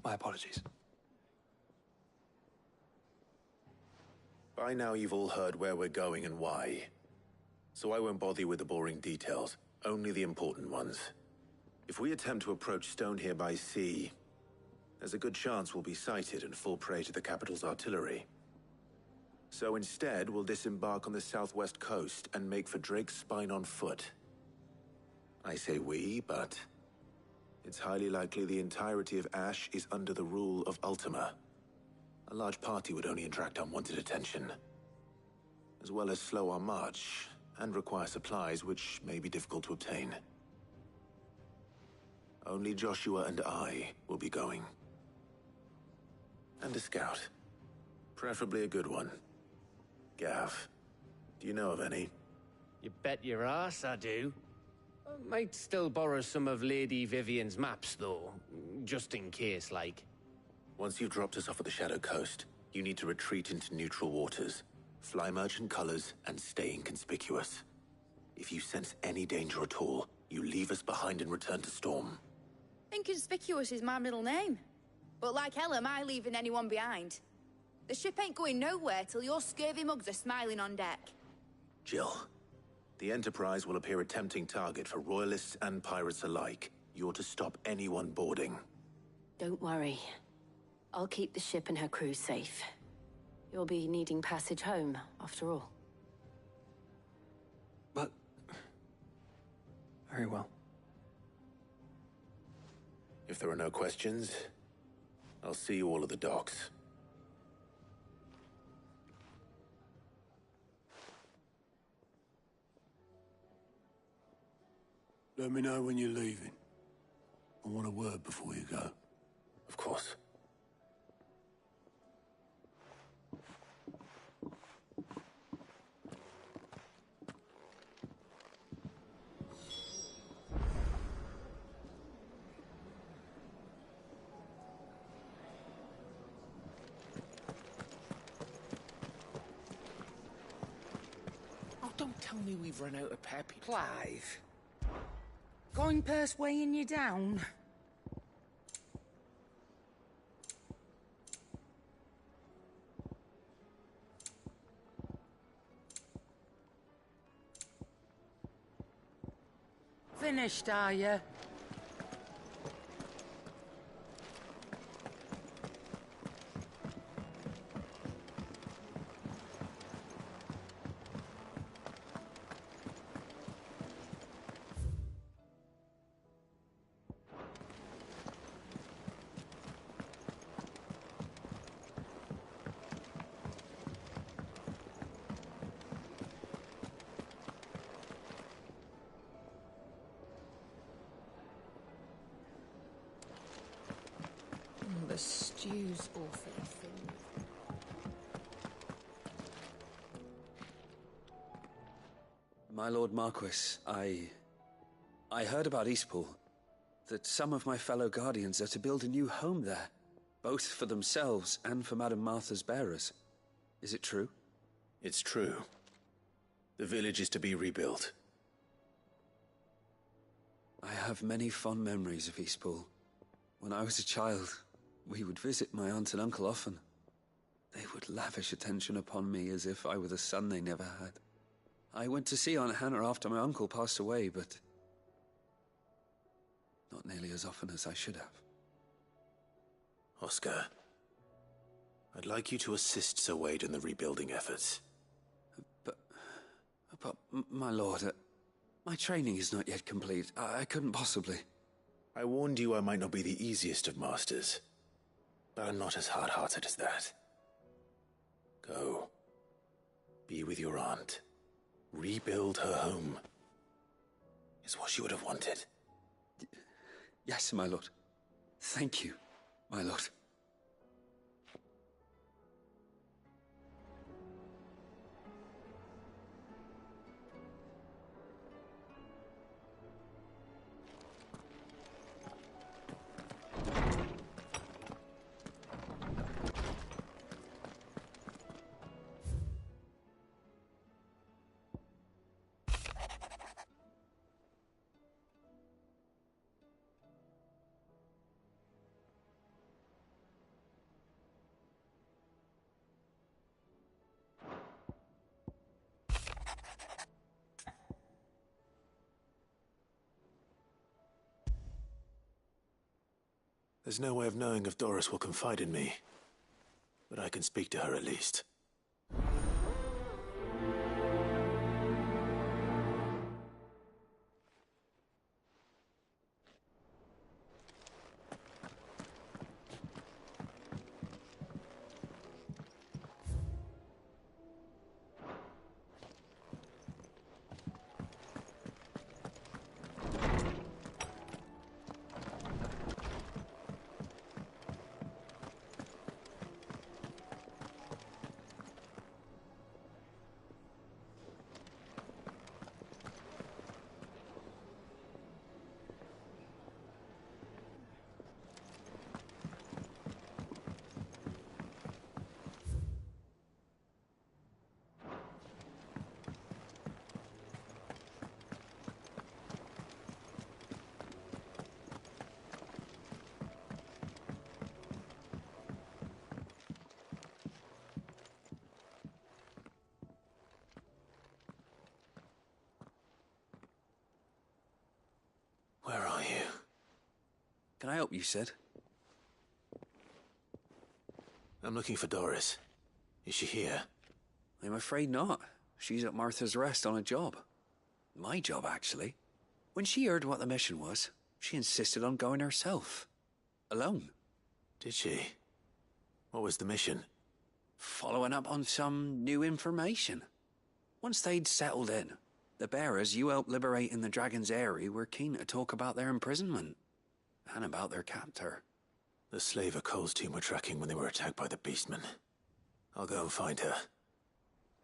My apologies. By now you've all heard where we're going and why. So I won't bother you with the boring details, only the important ones. If we attempt to approach Stone here by sea, there's a good chance we'll be sighted and fall prey to the capital's artillery. So instead, we'll disembark on the southwest coast and make for Drake's Spine on foot. I say we, but it's highly likely the entirety of Ash is under the rule of Ultima. A large party would only attract unwanted attention, as well as slow our march and require supplies which may be difficult to obtain. Only Joshua and I will be going. And a scout. Preferably a good one. Gav, do you know of any? You bet your ass I do. I might still borrow some of Lady Vivian's maps, though, just in case, like. Once you've dropped us off at the Shadow Coast, you need to retreat into neutral waters, fly merchant colors, and stay inconspicuous. If you sense any danger at all, you leave us behind and return to Storm. Inconspicuous is my middle name. But like hell am I leaving anyone behind. The ship ain't going nowhere till your scurvy mugs are smiling on deck. Jill, the Enterprise will appear a tempting target for royalists and pirates alike. You're to stop anyone boarding. Don't worry. I'll keep the ship and her crew safe. You'll be needing passage home, after all. But... very well. If there are no questions, I'll see you all at the docks. Let me know when you're leaving. I want a word before you go. Of course. Oh, don't tell me we've run out of Peppy. Clive. Going purse weighing you down? Finished, are you? Jews or faithful. My Lord Marquis, I heard about Eastpool. That some of my fellow Guardians are to build a new home there, both for themselves and for Madame Martha's bearers. Is it true? It's true. The village is to be rebuilt. I have many fond memories of Eastpool. When I was a child, we would visit my aunt and uncle often. They would lavish attention upon me as if I were the son they never had. I went to see Aunt Hannah after my uncle passed away, but not nearly as often as I should have. Oscar, I'd like you to assist Sir Wade in the rebuilding efforts. But my lord, my training is not yet complete. I couldn't possibly. I warned you I might not be the easiest of masters, but I'm not as hard-hearted as that. Go. Be with your aunt. Rebuild her home. Is what she would have wanted. Yes, my lord. Thank you, my lord. There's no way of knowing if Doris will confide in me, but I can speak to her at least. Where are you? Can I help you, Sid? I'm looking for Doris. Is she here? I'm afraid not. She's at Martha's Rest on a job. My job, actually. When she heard what the mission was, she insisted on going herself. Alone. Did she? What was the mission? Following up on some new information. Once they'd settled in, the bearers you helped liberate in the Dragon's Eyrie were keen to talk about their imprisonment. And about their captor. The slaver Cole's team were tracking when they were attacked by the Beastmen. I'll go and find her.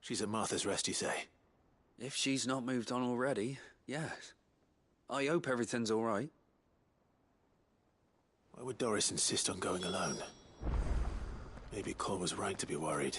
She's at Martha's Rest, you say? If she's not moved on already, yes. I hope everything's all right. Why would Doris insist on going alone? Maybe Cole was right to be worried.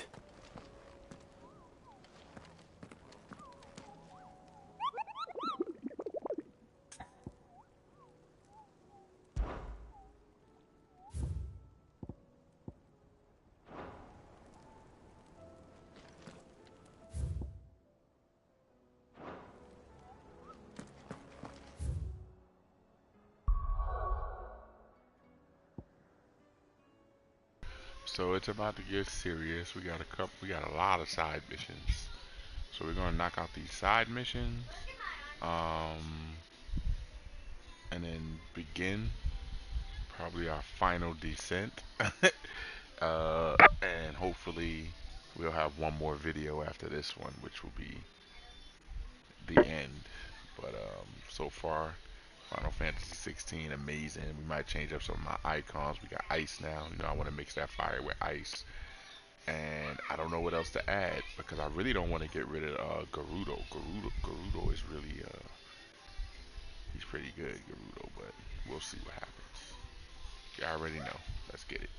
So it's about to get serious. We got a lot of side missions. So we're gonna knock out these side missions, and then begin probably our final descent. And hopefully we'll have one more video after this one, which will be the end. But so far, Final Fantasy 16, amazing. We might change up some of my icons. We got ice now. You know, I want to mix that fire with ice. And I don't know what else to add because I really don't want to get rid of Gerudo. Gerudo is really, he's pretty good, Gerudo, but we'll see what happens. You already know. Let's get it.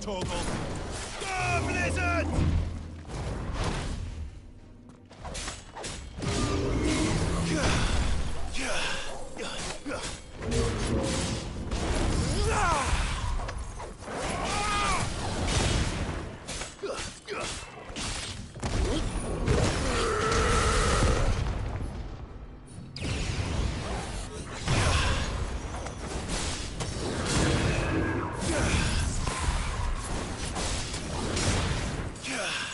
Torgal! Go, Blizzard! Yeah.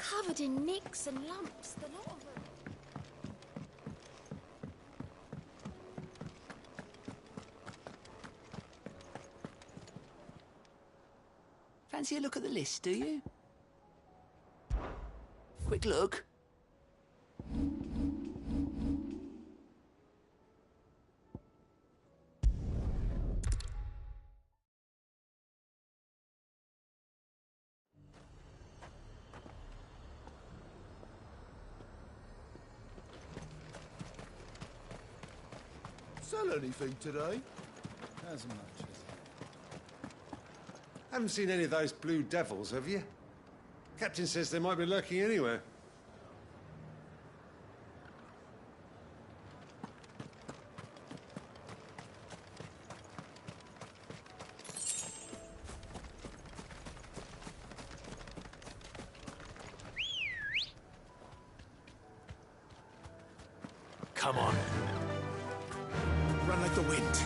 covered in nicks and lumps, the lot of them. Fancy a look at the list, do you? Quick look. Sell anything today? As much as... Haven't seen any of those blue devils, have you? Captain says they might be lurking anywhere. Come on. Run like the wind.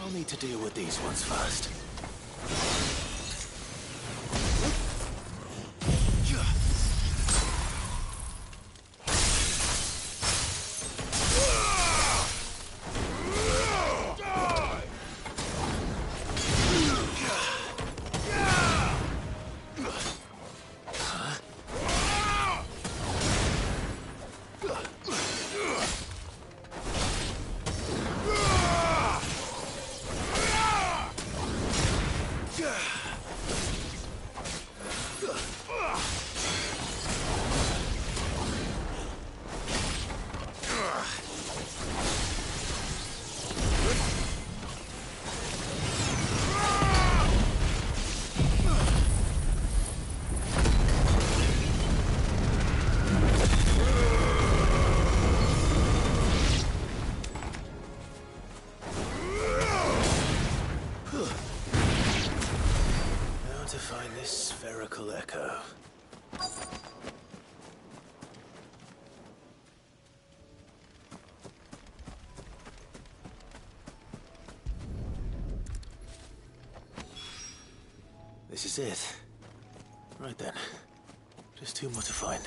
I'll need to deal with these ones first. To find this spherical echo. This is it. Right then. Just two more to find.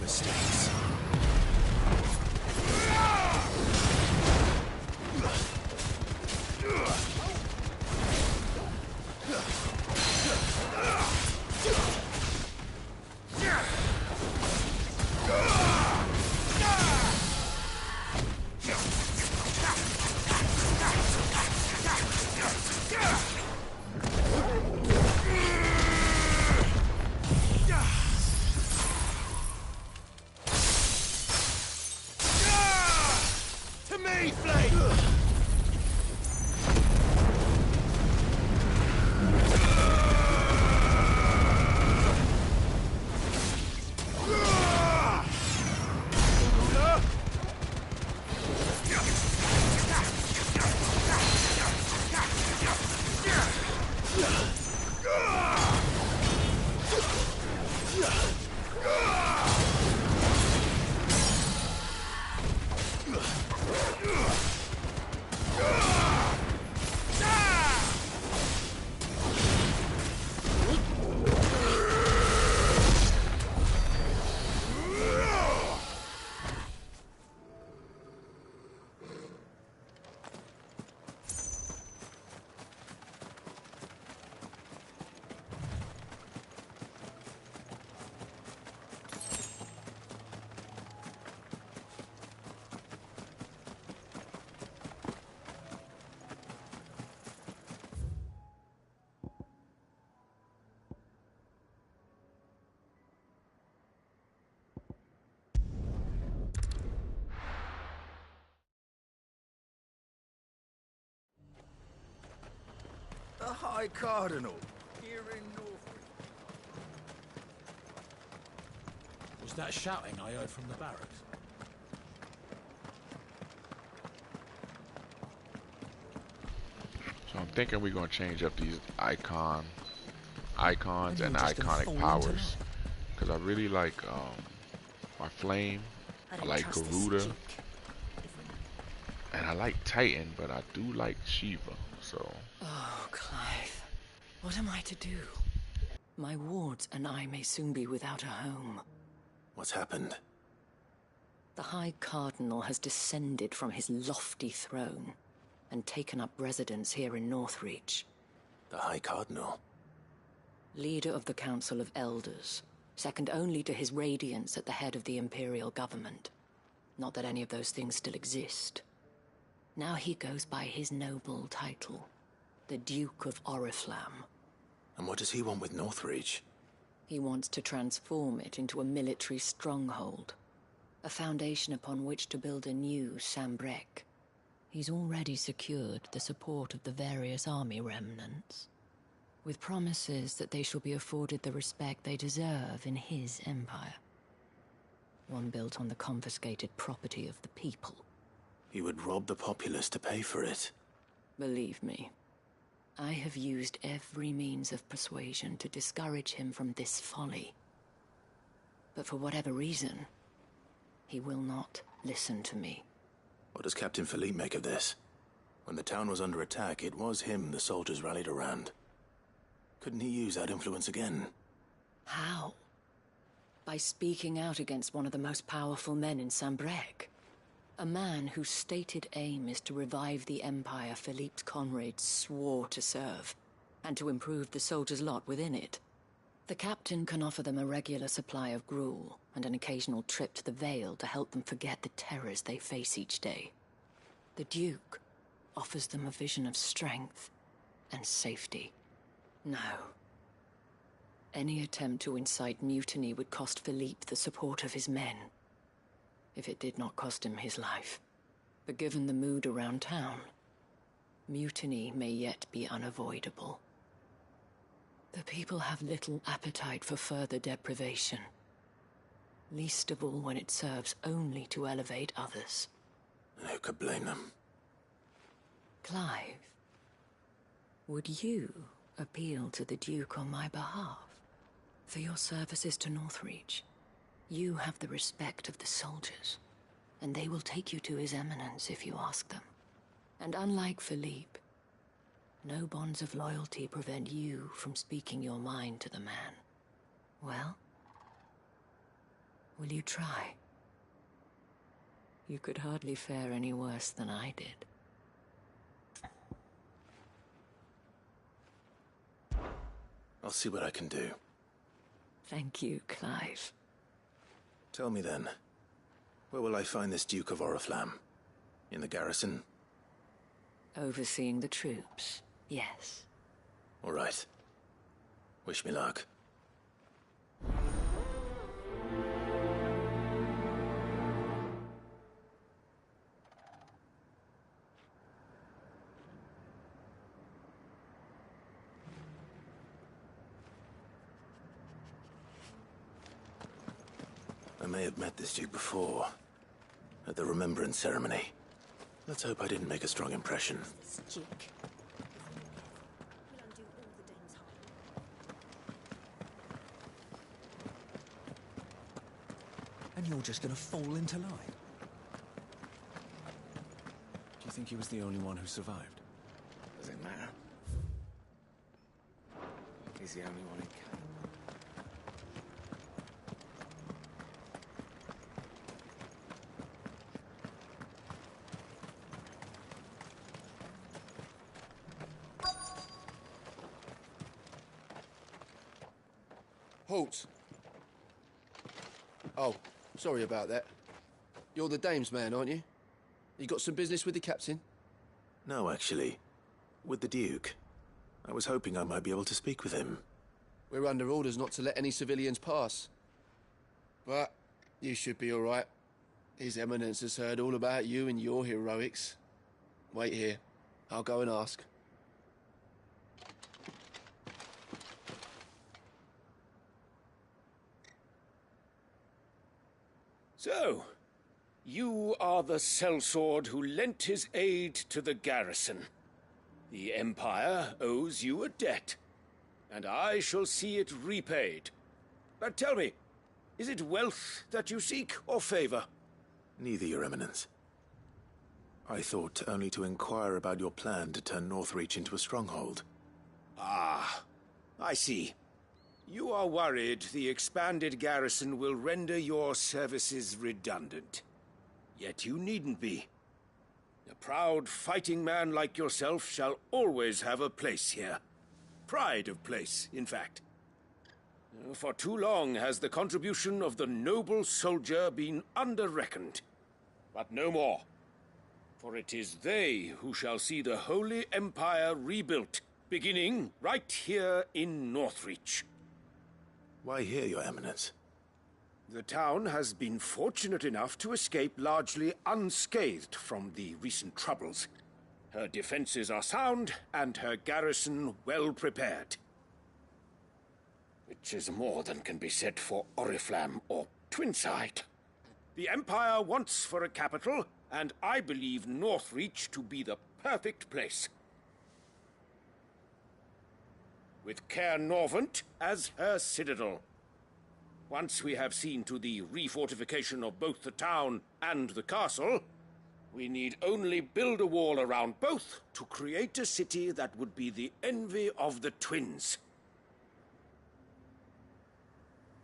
Mistakes. The High Cardinal, here in North... It's that shouting I heard from the barracks. So I'm thinking we're gonna change up these icons and iconic powers, because I really like my flame. I like Garuda, and I like Titan, but I do like Shiva. So. Oh, Clive, what am I to do? My wards and I may soon be without a home. What's happened? The High Cardinal has descended from his lofty throne and taken up residence here in Northreach. The High Cardinal? Leader of the Council of Elders, second only to his Radiance at the head of the Imperial government. Not that any of those things still exist. Now he goes by his noble title, the Duke of Oriflamme. And what does he want with Northreach? He wants to transform it into a military stronghold, a foundation upon which to build a new Sambrec. He's already secured the support of the various army remnants, with promises that they shall be afforded the respect they deserve in his empire. One built on the confiscated property of the people. He would rob the populace to pay for it. Believe me, I have used every means of persuasion to discourage him from this folly. But for whatever reason, he will not listen to me. What does Captain Philippe make of this? When the town was under attack, it was him the soldiers rallied around. Couldn't he use that influence again? How? By speaking out against one of the most powerful men in Sambrec. A man whose stated aim is to revive the empire Philippe's comrades swore to serve, and to improve the soldiers' lot within it. The captain can offer them a regular supply of gruel, and an occasional trip to the Vale to help them forget the terrors they face each day. The Duke offers them a vision of strength and safety. No. Any attempt to incite mutiny would cost Philippe the support of his men, if it did not cost him his life. But given the mood around town, mutiny may yet be unavoidable. The people have little appetite for further deprivation, least of all when it serves only to elevate others. And who could blame them? Clive, would you appeal to the Duke on my behalf? For your services to Northreach, you have the respect of the soldiers, and they will take you to His Eminence if you ask them. And unlike Philippe, no bonds of loyalty prevent you from speaking your mind to the man. Well, will you try? You could hardly fare any worse than I did. I'll see what I can do. Thank you, Clive. Tell me then, where will I find this Duke of Oriflamme? In the garrison? Overseeing the troops, yes. All right. Wish me luck. I may have met this Duke before, at the Remembrance Ceremony. Let's hope I didn't make a strong impression. This Duke. And you're just gonna fall into line? Do you think he was the only one who survived? Does it matter? He's the only one who can. Halt! Oh, sorry about that. You're the dame's man, aren't you? You got some business with the captain? No, actually. With the Duke. I was hoping I might be able to speak with him. We're under orders not to let any civilians pass. But you should be all right. His Eminence has heard all about you and your heroics. Wait here. I'll go and ask. So, you are the sellsword who lent his aid to the garrison. The Empire owes you a debt, and I shall see it repaid. But tell me, is it wealth that you seek, or favor? Neither, Your Eminence. I thought only to inquire about your plan to turn Northreach into a stronghold. Ah, I see. You are worried the expanded garrison will render your services redundant. Yet you needn't be. A proud fighting man like yourself shall always have a place here. Pride of place, in fact. For too long has the contribution of the noble soldier been under-reckoned. But no more. For it is they who shall see the Holy Empire rebuilt, beginning right here in Northreach. Why here, Your Eminence? The town has been fortunate enough to escape largely unscathed from the recent troubles. Her defenses are sound, and her garrison well prepared. Which is more than can be said for Oriflamme or Twinside. The Empire wants for a capital, and I believe Northreach to be the perfect place. With Caer Norvent as her citadel. Once we have seen to the refortification of both the town and the castle, we need only build a wall around both to create a city that would be the envy of the twins.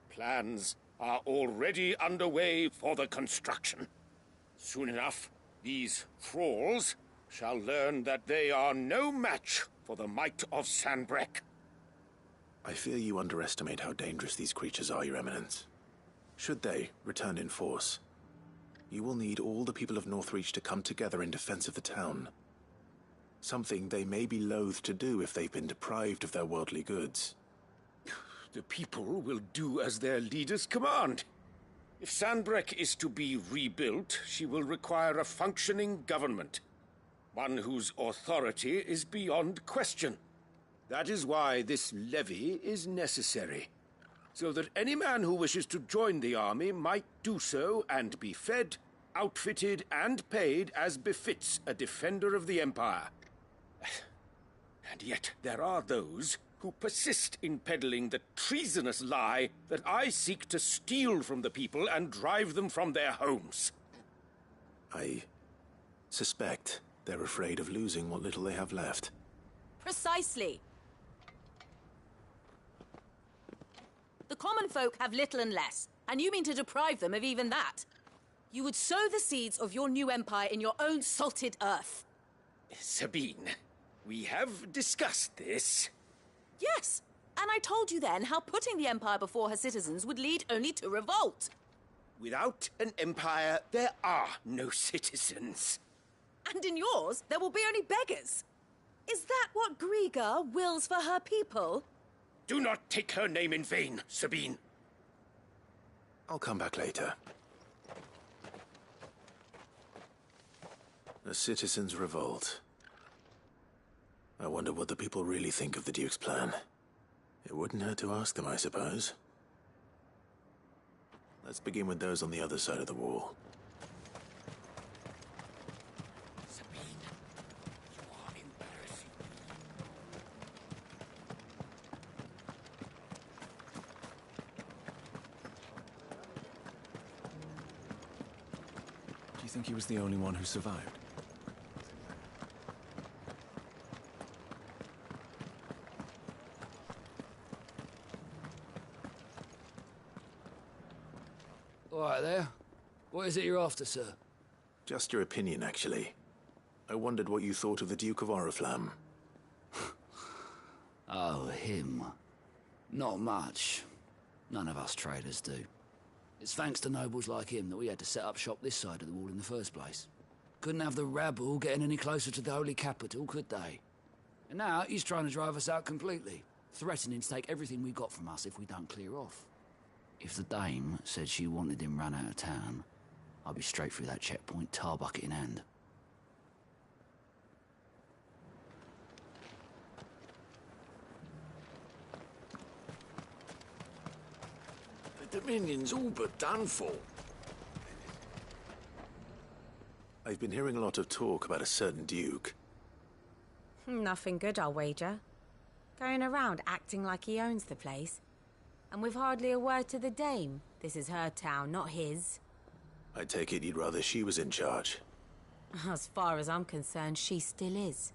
Plans are already underway for the construction. Soon enough, these thralls shall learn that they are no match for the might of Sanbreque. I fear you underestimate how dangerous these creatures are, Your Eminence. Should they return in force, you will need all the people of Northreach to come together in defense of the town. Something they may be loath to do if they've been deprived of their worldly goods. The people will do as their leaders command. If Sanbreque is to be rebuilt, she will require a functioning government. One whose authority is beyond question. That is why this levy is necessary. So that any man who wishes to join the army might do so and be fed, outfitted, and paid as befits a defender of the Empire. And yet there are those who persist in peddling the treasonous lie that I seek to steal from the people and drive them from their homes. I suspect they're afraid of losing what little they have left. Precisely. The common folk have little and less, and you mean to deprive them of even that. You would sow the seeds of your new empire in your own salted earth. Sabine, we have discussed this. Yes, and I told you then how putting the empire before her citizens would lead only to revolt. Without an empire, there are no citizens. And in yours, there will be only beggars. Is that what Griga wills for her people? Do not take her name in vain, Sabine. I'll come back later. A citizens' revolt. I wonder what the people really think of the Duke's plan. It wouldn't hurt to ask them, I suppose. Let's begin with those on the other side of the wall. Sabine, you are embarrassing. Do you think he was the only one who survived? All right there. What is it you're after, sir? Just your opinion, actually. I wondered what you thought of the Duke of Oriflamme. Oh, him. Not much. None of us traders do. It's thanks to nobles like him that we had to set up shop this side of the wall in the first place. Couldn't have the rabble getting any closer to the holy capital, could they? And now he's trying to drive us out completely, threatening to take everything we got from us if we don't clear off. If the dame said she wanted him run out of town, I'd be straight through that checkpoint, tar bucket in hand. The Dominion's all but done for. I've been hearing a lot of talk about a certain duke. Nothing good, I'll wager. Going around acting like he owns the place. And with hardly a word to the dame. This is her town, not his. I take it you'd rather she was in charge. As far as I'm concerned, she still is.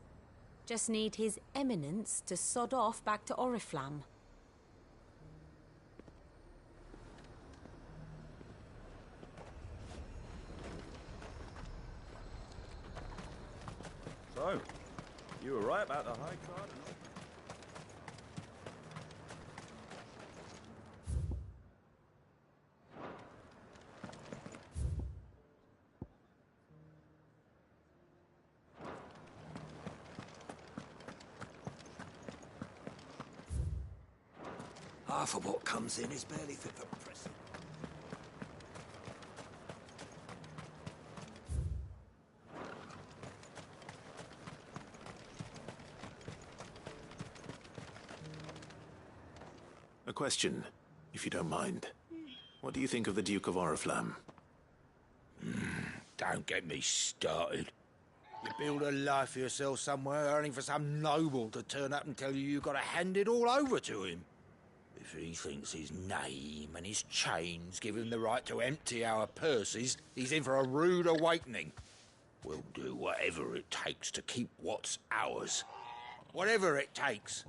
Just need His Eminence to sod off back to Oriflamme. So, you were right about the High Card? Half of what comes in is barely fit for pressing. A question, if you don't mind. What do you think of the Duke of Oriflamme? Don't get me started. You build a life for yourself somewhere, earning for some noble to turn up and tell you you've got to hand it all over to him. If he thinks his name and his chains give him the right to empty our purses, he's in for a rude awakening. We'll do whatever it takes to keep what's ours. Whatever it takes.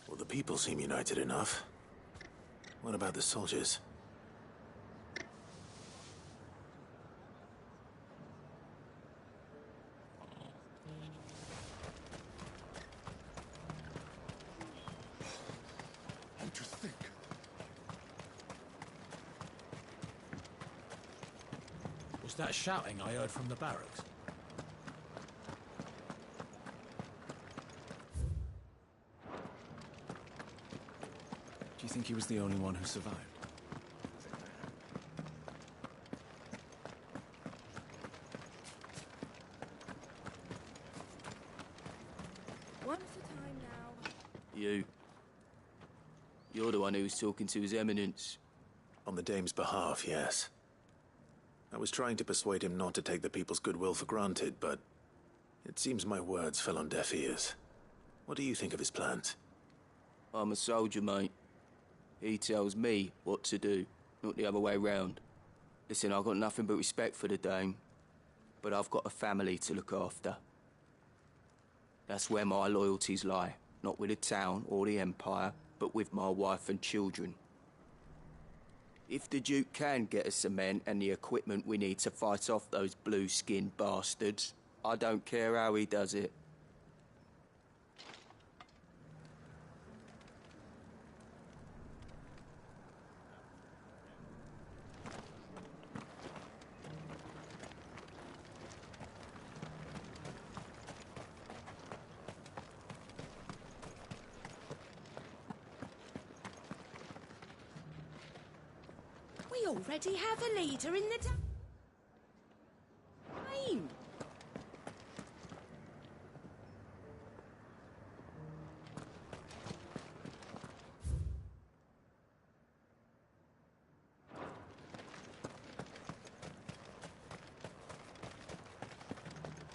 Well, the people seem united enough. What about the soldiers? And to think. Was that shouting I heard from the barracks? Do you think he was the only one who survived? One at a time now. You. You're the one who was talking to His Eminence. On the dame's behalf, yes. I was trying to persuade him not to take the people's goodwill for granted, but it seems my words fell on deaf ears. What do you think of his plans? I'm a soldier, mate. He tells me what to do, not the other way round. Listen, I've got nothing but respect for the Dame, but I've got a family to look after. That's where my loyalties lie, not with the town or the Empire, but with my wife and children. If the Duke can get us the men and the equipment we need to fight off those blue-skinned bastards, I don't care how he does it. We already have a leader in the town.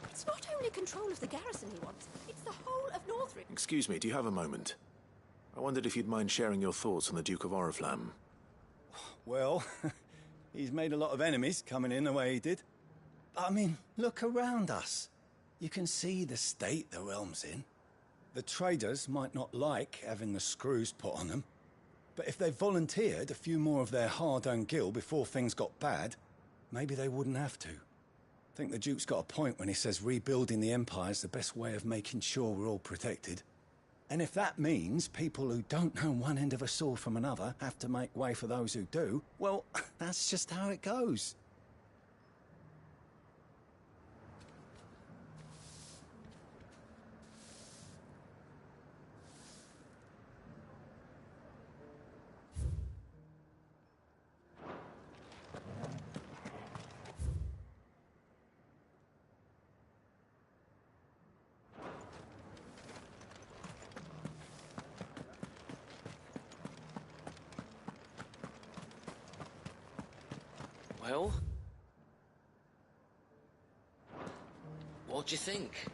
It's not only control of the garrison he wants, it's the whole of Northrop. Excuse me, do you have a moment? I wondered if you'd mind sharing your thoughts on the Duke of Oriflamme. Well, he's made a lot of enemies coming in the way he did. I mean, look around us. You can see the state the realm's in. The traders might not like having the screws put on them, but if they volunteered a few more of their hard-earned gil before things got bad, maybe they wouldn't have to. I think the Duke's got a point when he says rebuilding the Empire's the best way of making sure we're all protected. And if that means people who don't know one end of a sword from another have to make way for those who do, well, that's just how it goes. Well, What do you think?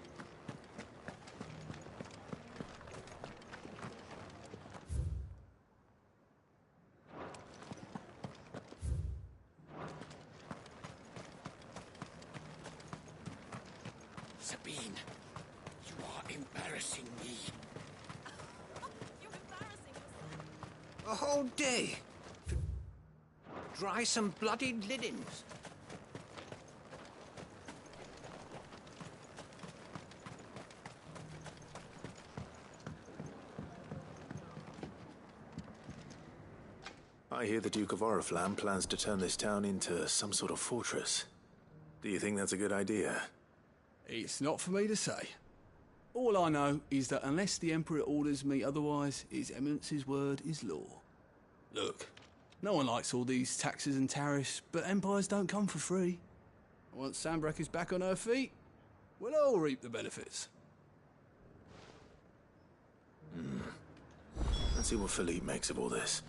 Sabine, you are embarrassing me. You're embarrassing yourself. A whole day. To dry some bloody linens. I hear the Duke of Oriflamme plans to turn this town into some sort of fortress. Do you think that's a good idea? It's not for me to say. All I know is that unless the Emperor orders me otherwise, His Eminence's word is law. Look, no one likes all these taxes and tariffs, but empires don't come for free. Once Sanbreque is back on her feet, we'll all reap the benefits. Let's see what Philippe makes of all this.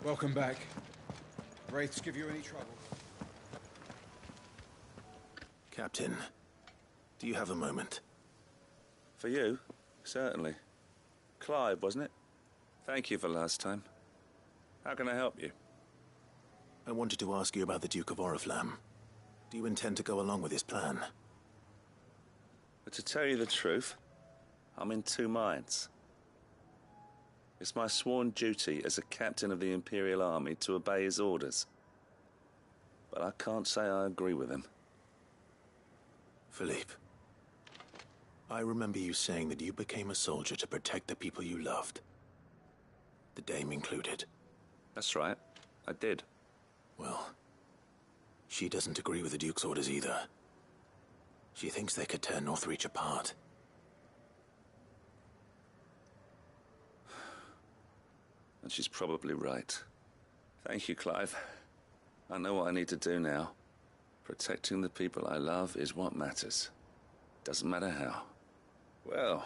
Welcome back. Wraiths give you any trouble? Captain, do you have a moment? For you? Certainly. Clive, wasn't it? Thank you for last time. How can I help you? I wanted to ask you about the Duke of Oriflamme. Do you intend to go along with his plan? But to tell you the truth, I'm in two minds. It's my sworn duty as a captain of the Imperial Army to obey his orders. But I can't say I agree with him. Philippe, I remember you saying that you became a soldier to protect the people you loved. The Dame included. That's right, I did. Well, she doesn't agree with the Duke's orders either. She thinks they could tear Northreach apart. And she's probably right. Thank you, Clive. I know what I need to do now. Protecting the people I love is what matters. Doesn't matter how. Well,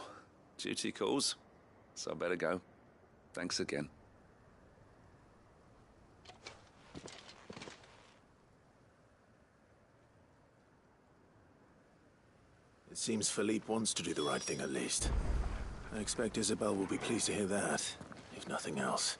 duty calls, so I better go. Thanks again. It seems Philippe wants to do the right thing at least. I expect Isabel will be pleased to hear that, if nothing else.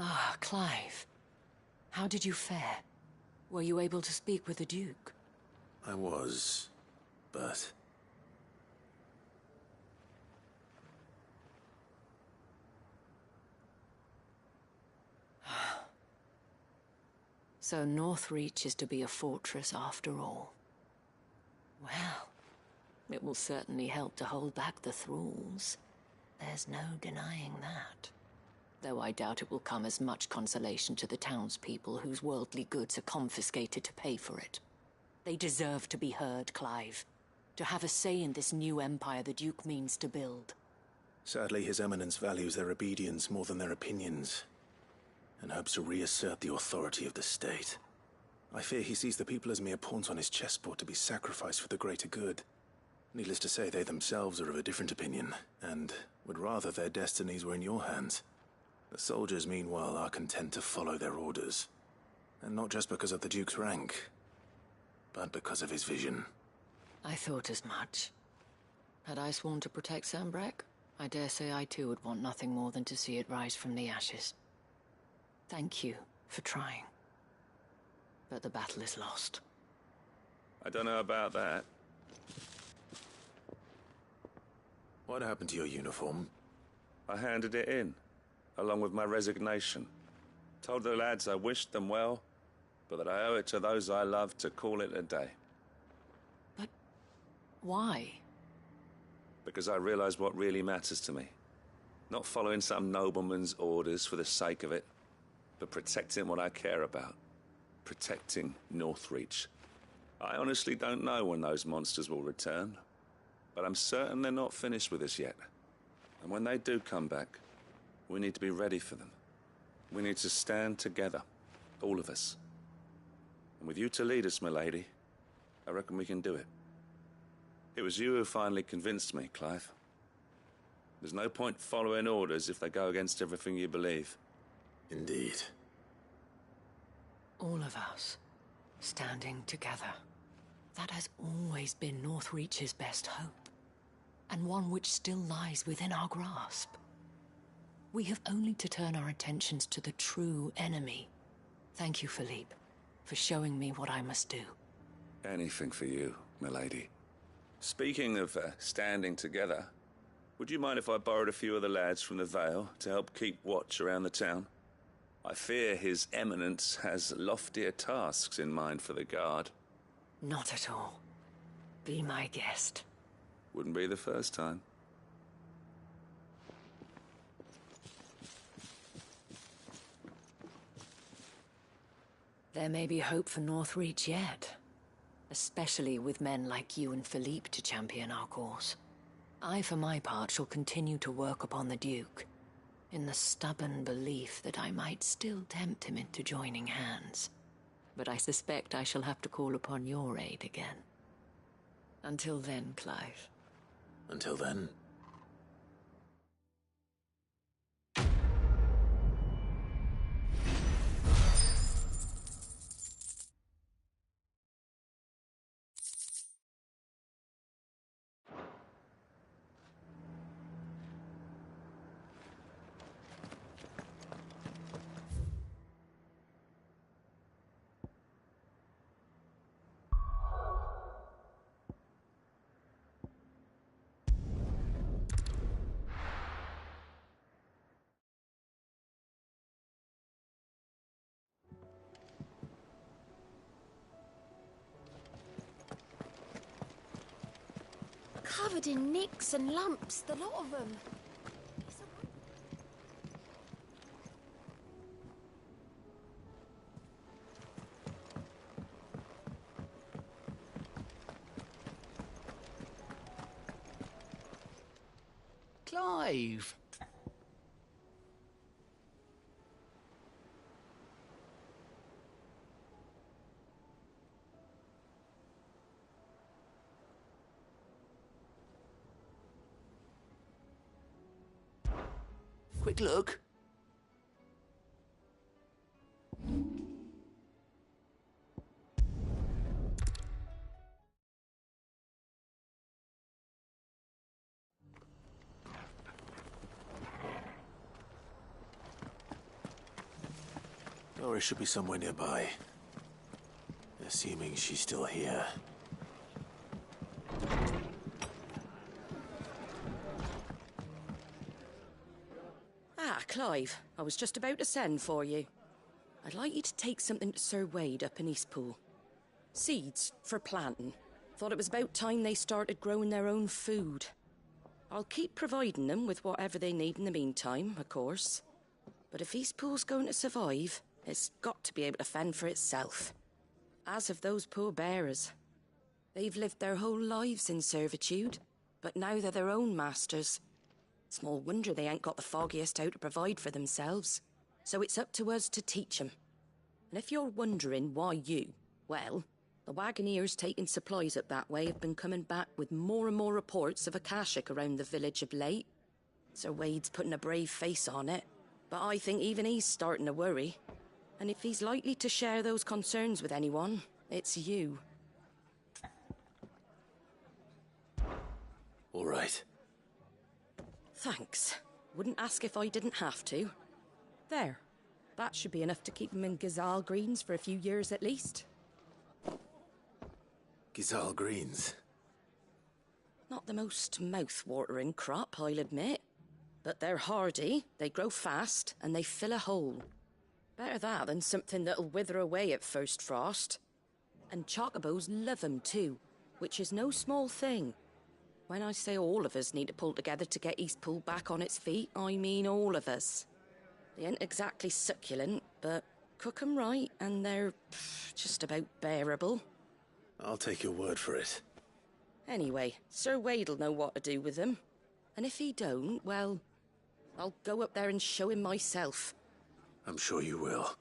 Ah, Clive. How did you fare? Were you able to speak with the Duke? I was, but... So Northreach is to be a fortress after all. Well, it will certainly help to hold back the thralls. There's no denying that. Though I doubt it will come as much consolation to the townspeople whose worldly goods are confiscated to pay for it. They deserve to be heard, Clive. To have a say in this new empire the Duke means to build. Sadly, His Eminence values their obedience more than their opinions, and hopes to reassert the authority of the state. I fear he sees the people as mere pawns on his chessboard to be sacrificed for the greater good. Needless to say, they themselves are of a different opinion, and would rather their destinies were in your hands. The soldiers, meanwhile, are content to follow their orders. And not just because of the Duke's rank, but because of his vision. I thought as much. Had I sworn to protect Sanbreque, I dare say I too would want nothing more than to see it rise from the ashes. Thank you for trying. But the battle is lost. I don't know about that. What happened to your uniform? I handed it in, along with my resignation. Told the lads I wished them well, but that I owe it to those I love to call it a day. But why? Because I realized what really matters to me. Not following some nobleman's orders for the sake of it, but protecting what I care about. Protecting Northreach. I honestly don't know when those monsters will return, but I'm certain they're not finished with us yet. And when they do come back, we need to be ready for them. We need to stand together, all of us. And with you to lead us, milady, I reckon we can do it. It was you who finally convinced me, Clive. There's no point following orders if they go against everything you believe. Indeed. All of us, standing together. That has always been Northreach's best hope, and one which still lies within our grasp. We have only to turn our attentions to the true enemy. Thank you, Philippe, for showing me what I must do. Anything for you, milady. Speaking of standing together, would you mind if I borrowed a few of the lads from the Vale to help keep watch around the town? I fear His Eminence has loftier tasks in mind for the guard. Not at all. Be my guest. Wouldn't be the first time. There may be hope for Northreach yet. Especially with men like you and Philippe to champion our cause. I, for my part, shall continue to work upon the Duke, in the stubborn belief that I might still tempt him into joining hands. But I suspect I shall have to call upon your aid again. Until then, Clive. Until then? Covered in nicks and lumps, the lot of them. Clive! Quick look. Nora should be somewhere nearby. Assuming she's still here. Ah, Clive, I was just about to send for you. I'd like you to take something to Sir Wade up in Eastpool. Seeds for planting. Thought it was about time they started growing their own food. I'll keep providing them with whatever they need in the meantime, of course. But if Eastpool's going to survive, it's got to be able to fend for itself. As have those poor bearers. They've lived their whole lives in servitude, but now they're their own masters. Small wonder they ain't got the foggiest how to provide for themselves. So it's up to us to teach them. And if you're wondering why you, well, the wagoneers taking supplies up that way have been coming back with more and more reports of Akashic around the village of late. Sir Wade's putting a brave face on it, but I think even he's starting to worry. And if he's likely to share those concerns with anyone, it's you. All right. Thanks. Wouldn't ask if I didn't have to. There. That should be enough to keep him in Gazal Greens for a few years at least. Gazal Greens. Not the most mouth-watering crop, I'll admit. But they're hardy, they grow fast, and they fill a hole. Better that than something that'll wither away at first frost. And chocobos love 'em too, which is no small thing. When I say all of us need to pull together to get Eastpool back on its feet, I mean all of us. They ain't exactly succulent, but cook 'em right, and they're just about bearable. I'll take your word for it. Anyway, Sir Wade'll know what to do with them. And if he don't, well, I'll go up there and show him myself. I'm sure you will.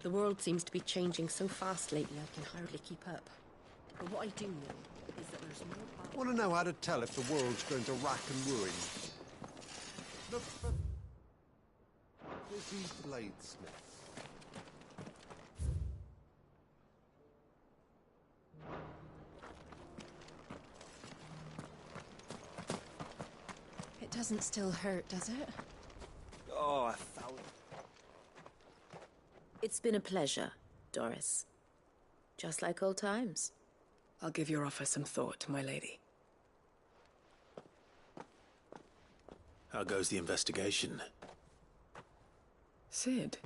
The world seems to be changing so fast lately I can hardly keep up. But what I do know is that there's more power... Want to know how to tell if the world's going to rack and ruin? Look for... Busy Bladesmith. It doesn't still hurt, does it? Oh, I found it. It's been a pleasure, Doris. Just like old times. I'll give your offer some thought, my lady. How goes the investigation? Sid,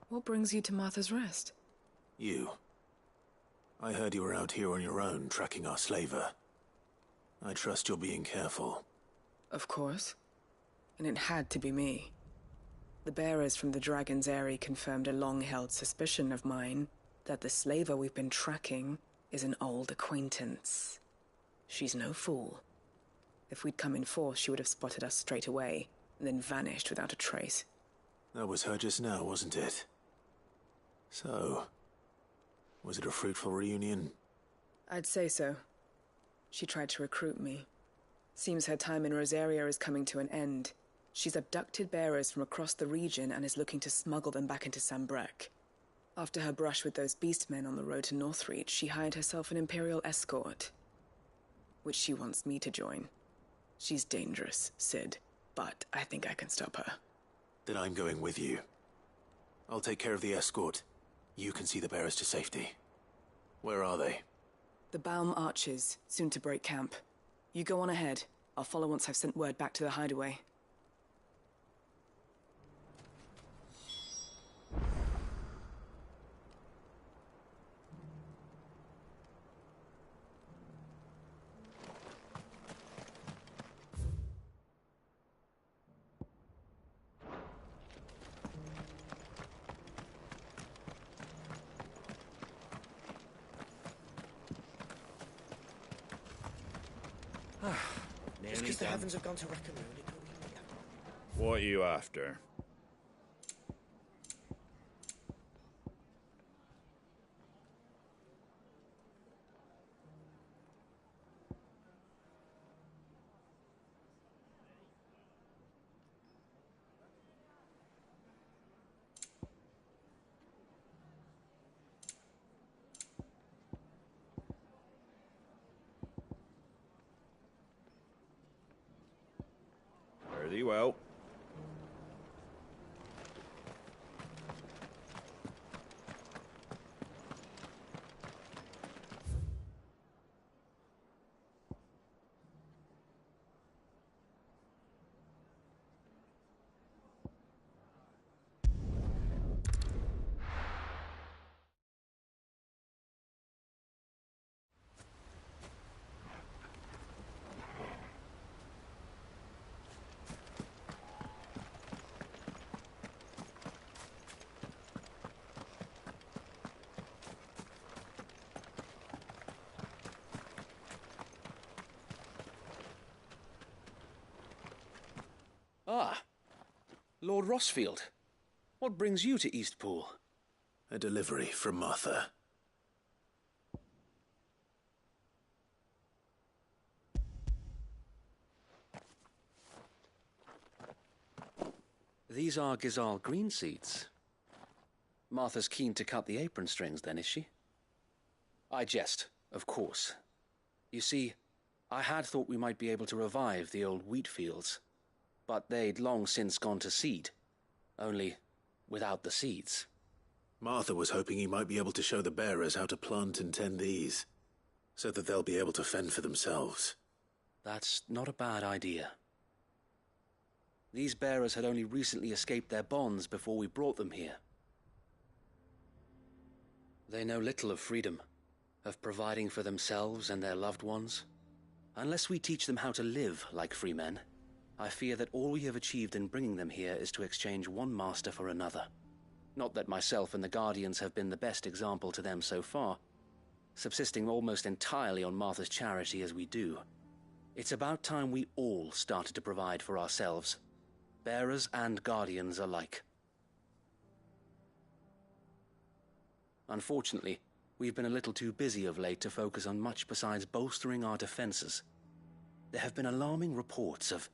what brings you to Martha's Rest? You. I heard you were out here on your own, tracking our slaver. I trust you're being careful. Of course. And it had to be me. The bearers from the Dragon's Eyrie confirmed a long-held suspicion of mine that the slaver we've been tracking is an old acquaintance. She's no fool. If we'd come in force, she would have spotted us straight away, and then vanished without a trace. That was her just now, wasn't it? So, was it a fruitful reunion? I'd say so. She tried to recruit me. Seems her time in Rosaria is coming to an end. She's abducted bearers from across the region and is looking to smuggle them back into Sambrec. After her brush with those beastmen on the road to Northreach, she hired herself an Imperial escort, which she wants me to join. She's dangerous, Sid, but I think I can stop her. Then I'm going with you. I'll take care of the escort. You can see the bearers to safety. Where are they? The Baum Archers, soon to break camp. You go on ahead. I'll follow once I've sent word back to the hideaway. Just because the heavens have gone to wreck and ruin it. What are you after? Fare thee well. Ah, Lord Rossfield. What brings you to Eastpool? A delivery from Martha. These are Gizal green seeds. Martha's keen to cut the apron strings, then, is she? I jest, of course. You see, I had thought we might be able to revive the old wheat fields, but they'd long since gone to seed, only without the seeds. Martha was hoping he might be able to show the bearers how to plant and tend these, so that they'll be able to fend for themselves. That's not a bad idea. These bearers had only recently escaped their bonds before we brought them here. They know little of freedom, of providing for themselves and their loved ones. Unless we teach them how to live like free men, I fear that all we have achieved in bringing them here is to exchange one master for another. Not that myself and the Guardians have been the best example to them so far, subsisting almost entirely on Martha's charity as we do. It's about time we all started to provide for ourselves, bearers and Guardians alike. Unfortunately, we've been a little too busy of late to focus on much besides bolstering our defenses. There have been alarming reports of...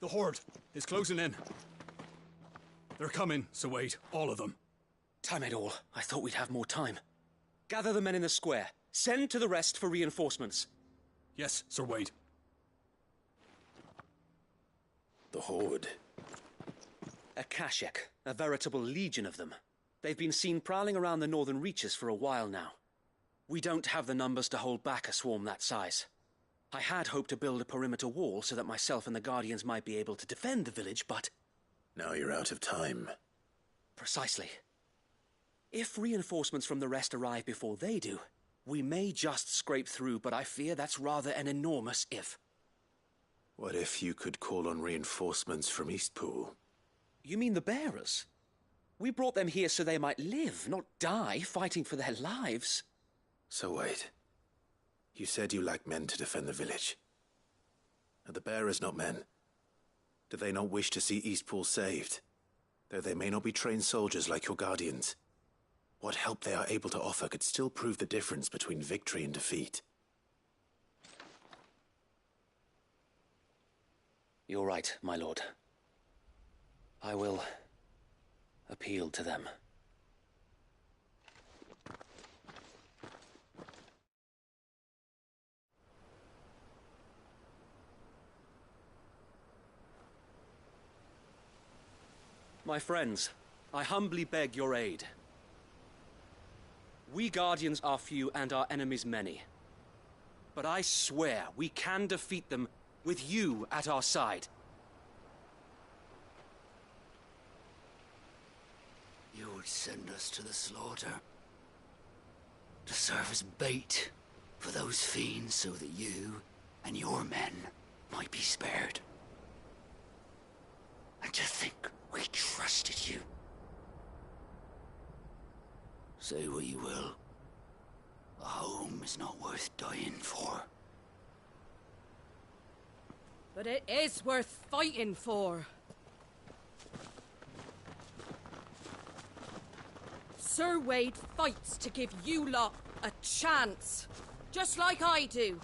The Horde is closing in. They're coming, Sir Wade, all of them. Damn it all, I thought we'd have more time. Gather the men in the square. Send to the rest for reinforcements. Yes, Sir Wade. The Horde. A Kashek, a veritable legion of them. They've been seen prowling around the northern reaches for a while now. We don't have the numbers to hold back a swarm that size. I had hoped to build a perimeter wall so that myself and the Guardians might be able to defend the village, but... Now you're out of time. Precisely. If reinforcements from the rest arrive before they do, we may just scrape through, but I fear that's rather an enormous if. What if you could call on reinforcements from Eastpool? You mean the bearers? We brought them here so they might live, not die, fighting for their lives. So wait. You said you lack men to defend the village. Are the bearers not men? Do they not wish to see Eastpool saved? Though they may not be trained soldiers like your Guardians. What help they are able to offer could still prove the difference between victory and defeat. You're right, my lord. I will appeal to them. My friends, I humbly beg your aid. We Guardians are few and our enemies many. But I swear we can defeat them with you at our side. You would send us to the slaughter, to serve as bait for those fiends so that you and your men might be spared. And to think we trusted you. Say what you will, a home is not worth dying for. But it is worth fighting for. Sir Wade fights to give you lot a chance. Just like I do.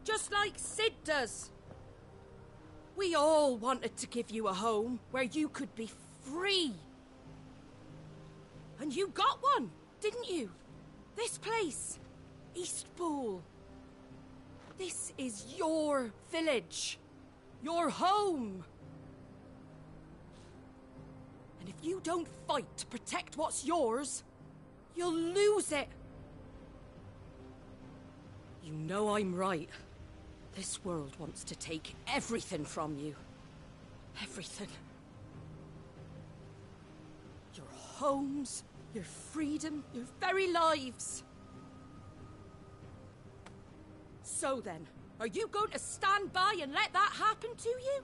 Just like Sid does. We all wanted to give you a home where you could be free. And you got one, didn't you? This place, Eastpool. This is your village. Your home. And if you don't fight to protect what's yours, you'll lose it. You know I'm right. This world wants to take everything from you. Everything. Your homes, your freedom, your very lives. So then, are you going to stand by and let that happen to you?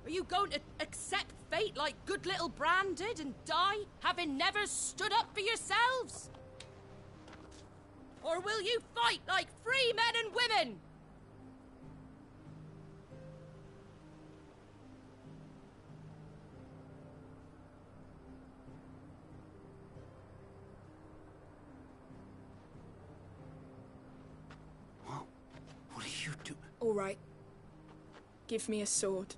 Are you going to accept fate like good little Bran did and die, having never stood up for yourselves? Or will you fight like free men and women? All right. Give me a sword.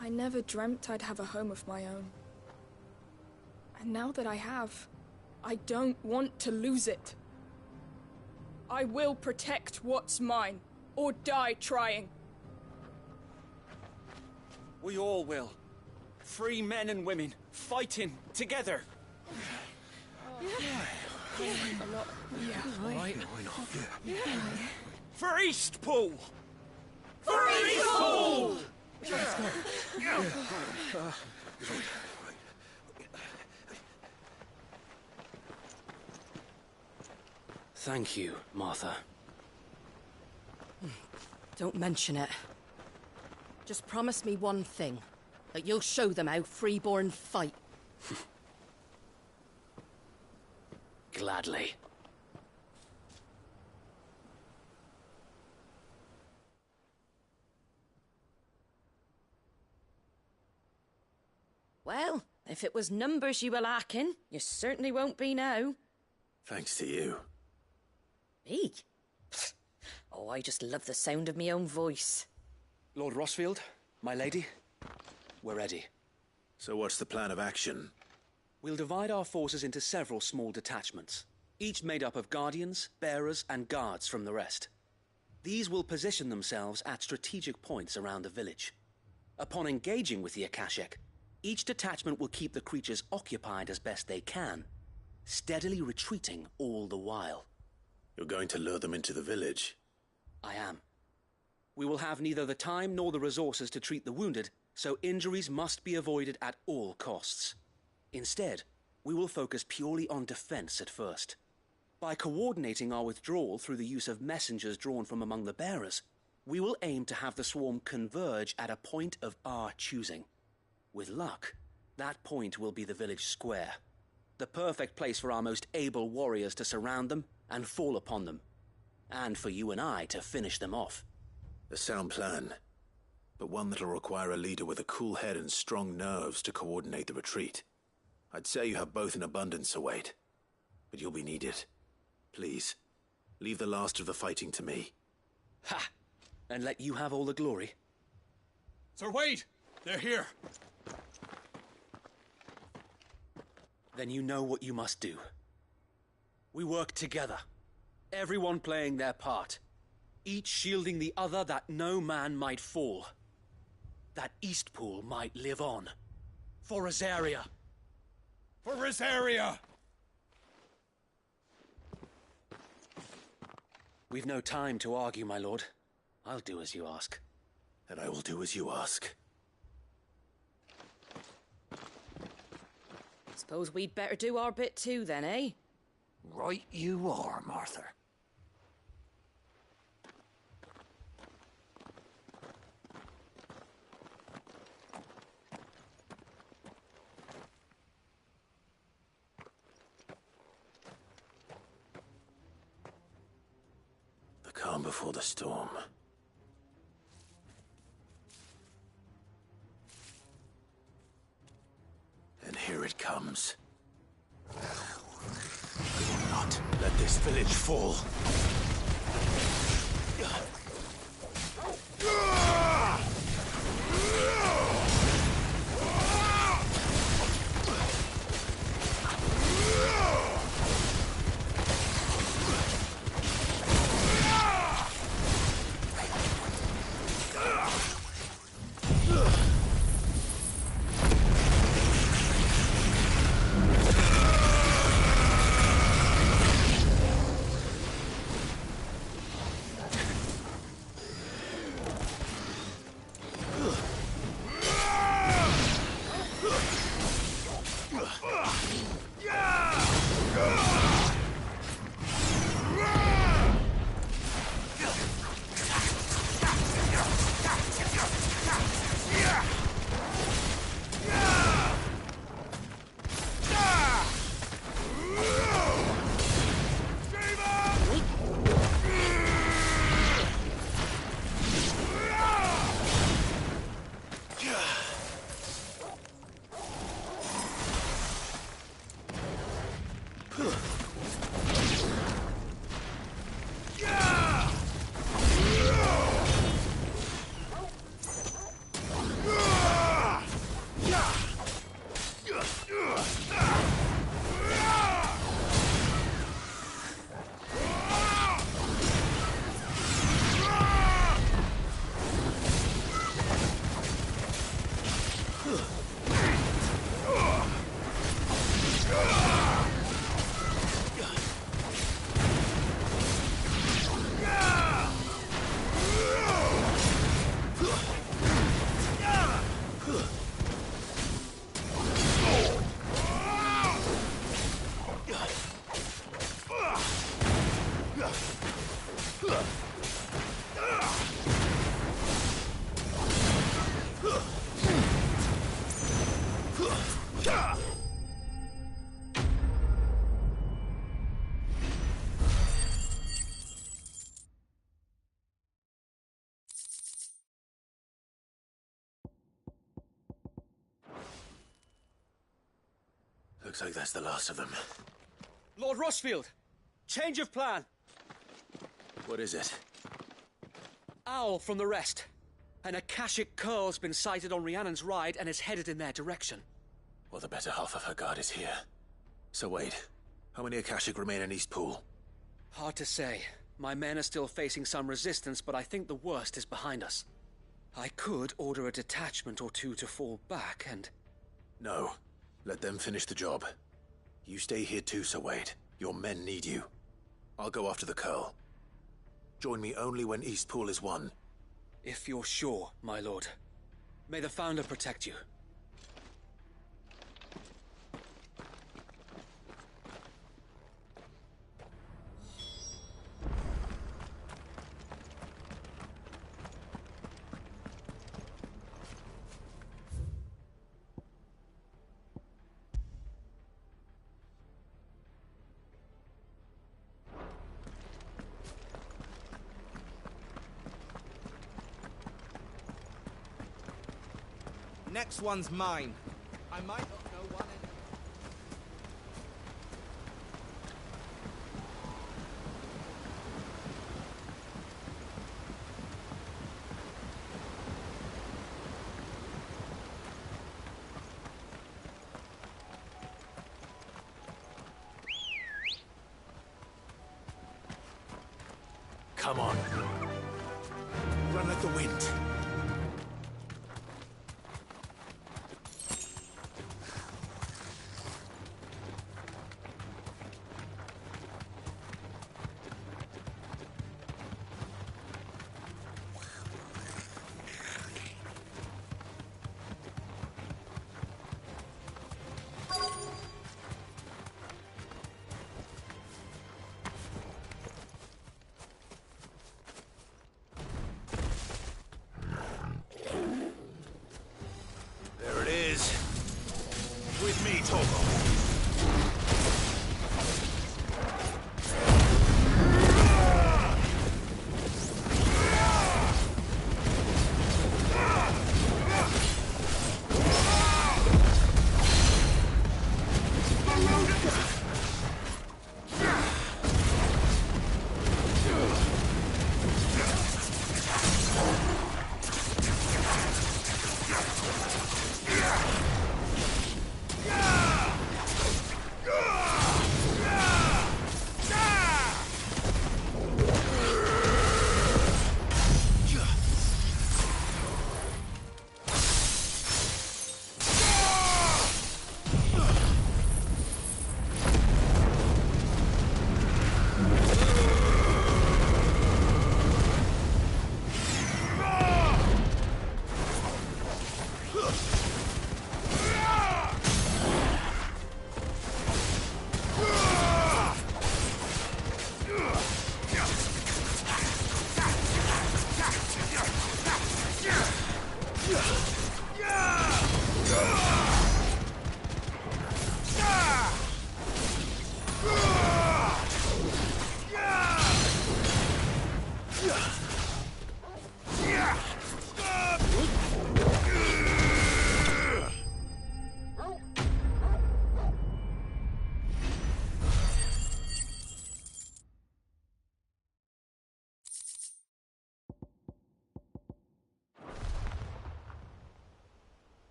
I never dreamt I'd have a home of my own. And now that I have, I don't want to lose it. I will protect what's mine, or die trying. We all will. Free men and women, fighting together. For Eastpool! For Eastpool! Thank you, Martha. Don't mention it. Just promise me one thing. That you'll show them how freeborn fight. Gladly. Well, if it was numbers you were lacking, you certainly won't be now. Thanks to you. Me? Oh, I just love the sound of my own voice. Lord Rossfield, my lady, we're ready. So what's the plan of action? We'll divide our forces into several small detachments, each made up of guardians, bearers, and guards from the rest. These will position themselves at strategic points around the village. Upon engaging with the Akashic, each detachment will keep the creatures occupied as best they can, steadily retreating all the while. You're going to lure them into the village? I am. We will have neither the time nor the resources to treat the wounded, so injuries must be avoided at all costs. Instead, we will focus purely on defense at first. By coordinating our withdrawal through the use of messengers drawn from among the bearers, we will aim to have the swarm converge at a point of our choosing. With luck, that point will be the village square, the perfect place for our most able warriors to surround them and fall upon them, and for you and I to finish them off. A sound plan, but one that'll require a leader with a cool head and strong nerves to coordinate the retreat. I'd say you have both in abundance, Sir Wade, but you'll be needed. Please, leave the last of the fighting to me. Ha! And let you have all the glory. Sir Wade! They're here! Then you know what you must do. We work together, everyone playing their part, each shielding the other that no man might fall, that Eastpool might live on. For Rosaria! For Rosaria! We've no time to argue, my lord. I'll do as you ask. And I will do as you ask. Suppose we'd better do our bit too, then, eh? Right you are, Martha. The calm before the storm. And here it comes. I will not let this village fall. Looks like that's the last of them. Lord Rossfield! Change of plan! What is it? Owl from the rest. An Akashic curl's been sighted on Rhiannon's ride and is headed in their direction. Well, the better half of her guard is here. So wait, how many Akashic remain in Eastpool? Hard to say. My men are still facing some resistance, but I think the worst is behind us. I could order a detachment or two to fall back and... No. Let them finish the job. You stay here too, Sir Wade. Your men need you. I'll go after the curl. Join me only when Eastpool is won. If you're sure, my lord. May the Founder protect you. Next one's mine. I might not know one in... Come on. Run like the wind. There it is. With me, Torgo.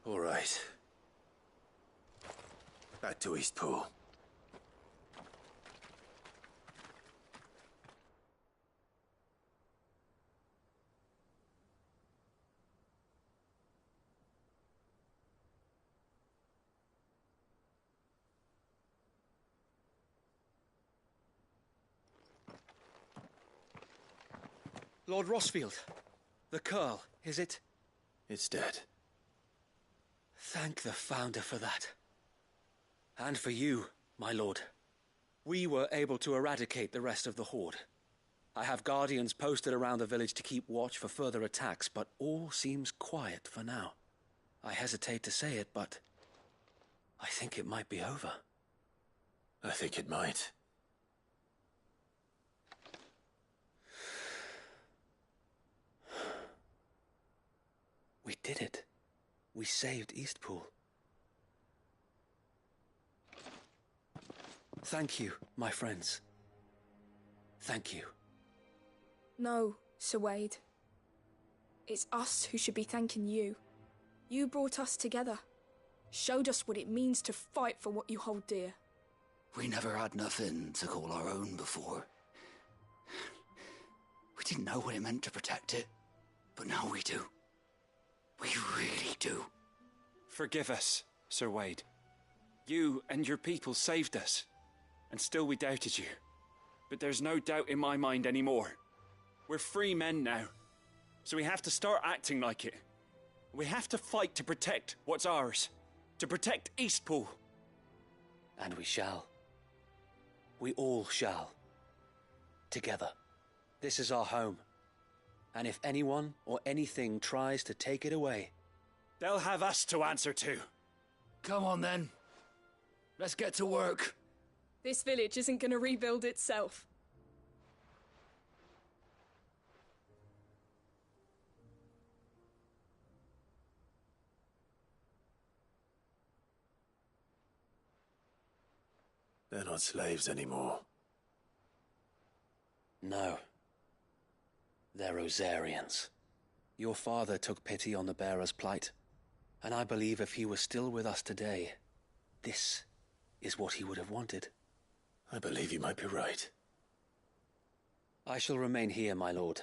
All right. Back to Eastpool. Lord Rossfield, the curl, is it? It's dead. Thank the Founder for that. And for you, my lord. We were able to eradicate the rest of the Horde. I have guardians posted around the village to keep watch for further attacks, but all seems quiet for now. I hesitate to say it, but I think it might be over. I think it might. We did it. We saved Eastpool. Thank you, my friends. Thank you. No, Sir Wade. It's us who should be thanking you. You brought us together. Showed us what it means to fight for what you hold dear. We never had nothing to call our own before. We didn't know what it meant to protect it, but now we do. We really do. Forgive us, Sir Wade. You and your people saved us, and still we doubted you. But there's no doubt in my mind anymore. We're free men now, so we have to start acting like it. We have to fight to protect what's ours, to protect Eastpool. And we shall. We all shall. Together. This is our home. And if anyone or anything tries to take it away, they'll have us to answer to. Come on then. Let's get to work. This village isn't gonna rebuild itself. They're not slaves anymore. No. They're Rosarians. Your father took pity on the bearer's plight, and I believe if he were still with us today, this is what he would have wanted. I believe you might be right. I shall remain here, my lord,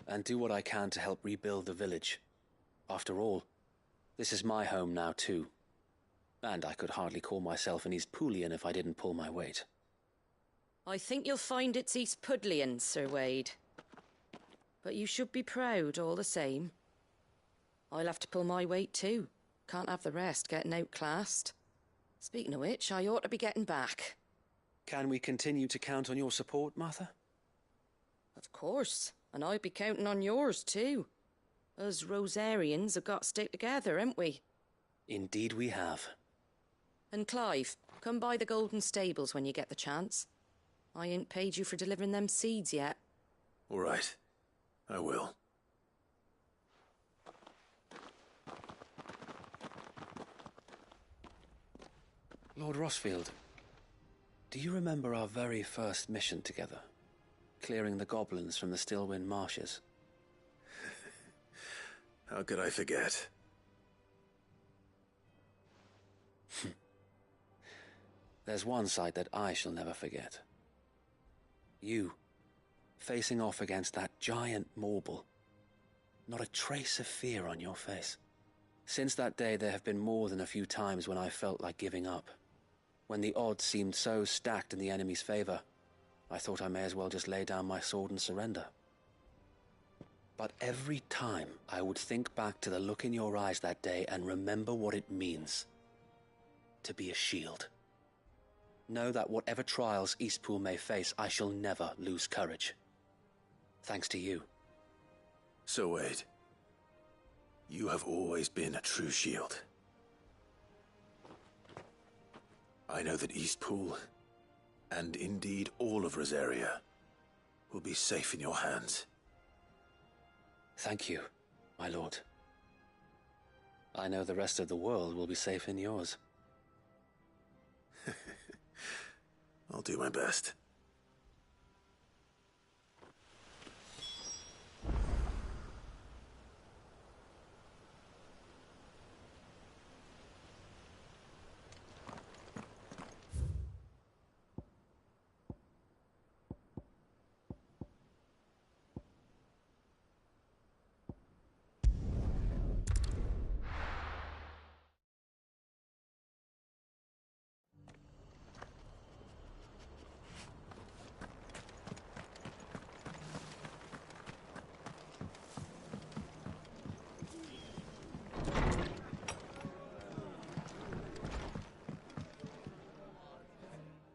and do what I can to help rebuild the village. After all, this is my home now too. And I could hardly call myself an Eastpoolian if I didn't pull my weight. I think you'll find it's East Pudlian, Sir Wade. But you should be proud all the same. I'll have to pull my weight too. Can't have the rest getting outclassed. Speaking of which, I ought to be getting back. Can we continue to count on your support, Martha? Of course, and I'd be counting on yours too. Us Rosarians have got to stick together, haven't we? Indeed we have. And Clive, come by the Golden Stables when you get the chance. I ain't paid you for delivering them seeds yet. All right. I will. Lord Rossfield, do you remember our very first mission together? Clearing the goblins from the Stillwind marshes? How could I forget? There's one sight that I shall never forget. You, facing off against that giant Morble. Not a trace of fear on your face. Since that day, there have been more than a few times when I felt like giving up. When the odds seemed so stacked in the enemy's favor, I thought I may as well just lay down my sword and surrender. But every time I would think back to the look in your eyes that day and remember what it means to be a shield. Know that whatever trials Eastpool may face, I shall never lose courage. Thanks to you. So Wade, you have always been a true shield. I know that Eastpool, and indeed all of Rosaria, will be safe in your hands. Thank you, my lord. I know the rest of the world will be safe in yours. I'll do my best.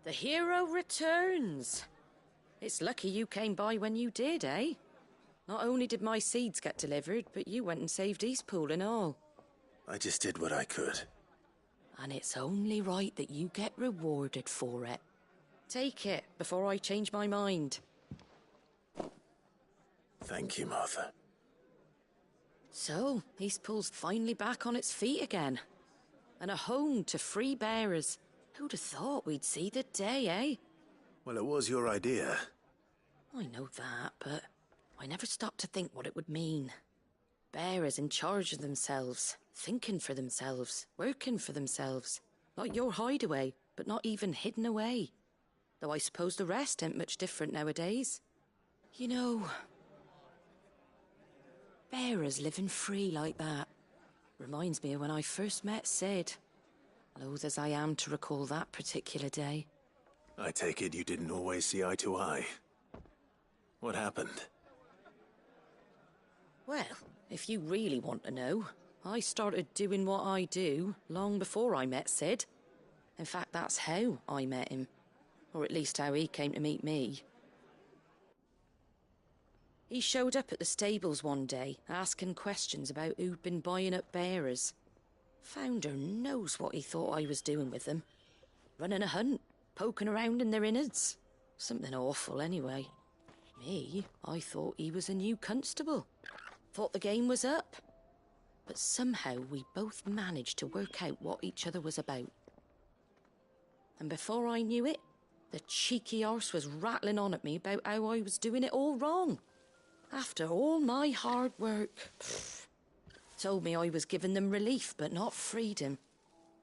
The hero returns. It's lucky you came by when you did, eh? Not only did my seeds get delivered, but you went and saved Eastpool and all. I just did what I could. And it's only right that you get rewarded for it. Take it before I change my mind. Thank you, Martha. So, Eastpool's finally back on its feet again. And a home to free bearers. Who'd have thought we'd see the day, eh? Well, it was your idea. I know that, but I never stopped to think what it would mean. Bearers in charge of themselves, thinking for themselves, working for themselves. Like your hideaway, but not even hidden away. Though I suppose the rest ain't much different nowadays. You know, bearers living free like that reminds me of when I first met Sid. Loath as I am to recall that particular day. I take it you didn't always see eye to eye. What happened? Well, if you really want to know, I started doing what I do long before I met Sid. In fact, that's how I met him. Or at least how he came to meet me. He showed up at the stables one day, asking questions about who'd been buying up bearers. Founder knows what he thought I was doing with them. Running a hunt, poking around in their innards. Something awful, anyway. Me, I thought he was a new constable. Thought the game was up. But somehow we both managed to work out what each other was about. And before I knew it, the cheeky arse was rattling on at me about how I was doing it all wrong. After all my hard work. Told me I was giving them relief, but not freedom.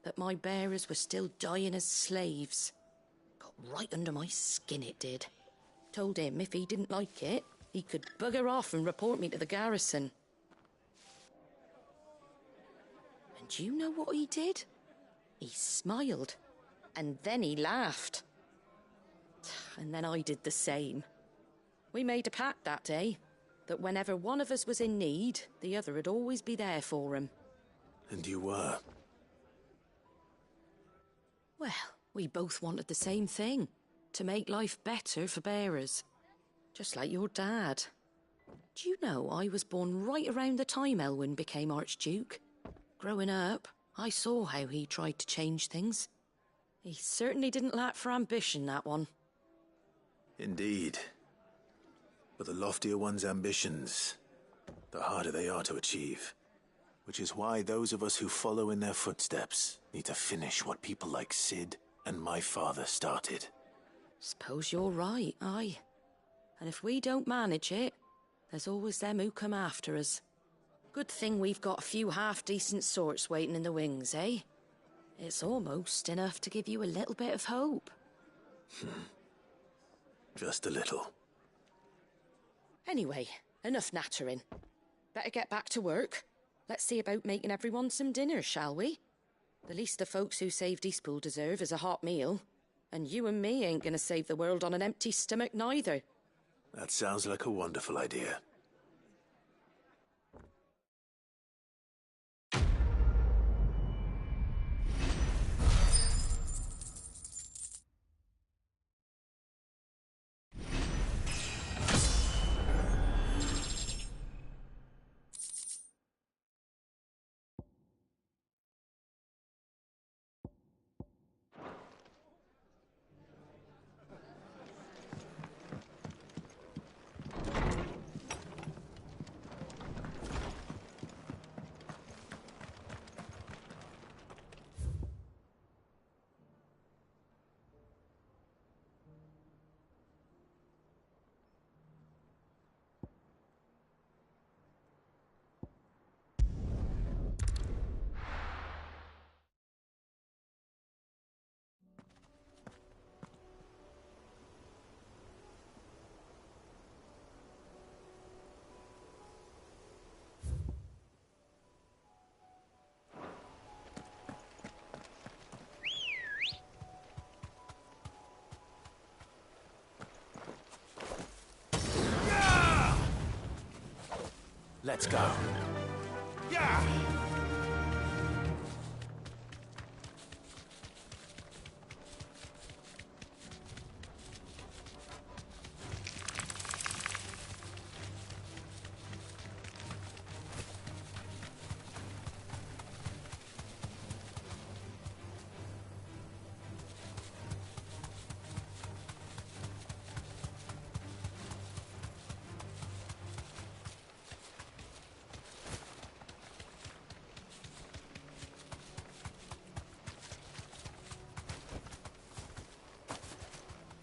That my bearers were still dying as slaves. Got right under my skin, it did. Told him if he didn't like it, he could bugger off and report me to the garrison. And do you know what he did? He smiled. And then he laughed. And then I did the same. We made a pact that day, that whenever one of us was in need, the other would always be there for him. And you were? Well, we both wanted the same thing. To make life better for bearers. Just like your dad. Do you know I was born right around the time Elwyn became Archduke? Growing up, I saw how he tried to change things. He certainly didn't lack for ambition, that one. Indeed. But the loftier one's ambitions, the harder they are to achieve. Which is why those of us who follow in their footsteps need to finish what people like Sid and my father started. Suppose you're right, aye. And if we don't manage it, there's always them who come after us. Good thing we've got a few half-decent sorts waiting in the wings, eh? It's almost enough to give you a little bit of hope. Just a little. Anyway, enough nattering. Better get back to work. Let's see about making everyone some dinner, shall we? The least the folks who saved Eastpool deserve is a hot meal. And you and me ain't gonna save the world on an empty stomach neither. That sounds like a wonderful idea. Let's go. Yeah!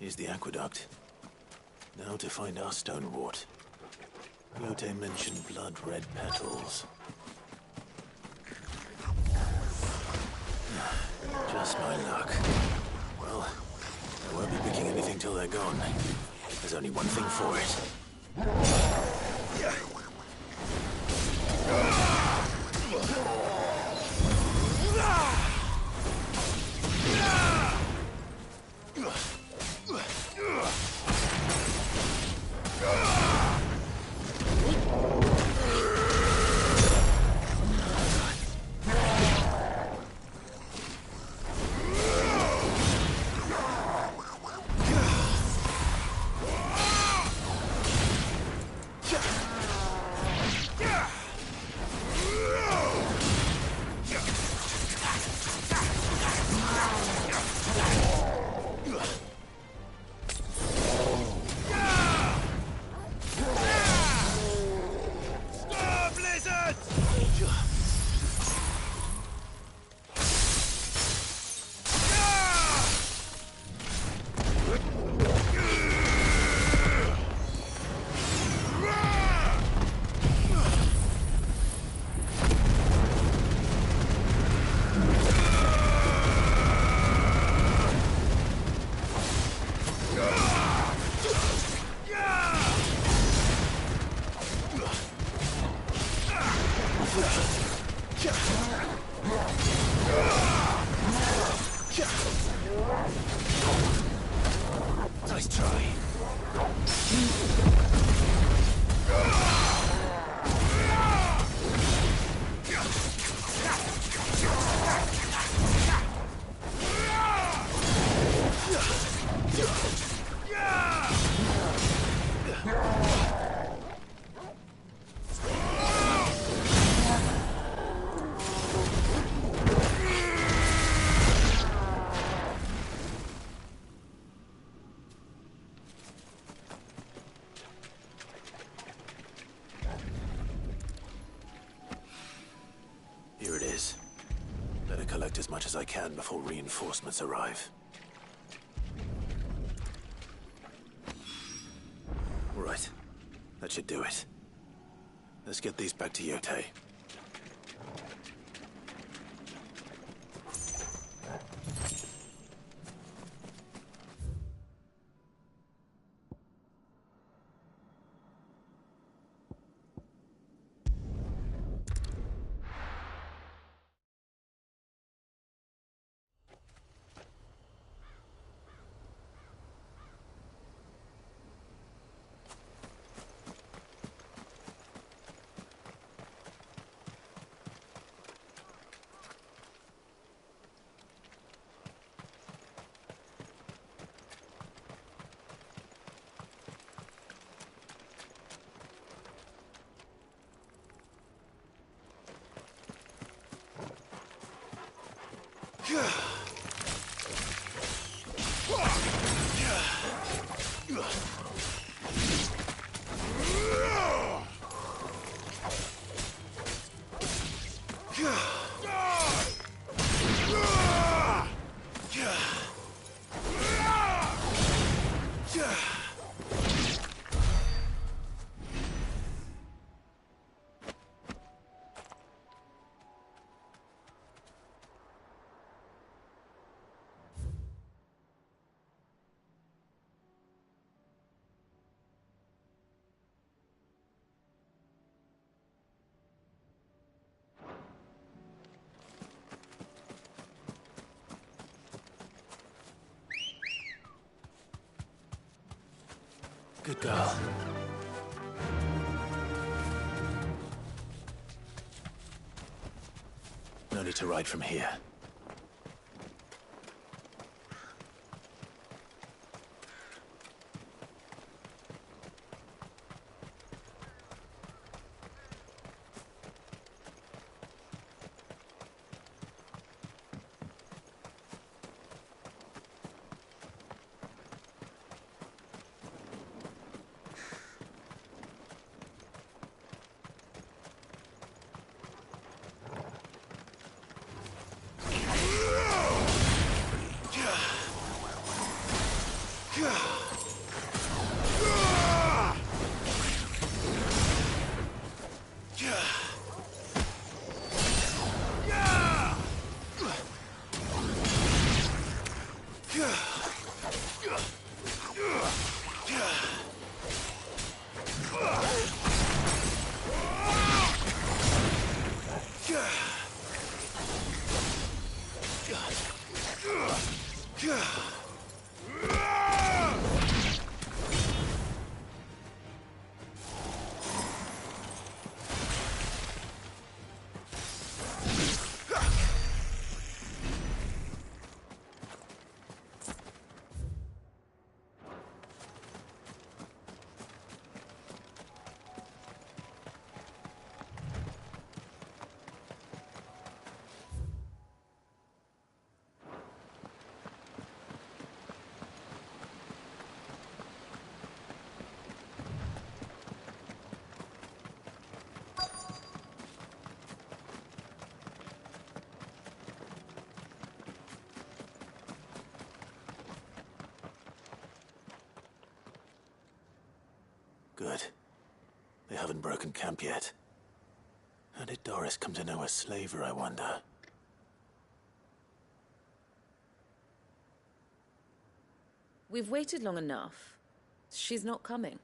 Here's the aqueduct. Now to find our stonewort. Lotte mentioned blood-red petals. Just my luck. Well, I won't be picking anything till they're gone. There's only one thing for it. Nice try. Here it is. Better collect as much as I can before reinforcements arrive. All right. That should do it. Let's get these back to Yote. Good girl. No need to ride from here. Good. They haven't broken camp yet. How did Doris come to know a slaver, I wonder? We've waited long enough. She's not coming.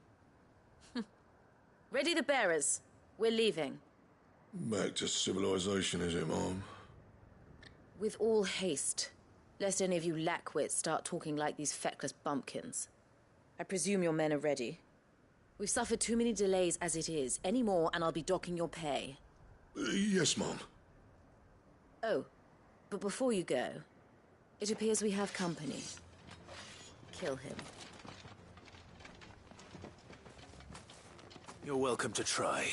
Ready the bearers. We're leaving. Back to civilization, is it, Mom? With all haste, lest any of you lackwits start talking like these feckless bumpkins. I presume your men are ready. We've suffered too many delays as it is. Any more and I'll be docking your pay. Yes, Mom. Oh, but before you go, it appears we have company. Kill him. You're welcome to try.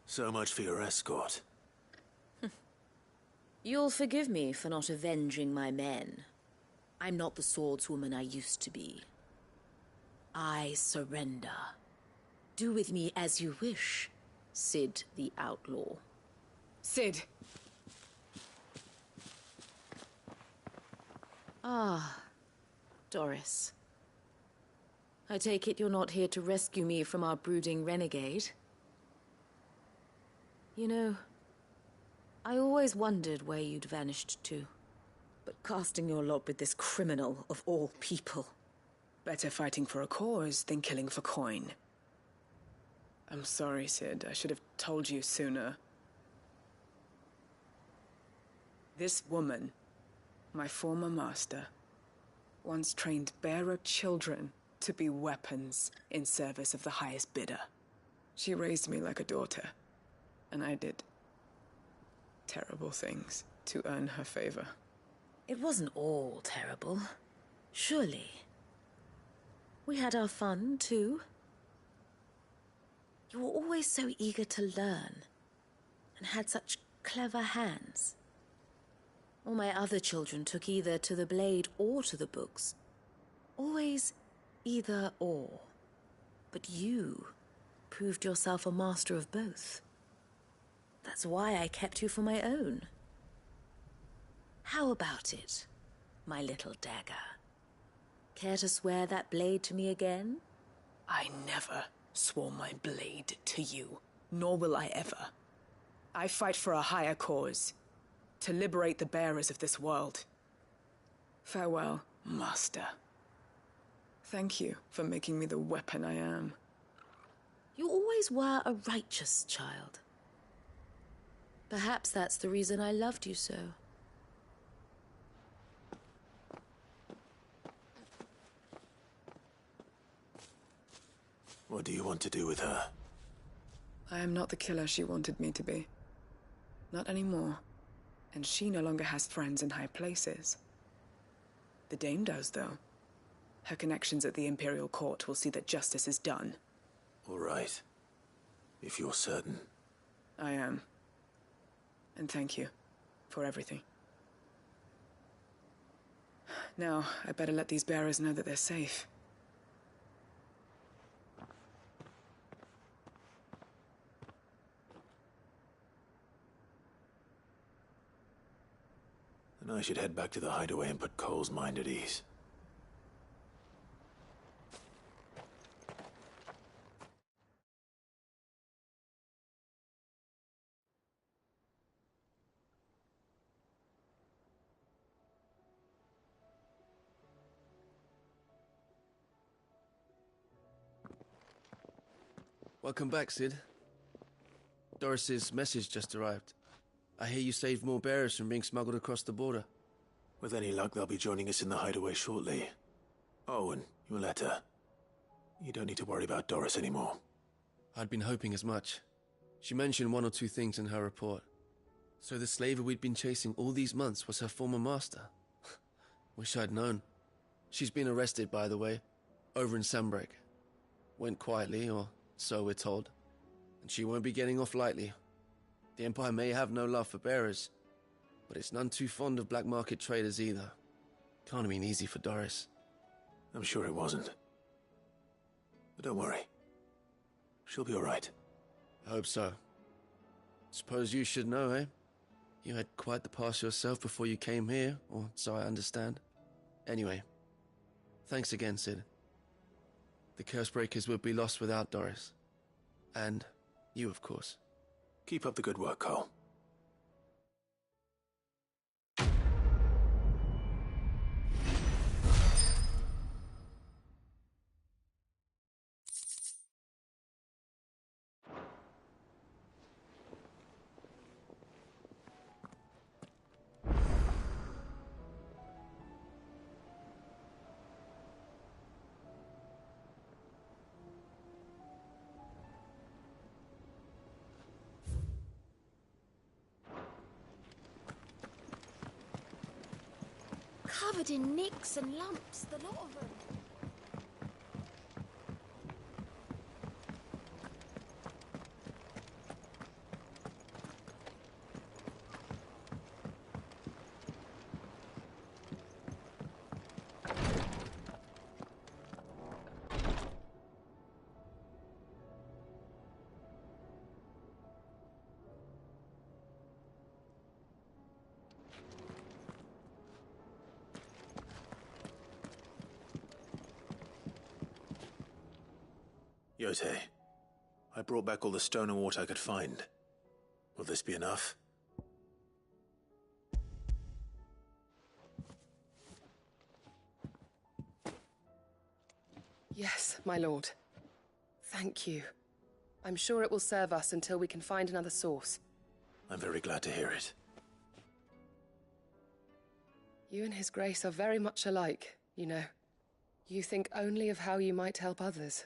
So much for your escort. You'll forgive me for not avenging my men. I'm not the swordswoman I used to be. I surrender. Do with me as you wish, Sid the Outlaw. Sid! Ah, Doris. I take it you're not here to rescue me from our brooding renegade? You know, I always wondered where you'd vanished to. But casting your lot with this criminal of all people. Better fighting for a cause than killing for coin. I'm sorry, Sid. I should have told you sooner. This woman, my former master, once trained bearer children to be weapons in service of the highest bidder. She raised me like a daughter. And I did terrible things to earn her favor. It wasn't all terrible, surely. We had our fun, too. You were always so eager to learn, and had such clever hands. All my other children took either to the blade or to the books. Always either or. But you proved yourself a master of both. That's why I kept you for my own. How about it, my little dagger? Care to swear that blade to me again? I never swore my blade to you, nor will I ever. I fight for a higher cause, to liberate the bearers of this world. Farewell, Master. Thank you for making me the weapon I am. You always were a righteous child. Perhaps that's the reason I loved you so. What do you want to do with her? I am not the killer she wanted me to be. Not anymore. And she no longer has friends in high places. The Dame does, though. Her connections at the Imperial Court will see that justice is done. All right. If you're certain. I am. And thank you for everything. Now, I better let these bearers know that they're safe. And I should head back to the hideaway and put Cole's mind at ease. Welcome back, Sid. Doris's message just arrived. I hear you saved more bearers from being smuggled across the border. With any luck, they'll be joining us in the hideaway shortly. Oh, and your letter. You don't need to worry about Doris anymore. I'd been hoping as much. She mentioned one or two things in her report. So the slaver we'd been chasing all these months was her former master. Wish I'd known. She's been arrested, by the way, over in Sambrek. Went quietly, or so we're told. And she won't be getting off lightly. The Empire may have no love for bearers, but it's none too fond of black market traders either. Can't have been easy for Doris. I'm sure it wasn't. But don't worry. She'll be all right. I hope so. Suppose you should know, eh? You had quite the past yourself before you came here, or so I understand. Anyway, thanks again, Sid. The Cursebreakers would be lost without Doris. And you, of course. Keep up the good work, Cole. Covered in nicks and lumps, the lot of them. Yote, I brought back all the stone and water I could find. Will this be enough? Yes, my lord. Thank you. I'm sure it will serve us until we can find another source. I'm very glad to hear it. You and His Grace are very much alike, you know. You think only of how you might help others,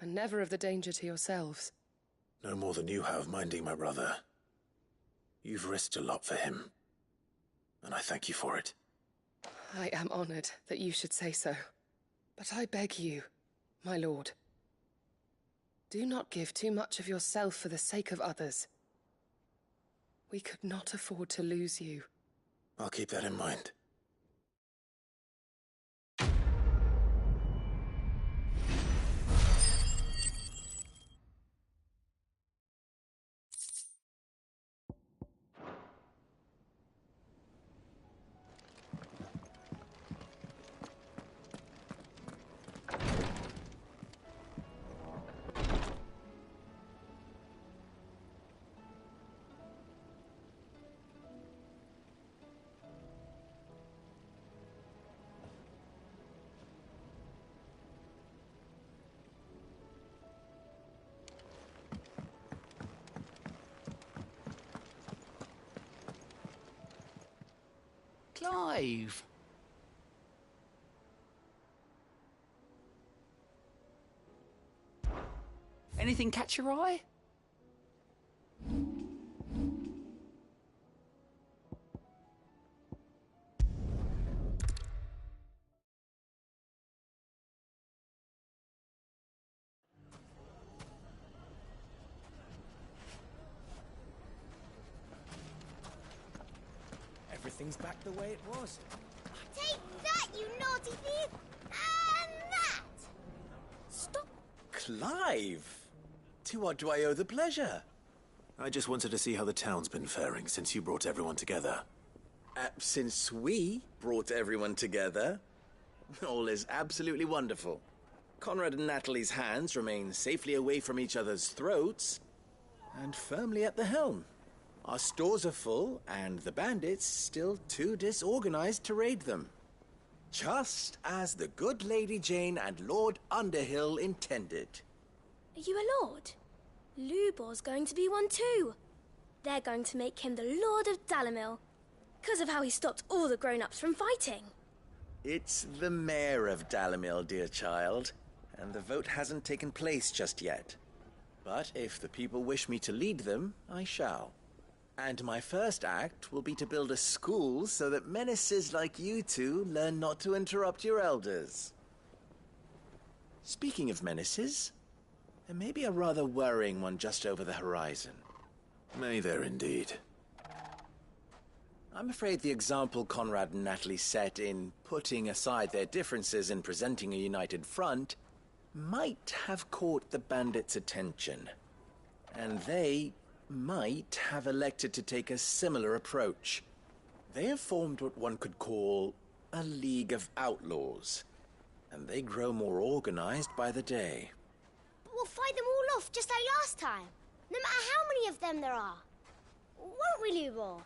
and never of the danger to yourselves. No more than you have minding my brother. You've risked a lot for him, and I thank you for it. I am honored that you should say so. But I beg you, my lord, do not give too much of yourself for the sake of others. We could not afford to lose you. I'll keep that in mind. Clive! Anything catch your eye? Everything's back the way it was. Take that, you naughty thief, and that! Stop. Clive! To what do I owe the pleasure? I just wanted to see how the town's been faring since you brought everyone together. Since we brought everyone together, all is absolutely wonderful. Conrad and Natalie's hands remain safely away from each other's throats and firmly at the helm. Our stores are full, and the bandits still too disorganized to raid them. Just as the good Lady Jane and Lord Underhill intended. Are you a lord? Lubor's going to be one too. They're going to make him the Lord of Dalimil, because of how he stopped all the grown-ups from fighting. It's the mayor of Dalimil, dear child, and the vote hasn't taken place just yet. But if the people wish me to lead them, I shall. And my first act will be to build a school so that menaces like you two learn not to interrupt your elders. Speaking of menaces, there may be a rather worrying one just over the horizon. May there indeed. I'm afraid the example Conrad and Natalie set in putting aside their differences and presenting a united front might have caught the bandits' attention. And they might have elected to take a similar approach. They have formed what one could call a League of Outlaws, and they grow more organized by the day. But we'll fight them all off just like last time, no matter how many of them there are. Won't we, Lubor?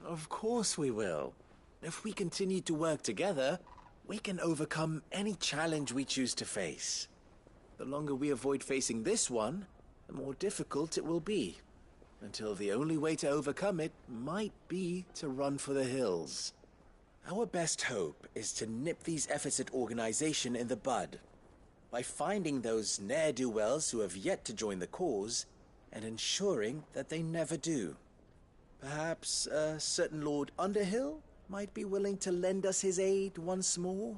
Of course we will. If we continue to work together, we can overcome any challenge we choose to face. The longer we avoid facing this one, the more difficult it will be, until the only way to overcome it might be to run for the hills. Our best hope is to nip these efforts at organization in the bud, by finding those ne'er-do-wells who have yet to join the cause, and ensuring that they never do. Perhaps a certain Lord Underhill might be willing to lend us his aid once more?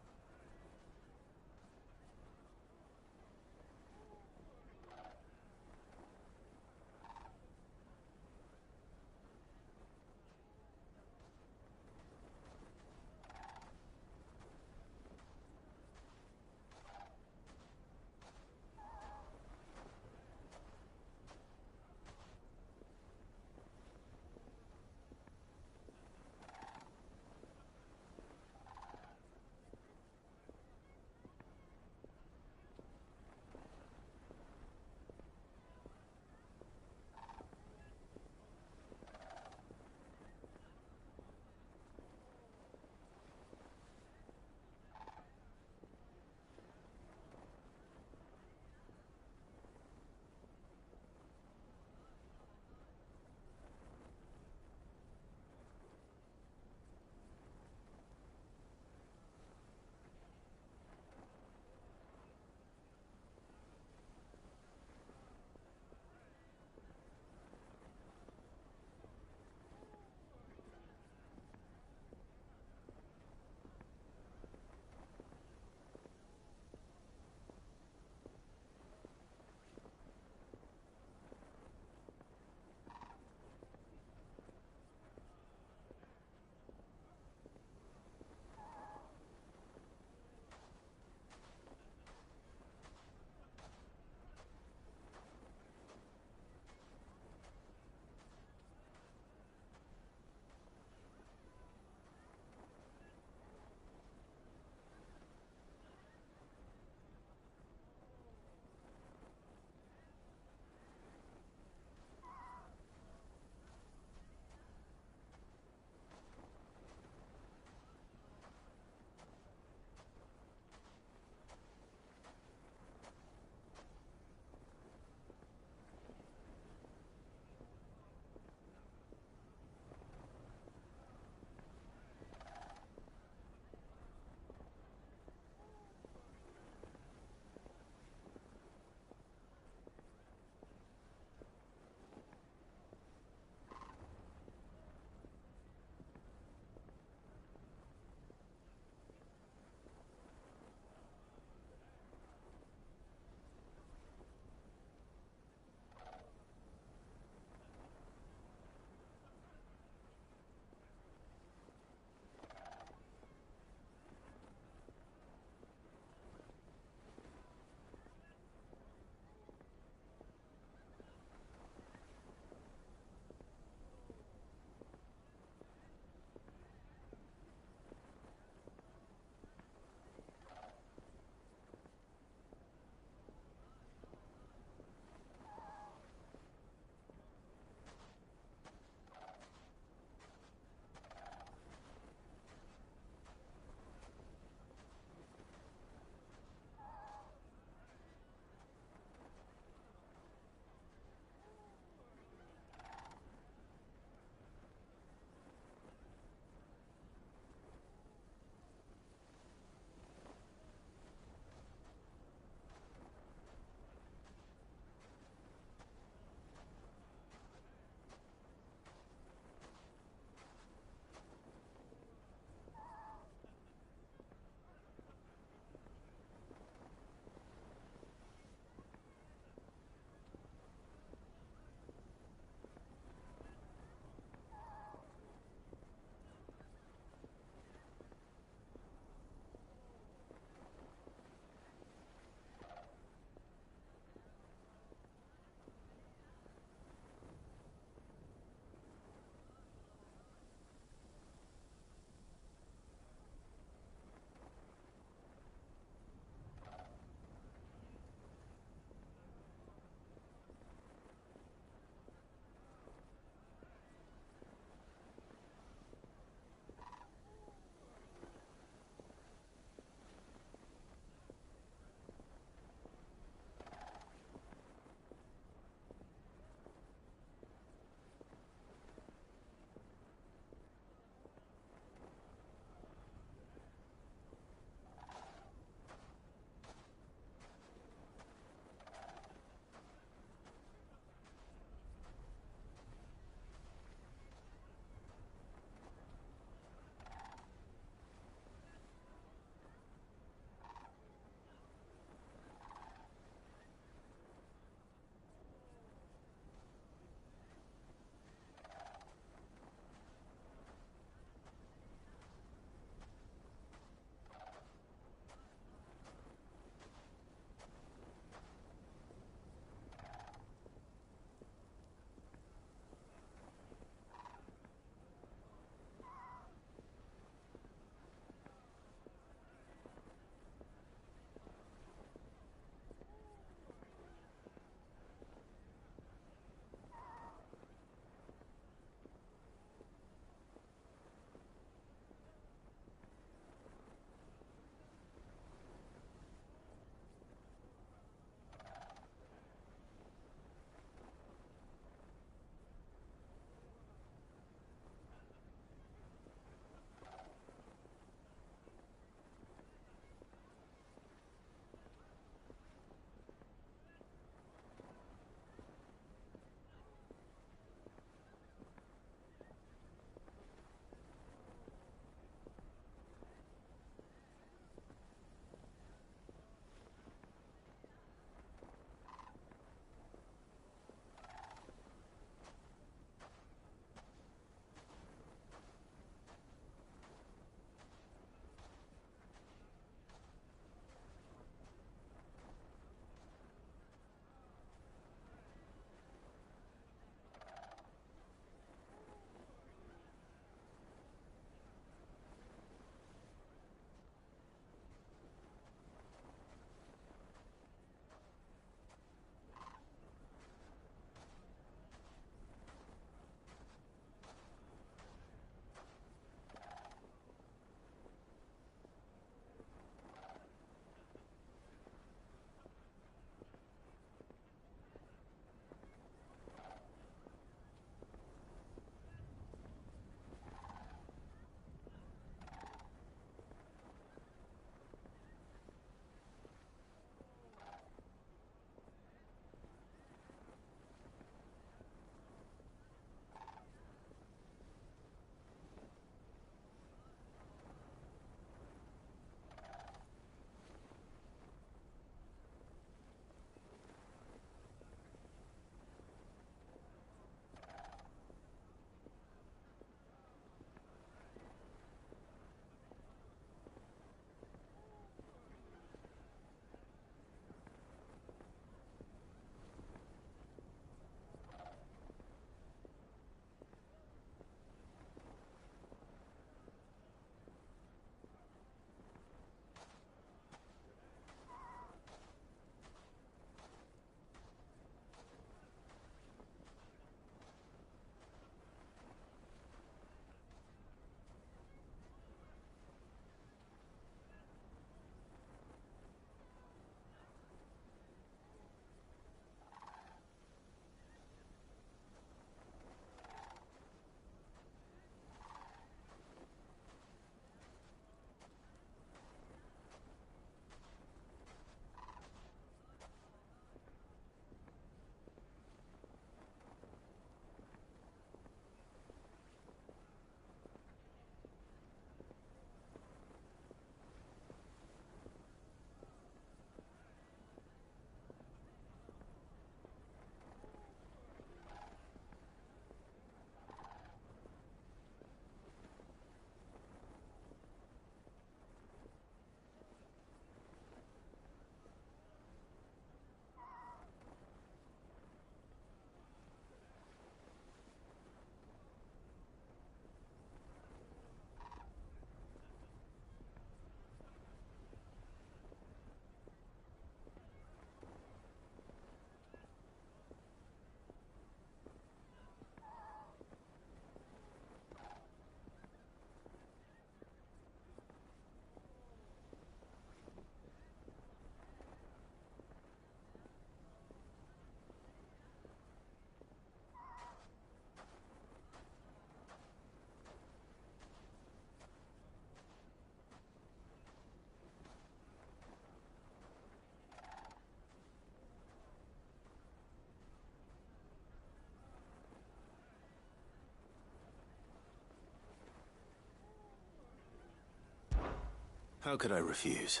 How could I refuse?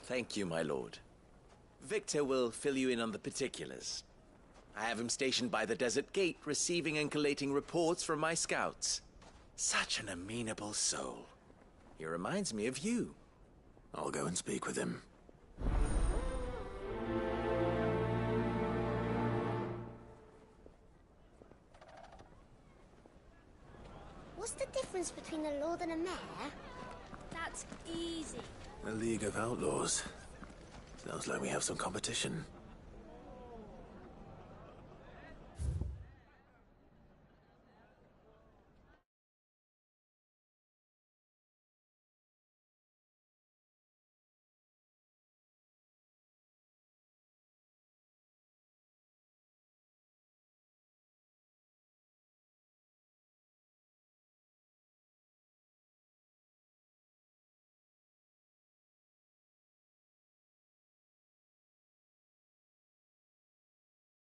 Thank you, my lord. Victor will fill you in on the particulars. I have him stationed by the desert gate, receiving and collating reports from my scouts. Such an amenable soul. He reminds me of you. I'll go and speak with him. What's the difference between a lord and a mayor? That's easy. A League of Outlaws. Sounds like we have some competition.